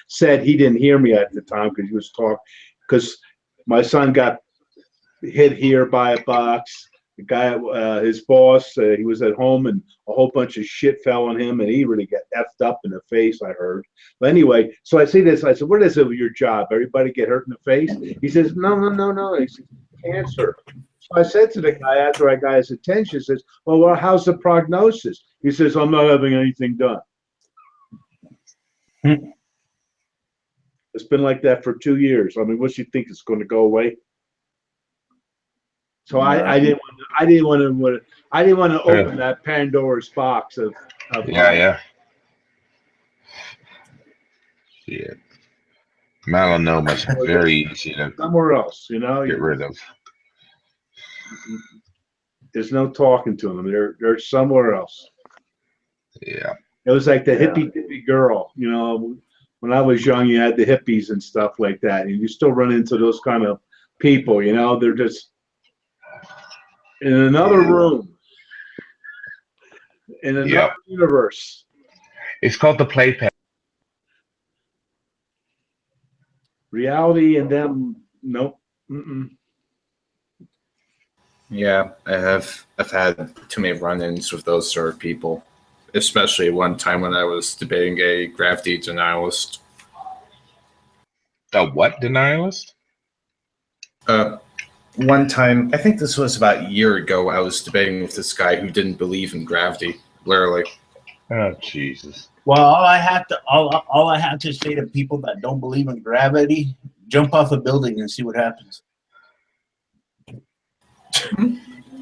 said he didn't hear me at the time because he was talking. Because my son got hit here by a box. The guy, his boss, he was at home and a whole bunch of shit fell on him and he really got effed up in the face, I heard. But anyway, so I see this. I said, what is it with your job? Everybody get hurt in the face? He says, no. He says, cancer. So I said to the guy after I got his attention, says, well, how's the prognosis? He says, I'm not having anything done. It's been like that for 2 years. I mean, what do you think, it's going to go away? So I didn't want to open that Pandora's box of Yeah. Shit. Melanoma is very easy to somewhere else, you know. get rid of. There's no talking to them. They're somewhere else. Yeah. It was like the hippie girl, you know. When I was young, you had the hippies and stuff like that, and you still run into those kind of people, you know. They're just in another room, in another universe. It's called the playpen. Reality and them, nope. Yeah, I've had too many run-ins with those sort of people, especially one time when I was debating a gravity denialist. A what denialist? One time, I think this was about a year ago, I was debating with this guy who didn't believe in gravity, literally. Oh, Jesus. Well, all I have to say to people that don't believe in gravity, jump off a building and see what happens.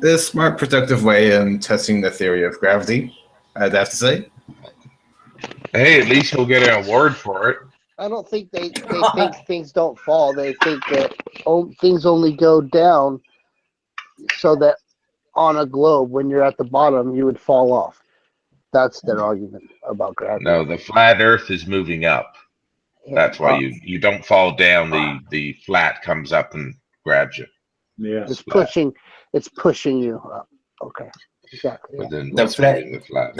The smart, productive way in testing the theory of gravity, I'd have to say. Hey, at least he'll get an award for it. I don't think they think things don't fall. They think that things only go down so that on a globe, when you're at the bottom, you would fall off. That's their argument about gravity. No, the flat Earth is moving up. Yeah. That's why you don't fall down. The flat comes up and grabs you. Yeah. It's pushing you up. Okay, exactly. But then The what's flat- holding the flat?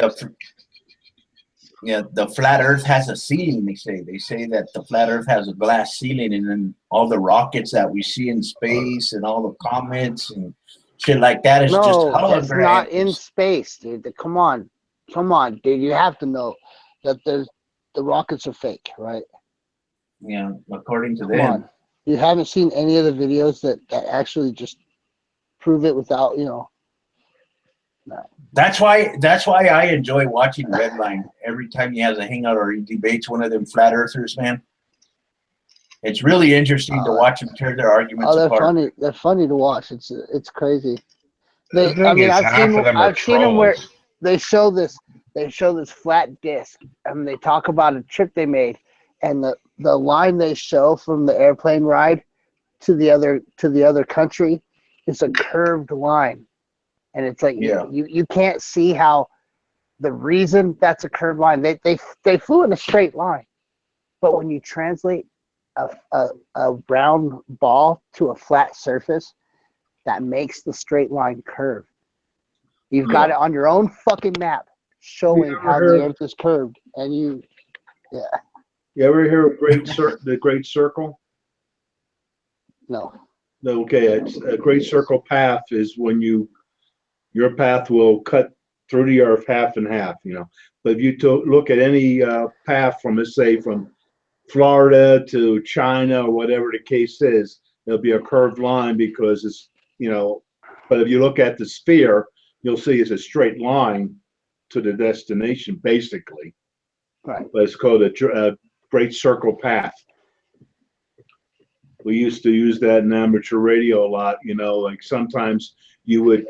The flat Earth has a ceiling. They say that the flat Earth has a glass ceiling, and then all the rockets that we see in space and all the comets and shit like that is just No, it's not in holograms. space, dude. Come on, dude. You have to know that the rockets are fake, right? Yeah, according to Come them. on. You haven't seen any of the videos that actually just prove it without, No. That's why I enjoy watching Redline every time he has a hangout or he debates one of them flat earthers, man. It's really interesting to watch them tear their arguments they're apart. funny. They're funny to watch. It's crazy. The thing is, half of them are I've seen them where trolls. they show this flat disc, and they talk about a trip they made, and the line they show from the airplane ride to the other country is a curved line. And it's like you can't see how the reason that's a curved line. They flew in a straight line, but when you translate a round ball to a flat surface, that makes the straight line curve. You've got it on your own fucking map showing how the Earth is curved, and you ever hear of the Great Circle? No. Okay, it's a Great Circle path is when your path will cut through the earth half and half, But if you look at any path from, let's say, from Florida to China or whatever the case is, there'll be a curved line because it's, but if you look at the sphere, you'll see it's a straight line to the destination, basically. Right. But it's called a Great Circle path. We used to use that in amateur radio a lot, like sometimes you would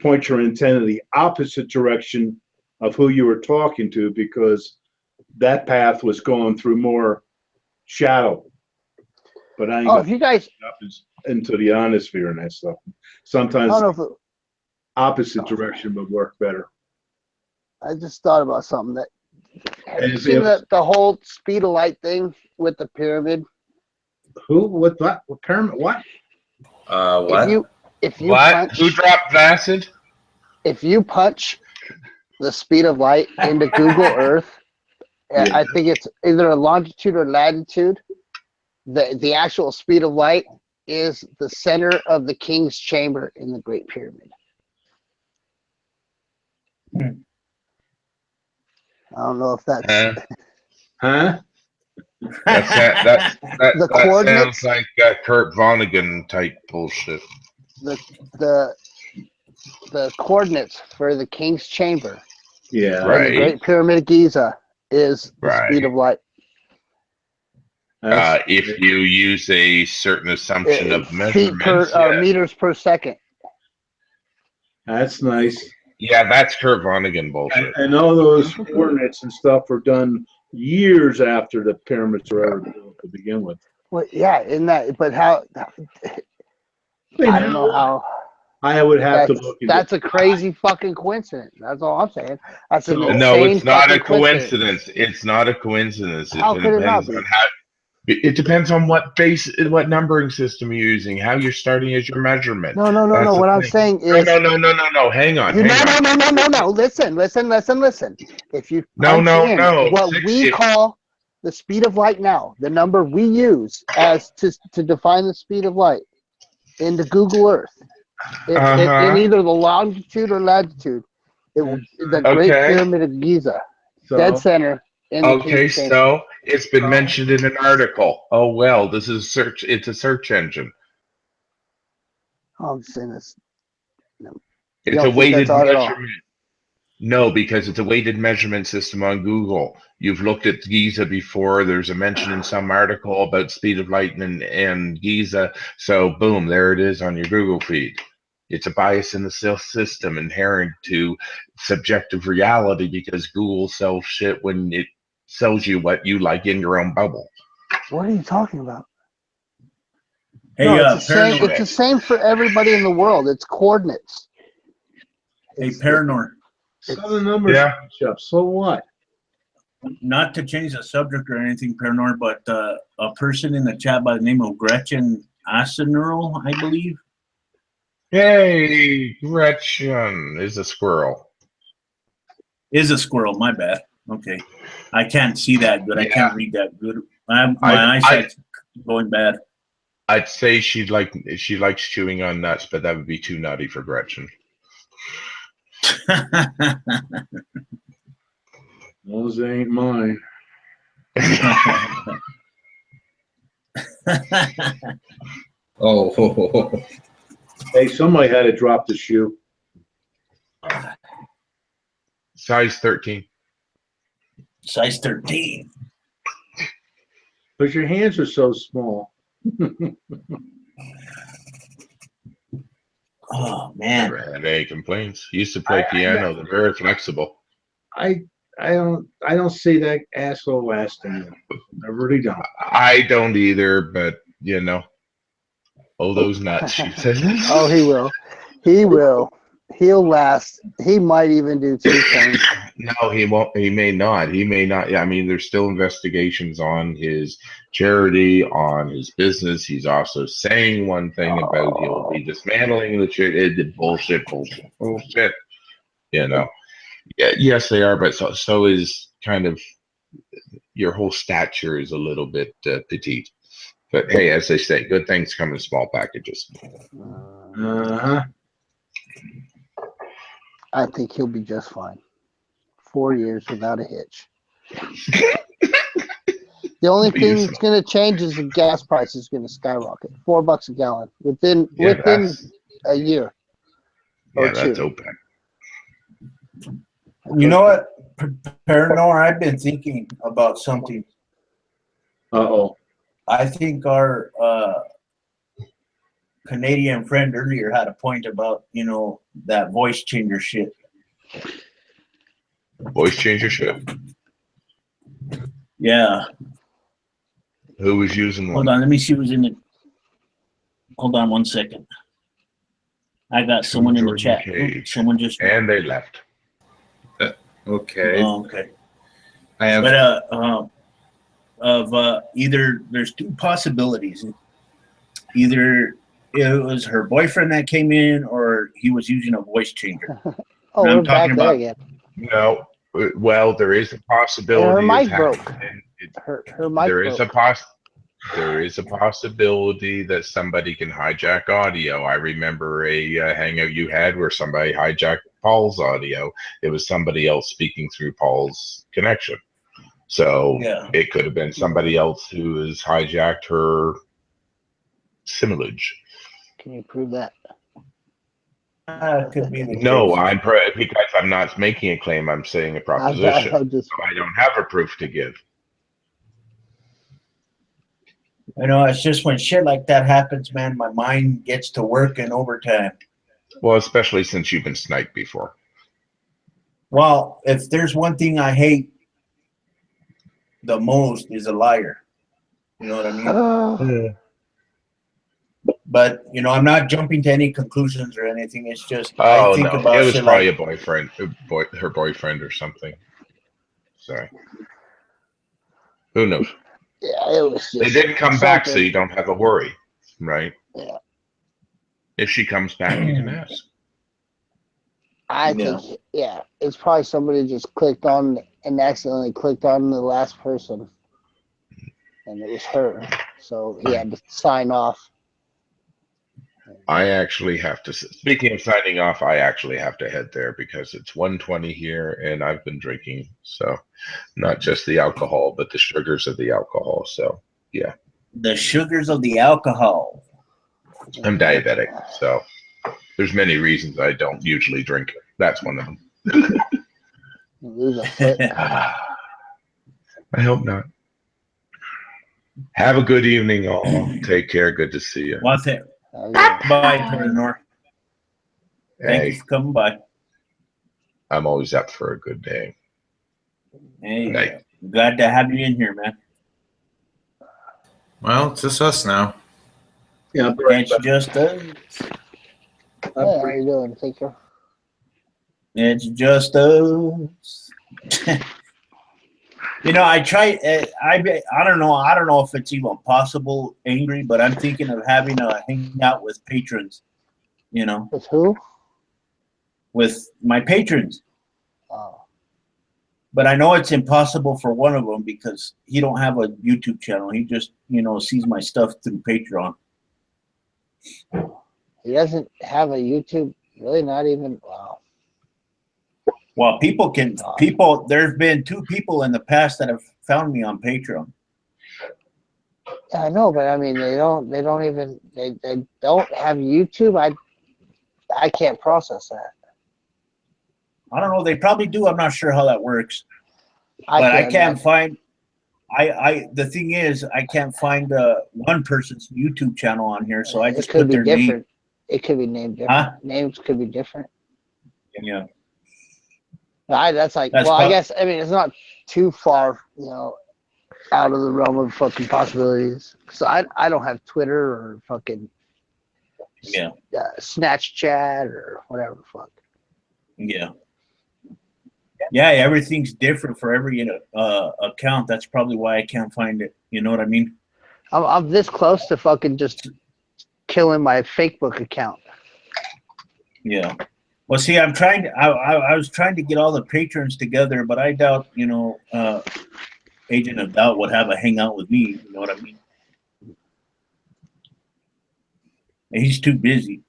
point your antenna the opposite direction of who you were talking to because that path was going through more shadow. But I ain't if you guys up into the ionosphere and that stuff. Sometimes opposite direction would work better. I just thought about something that have you As seen if- the whole speed of light thing with the pyramid? Who? What? What pyramid? What? What? If you What? punch, Who dropped acid? if you punch the speed of light into Google Earth, I think it's either a longitude or latitude. The actual speed of light is the center of the King's Chamber in the Great Pyramid. I don't know if that's Huh? That The that coordinates? sounds like Kurt Vonnegut type bullshit. the coordinates for the King's Chamber Yeah. in Right. the Great Pyramid of Giza is the Right. speed of light. If you use a certain assumption of Feet per measurements, yeah. meters per second. That's nice. Yeah, that's Kurt Vonnegut bullshit. And all those coordinates and stuff were done years after the pyramids were ever built to begin with. Well, yeah, in that, but how? I don't know how. I would have to look into That's a crazy fucking coincidence. That's all I'm saying. That's an No, insane it's not a fucking coincidence. It's not a coincidence. How could it not be? It depends on what numbering system you're using, how you're starting as your measurement. No. That's the What I'm thing. saying is No. Hang on. No. Listen. If you No. what we call the speed of light now, the number we use as to define the speed of light into Google Earth, in either the longitude or latitude, the Great Pyramid of Giza, dead center. Okay, so it's been mentioned in an article. Oh well, this is search. It's a search engine. I'm saying this. It's a weighted measurement. No, because it's a weighted measurement system on Google. You've looked at Giza before. There's a mention in some article about speed of light and Giza. So boom, there it is on your Google feed. It's a bias in the system inherent to subjective reality because Google sells shit when it sells you what you like in your own bubble. What are you talking about? Hey, No, it's the same. Paranor. It's the same for everybody in the world. It's coordinates. Hey, Paranor. Some of the numbers match up. So what? Not to change the subject or anything, Paranor, but a person in the chat by the name of Gretchen Asenurl, I believe. Hey, Gretchen is a squirrel. Is a squirrel, my bad. Okay. I can't see that good. I can't read that good. My eyesight's going bad. I'd say she likes chewing on nuts, but that would be too nutty for Gretchen. Those ain't mine. Oh. Hey, somebody had to drop the shoe. Size 13. Size 13. Because your hands are so small. Oh man. Never had any complaints. Used to play piano. They're very flexible. I don't see that asshole lasting. I really don't. I don't either, but you know. Oh, those nuts, she says. Oh, he will. He will. He'll last. He might even do 2 things. No, he won't. He may not. He may not. I mean, there's still investigations on his charity, on his business. He's also saying one thing about he'll be dismantling the charity. Bullshit. You know. Yeah, yes, they are, but so is kind of your whole stature is a little bit petite. But hey, as they say, good things come in small packages. I think he'll be just fine. 4 years without a hitch. The only thing that's going to change is the gas price is going to skyrocket. $4 a gallon within a year. Yeah, that's OPEC. You know what, Paranor? I've been thinking about something. Uh-oh. I think our Canadian friend earlier had a point about, that voice changer shit. Voice changer shit? Yeah. Who was using one? Hold on, let me see who's in the... Hold on 1 second. I got someone in the chat. Someone just... And they left. Okay. Oh, okay. I have... But, either... There's 2 possibilities. Either it was her boyfriend that came in or he was using a voice changer. Oh, we're back there again. No. Well, there is a possibility. Her mic broke. Her mic broke. There is a possibility that somebody can hijack audio. I remember a hangout you had where somebody hijacked Paul's audio. It was somebody else speaking through Paul's connection. So it could have been somebody else who has hijacked her similage. Can you prove that? Could be the No, case. because I'm not making a claim. I'm saying a proposition. I don't have a proof to give. It's just when shit like that happens, man, my mind gets to work in overtime. Well, especially since you've been sniped before. Well, if there's one thing I hate the most is a liar. You know what I mean? But, I'm not jumping to any conclusions or anything. It's just I think about it was shit probably like, a boyfriend, her boyfriend or something. Sorry. Who knows? Yeah, it was just they didn't come back, so you don't have a worry, right? Yeah. If she comes back, you can ask. I think, it's probably somebody just clicked on and accidentally clicked on the last person, and it was her. So he had to sign off. I actually have to. Speaking of signing off, I actually have to head there because it's 1:20 here, and I've been drinking. So, not just the alcohol, but the sugars of the alcohol. So, yeah. The sugars of the alcohol. I'm diabetic, so there's many reasons I don't usually drink. That's one of them. Lose a foot. I hope not. Have a good evening, all. Take care. Good to see you. What's it? Oh, yeah. Bye, Paranor. Thank you Hey, for coming by. I'm always up for a good day. Hey, Night. glad to have you in here, man. Well, it's just us now. Yeah, It's just us. Hey, how you doing? Take care. It's just us. You know, I try. I don't know. I don't know if it's even possible, Angry, but I'm thinking of having a hangout with patrons. You know, With who? with my patrons. Oh. But I know it's impossible for one of them because he don't have a YouTube channel. He just, sees my stuff through Patreon. He doesn't have a YouTube. Really, not even. Wow. Well, there's been 2 people in the past that have found me on Patreon. Yeah, I know, but I mean, they don't have YouTube. I can't process that. I don't know. They probably do. I'm not sure how that works. But I can't find. The thing is, I can't find one person's YouTube channel on here, so I just put their name. It could be named different. Huh? Names could be different. Yeah. I guess it's not too far, out of the realm of fucking possibilities. So I don't have Twitter or fucking Snatch Chat or whatever the fuck. Yeah. Yeah, everything's different for every account. That's probably why I can't find it. You know what I mean? I'm this close to fucking just killing my Facebook account. Yeah. Well, see, I'm trying to. I was trying to get all the patrons together, but I doubt, Agent of Doubt would have a hangout with me. You know what I mean? And he's too busy.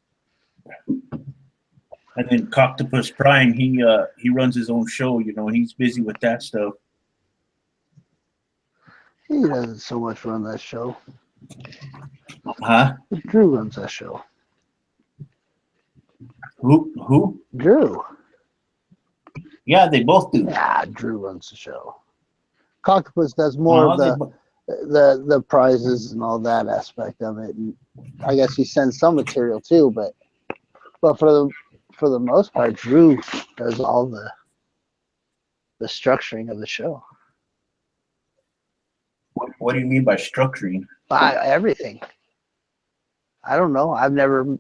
And then Coctopus Prime, he runs his own show. He's busy with that stuff. He doesn't so much run that show. Huh? Drew runs that show. Who? Drew. Yeah, they both do. Yeah, Drew runs the show. Coctopus does more of the prizes and all that aspect of it. And I guess he sends some material too, but for the most part, Drew does all the structuring of the show. What do you mean by structuring? Everything. I don't know. I've never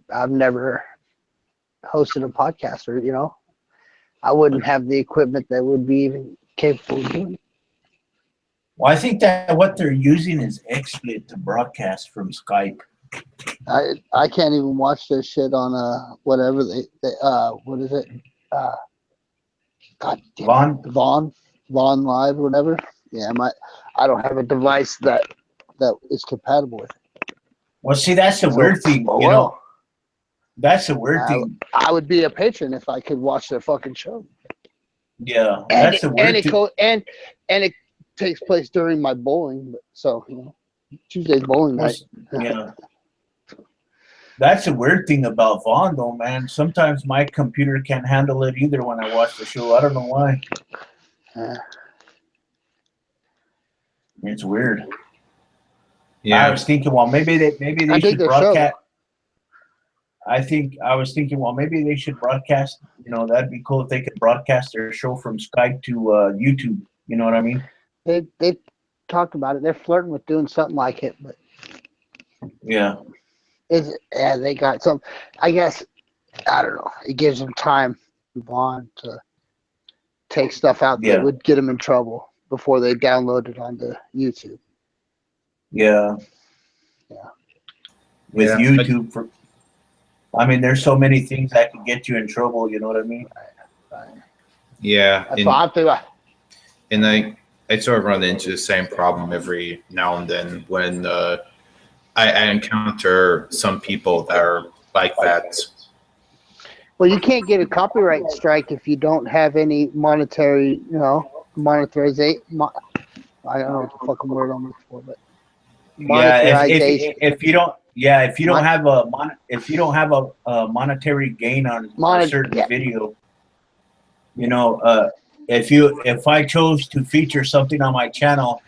hosted a podcast, or I wouldn't have the equipment that would be even capable of doing it. Well, I think that what they're using is XSplit to broadcast from Skype. I can't even watch their shit on whatever they what is it? God damn it. Vaughn Live or whatever. Yeah, I don't have a device that is compatible with it. Well, see, that's the weird thing, That's the weird thing. I would be a patron if I could watch their fucking show. Yeah, that's the weird thing. And it takes place during my bowling, so Tuesday's bowling night. Yeah. That's the weird thing about Vaughn, though, man. Sometimes my computer can't handle it either when I watch the show. I don't know why. It's weird. Yeah. I was thinking, well, maybe they should broadcast. I was thinking, well, maybe they should broadcast. That'd be cool if they could broadcast their show from Skype to YouTube. You know what I mean? They talked about it. They're flirting with doing something like it, but yeah. They got some. I guess I don't know. It gives them time, Vaughn, to take stuff out that would get them in trouble before they download it onto YouTube. Yeah. With YouTube, there's so many things that can get you in trouble. You know what I mean? Right. Yeah. That's what I'm thinking. And I sort of run into the same problem every now and then when I encounter some people that are like that. Well, you can't get a copyright strike if you don't have any monetary, monetization. I don't know what the fucking word I'm looking for, but monetization. If you don't have a monetary gain on a certain video, if I chose to feature something on my channel,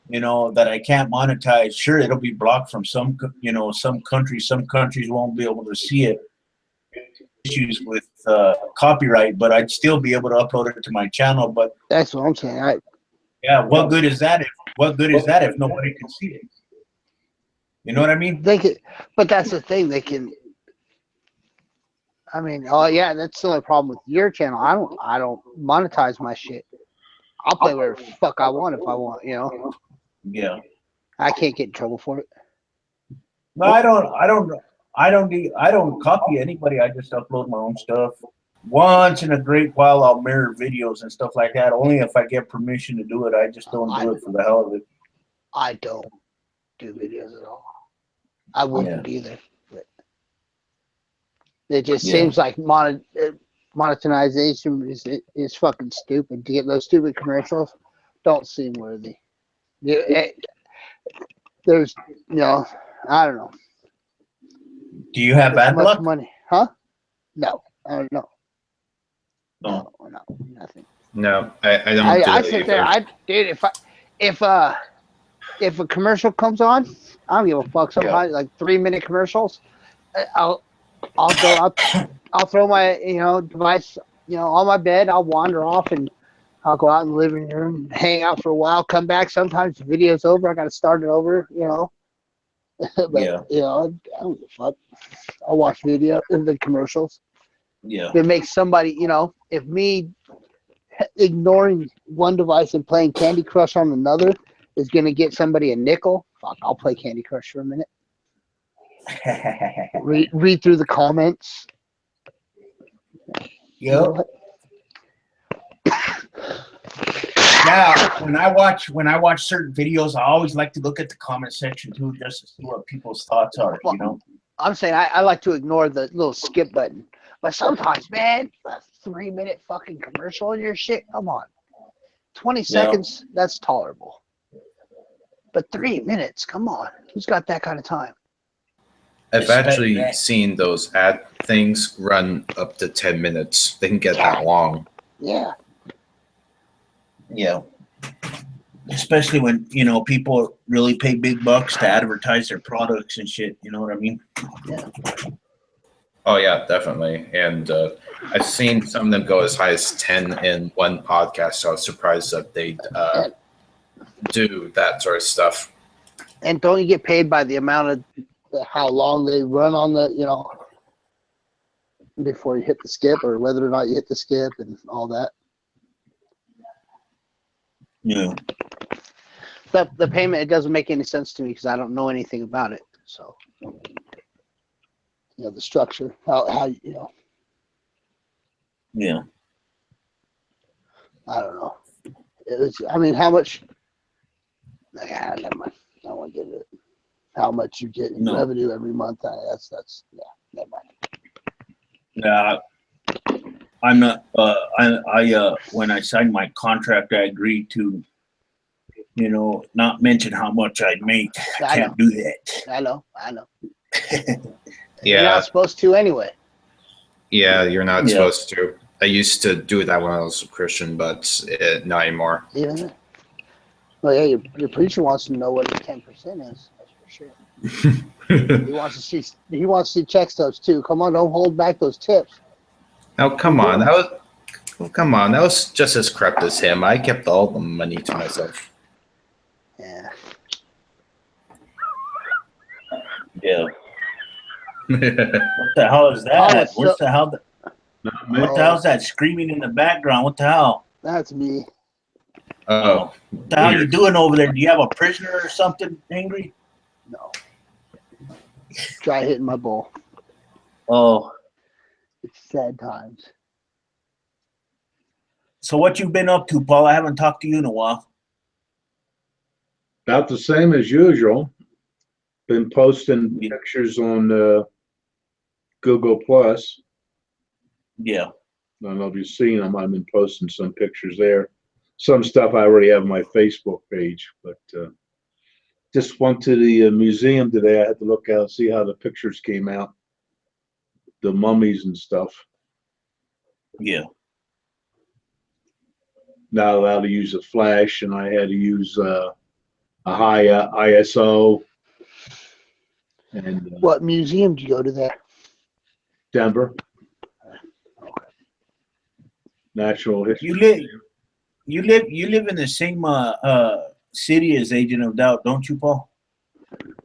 you know, that I can't monetize, sure, it'll be blocked from some, you know, some countries. Some countries won't be able to see it. Issues with copyright, but I'd still be able to upload it to my channel. But that's what I'm saying. yeah, what good is that if nobody can see it? You know what I mean? They can, but that's the thing. They can. I mean, oh yeah, that's the only problem with your channel. I don't monetize my shit. I'll play whatever the fuck I want if I want. You know. Yeah. I can't get in trouble for it. No, I don't copy anybody. I just upload my own stuff. Once in a great while, I'll mirror videos and stuff like that. Only if I get permission to do it. I just don't do it for the hell of it. I don't do videos at all. I wouldn't either. But it just seems like monetization is fucking stupid. To get those stupid commercials don't seem worthy. There's, you know, I don't know. Do you have ad block? Money, huh? No, I don't know. No, nothing. No, I don't. I sit there. Dude, if a commercial comes on, I don't give a fuck. Sometimes like 3-minute commercials, I'll throw my device on my bed. I'll wander off and I'll go out in the living room, hang out for a while, come back. Sometimes the video's over. I got to start it over. But I don't give a fuck. I'll watch the commercials. Yeah. If it makes somebody, if me ignoring one device and playing Candy Crush on another is going to get somebody a nickel, fuck, I'll play Candy Crush for a minute. read through the comments. Yep. Yeah, when I watch certain videos, I always like to look at the comment section too, just to see what people's thoughts are. I'm saying I like to ignore the little skip button, but sometimes, man, a 3-minute fucking commercial in your shit. Come on, 20 seconds, that's tolerable. But 3 minutes, come on, who's got that kind of time? I've actually seen those ad things run up to 10 minutes. They can get that long. Yeah. Yeah. Especially when, people really pay big bucks to advertise their products and shit. You know what I mean? Yeah. Oh, yeah, definitely. And I've seen some of them go as high as 10 in one podcast. So I was surprised that they'd do that sort of stuff. And don't you get paid by the amount of how long they run on the, before you hit the skip, or whether or not you hit the skip and all that? Yeah. The payment, it doesn't make any sense to me because I don't know anything about it. So, the structure, how Yeah. I don't know. How much? Never mind. I don't want to get it. How much you get in revenue every month? That's never mind. Yeah. I'm not. I when I signed my contract, I agreed to, not mention how much I'd make. I can't do that. I know. Yeah. You're not supposed to anyway. Yeah, you're not supposed to. I used to do that when I was a Christian, but not anymore. Yeah. Well, yeah, your preacher wants to know what his 10% is. That's for sure. He wants to see check stubs too. Come on, don't hold back those tips. Oh, come on. That was just as corrupt as him. I kept all the money to myself. Yeah. Yeah. What the hell is that? What the hell is that screaming in the background? What the hell? That's me. Oh. What the hell are you doing over there? Do you have a prisoner or something, Angry? No. Try hitting my bowl. Oh. It's sad times. So what you been up to, Paul? I haven't talked to you in a while. About the same as usual. Been posting pictures on Google Plus. Yeah. I don't know if you've seen them. I've been posting some pictures there. Some stuff I already have on my Facebook page, but just went to the museum today. I had to look out, see how the pictures came out, the mummies and stuff. Yeah. not allowed to use a flash, and I had to use a high ISO. And What museum do you go to there? Denver, Natural History. You live in the same city as Agent of Doubt, don't you, Paul?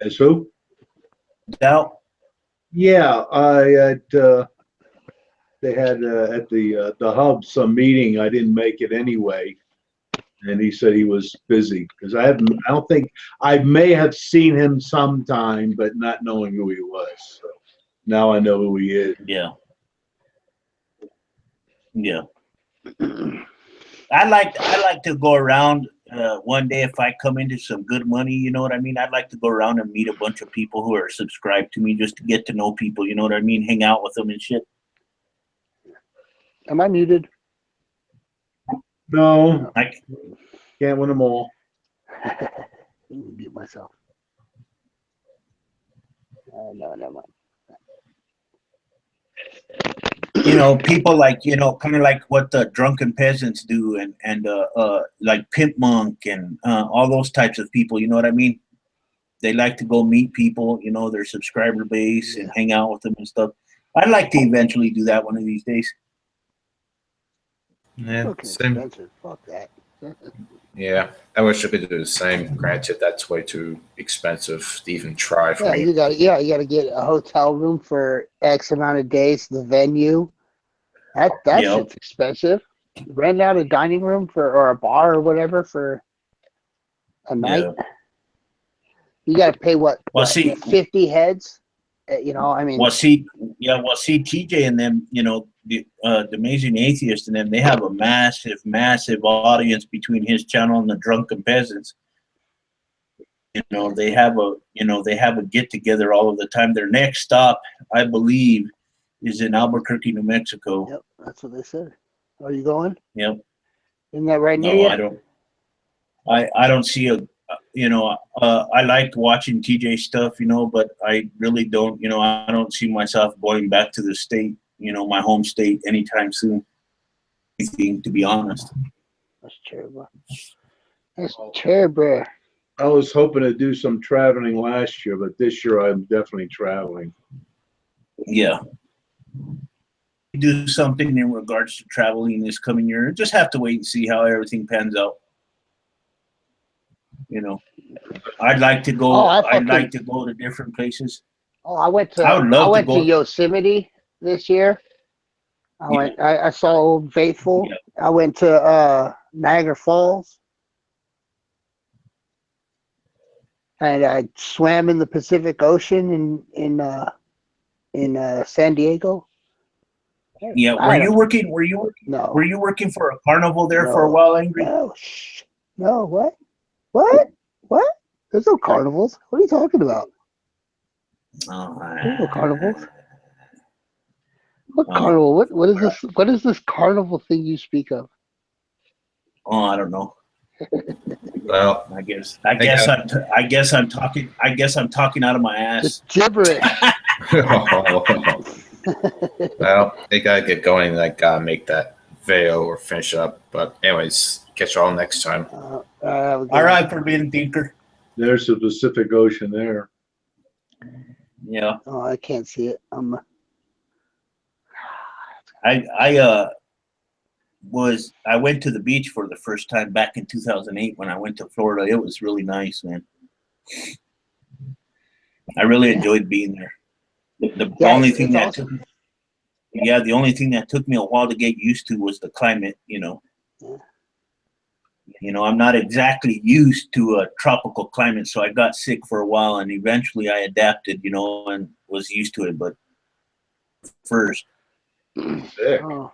As who? Doubt. Yeah, I had. They had at the hub some meeting. I didn't make it anyway, and he said he was busy because I don't think I may have seen him sometime, but not knowing who he was. So now I know who he is. Yeah. Yeah. I like to go around one day if I come into some good money, you know what I mean? I'd like to go around and meet a bunch of people who are subscribed to me just to get to know people, you know what I mean? Hang out with them and shit. Am I muted? No, I can't win them all. Mute myself. No, never mind. you know, people like, you know, kind of like what the drunken peasants do and like Pimp Monk and all those types of people, you know what I mean? They like to go meet people, you know, their subscriber base and hang out with them and stuff. I'd like to eventually do that one of these days. Yeah, Fucking same. expensive. Fuck that. Yeah, I wish I could do the same. Granted, that's way too expensive to even try for Yeah, me. you got to get a hotel room for X amount of days. The venue, that Yep. shit's expensive. Rent out a dining room or a bar or whatever for a night. Yeah. You got to pay what? Well, see, 50 heads. You know, I mean. well, see, TJ and them, you know, the Amazing Atheist and them, they have a massive audience between his channel and the Drunken Peasants. You know, they have a get together all of the time. Their next stop, I believe, is in Albuquerque, New Mexico. Yep, that's what they said. Are you going? Yep. Isn't that right near No, you? I don't. I don't see a. You know, I liked watching TJ stuff, you know, but I really don't. You know, I don't see myself going back to the state, you know, my home state anytime soon. To be honest. That's terrible. That's terrible. I was hoping to do some traveling last year, but this year I'm definitely traveling. Yeah. Do something in regards to traveling this coming year. Just have to wait and see how everything pans out. You know, I'd like to go. I'd like to go to different places. Oh, I went to. I would love I went to go to Yosemite this year. I saw Old Faithful. Yeah. I went to Niagara Falls. And I swam in the Pacific Ocean in San Diego. Yeah, were you working? No. Were you working for a carnival there for a No. while, Angry? No, shh. No, what? What? There's no carnivals. What are you talking about? There's no carnivals. What carnival? What is this? What is this carnival thing you speak of? Oh, I don't know. Well, I guess I'm talking out of my ass. Just gibberish. well, they gotta get going. They gotta make that video or finish up. But anyways, catch you all next time. All right, Forbidden Thinker. There's the Pacific Ocean there. Yeah. Oh, I can't see it. I went to the beach for the first time back in 2008 when I went to Florida. It was really nice, man. I really enjoyed being there. The only thing that took me a while to get used to was the climate, you know. Yeah. You know, I'm not exactly used to a tropical climate, so I got sick for a while and eventually I adapted, you know, and was used to it, but first. Sick. Oh,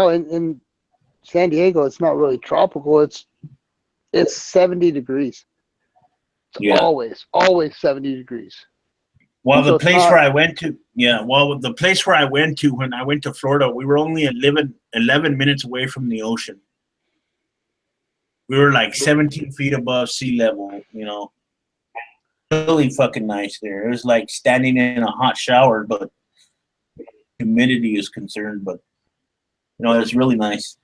in San Diego, it's not really tropical. It's 70 degrees. It's always 70 degrees. Well, the place where I went to, the place where I went to when I went to Florida, we were only 11 minutes away from the ocean. We were like 17 feet above sea level, you know. Really fucking nice there. It was like standing in a hot shower, but humidity is concerned, but you know, it's really nice.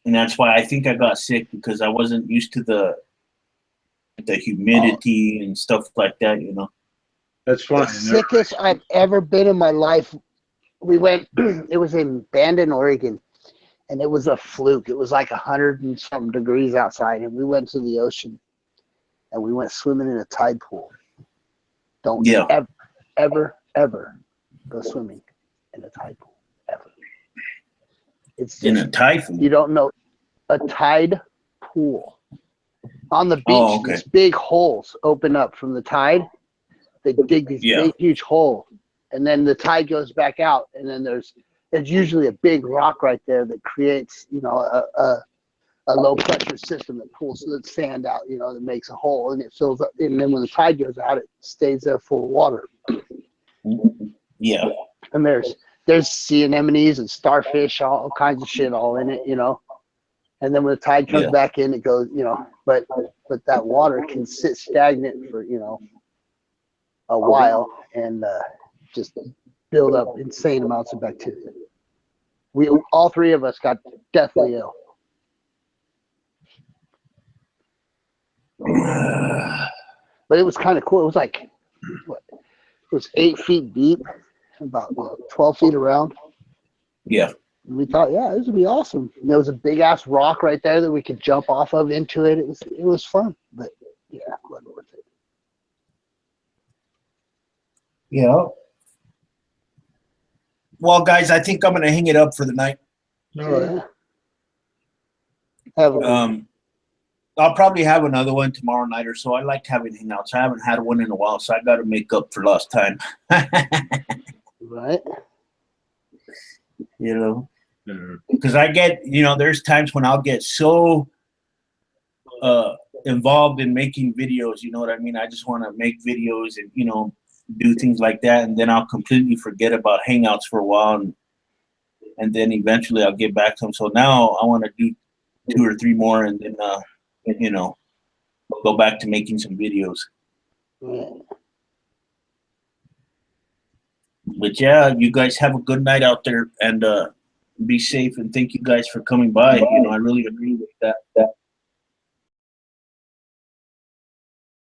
and that's why I think I got sick, because I wasn't used to the humidity and stuff like that, you know. That's The fine. sickest I've ever been in my life. We went. It was in Bandon, Oregon, and it was a fluke. It was like 100 and some degrees outside, and we went to the ocean, and we went swimming in a tide pool. Don't ever go swimming in a tide pool, ever. It's just, in a typhoon. you don't know, a tide pool. On the beach, these big holes open up from the tide. They dig these big, huge holes, and then the tide goes back out, and then there's usually a big rock right there that creates, you know, a low pressure system that pulls the sand out, you know, that makes a hole, and it fills up, and then when the tide goes out, it stays there full of water. Yeah. And there's sea anemones and starfish, all kinds of shit all in it, you know. And then when the tide comes back in, it goes, you know, but that water can sit stagnant for, you know, a while and just build up insane amounts of bacteria. We all three of us got deathly ill. But it was kind of cool. It was like, what? It was 8 feet deep, about 12 feet around. Yeah. And we thought, yeah, this would be awesome. And there was a big ass rock right there that we could jump off of into it. It was fun, but yeah, it wasn't worth it. Yeah. Well, guys, I think I'm gonna hang it up for the night. All right. I'll probably have another one tomorrow night or so. I like having hangouts. I haven't had one in a while, so I got to make up for lost time. Right. You know, because I get, you know, there's times when I'll get so involved in making videos. You know what I mean? I just want to make videos and, you know, do things like that, and then I'll completely forget about hangouts for a while, and then eventually I'll get back to them. So now I want to do 2 or 3 more, and then you know, go back to making some videos. But yeah, you guys have a good night out there, and be safe, and thank you guys for coming by. You know, I really agree with that.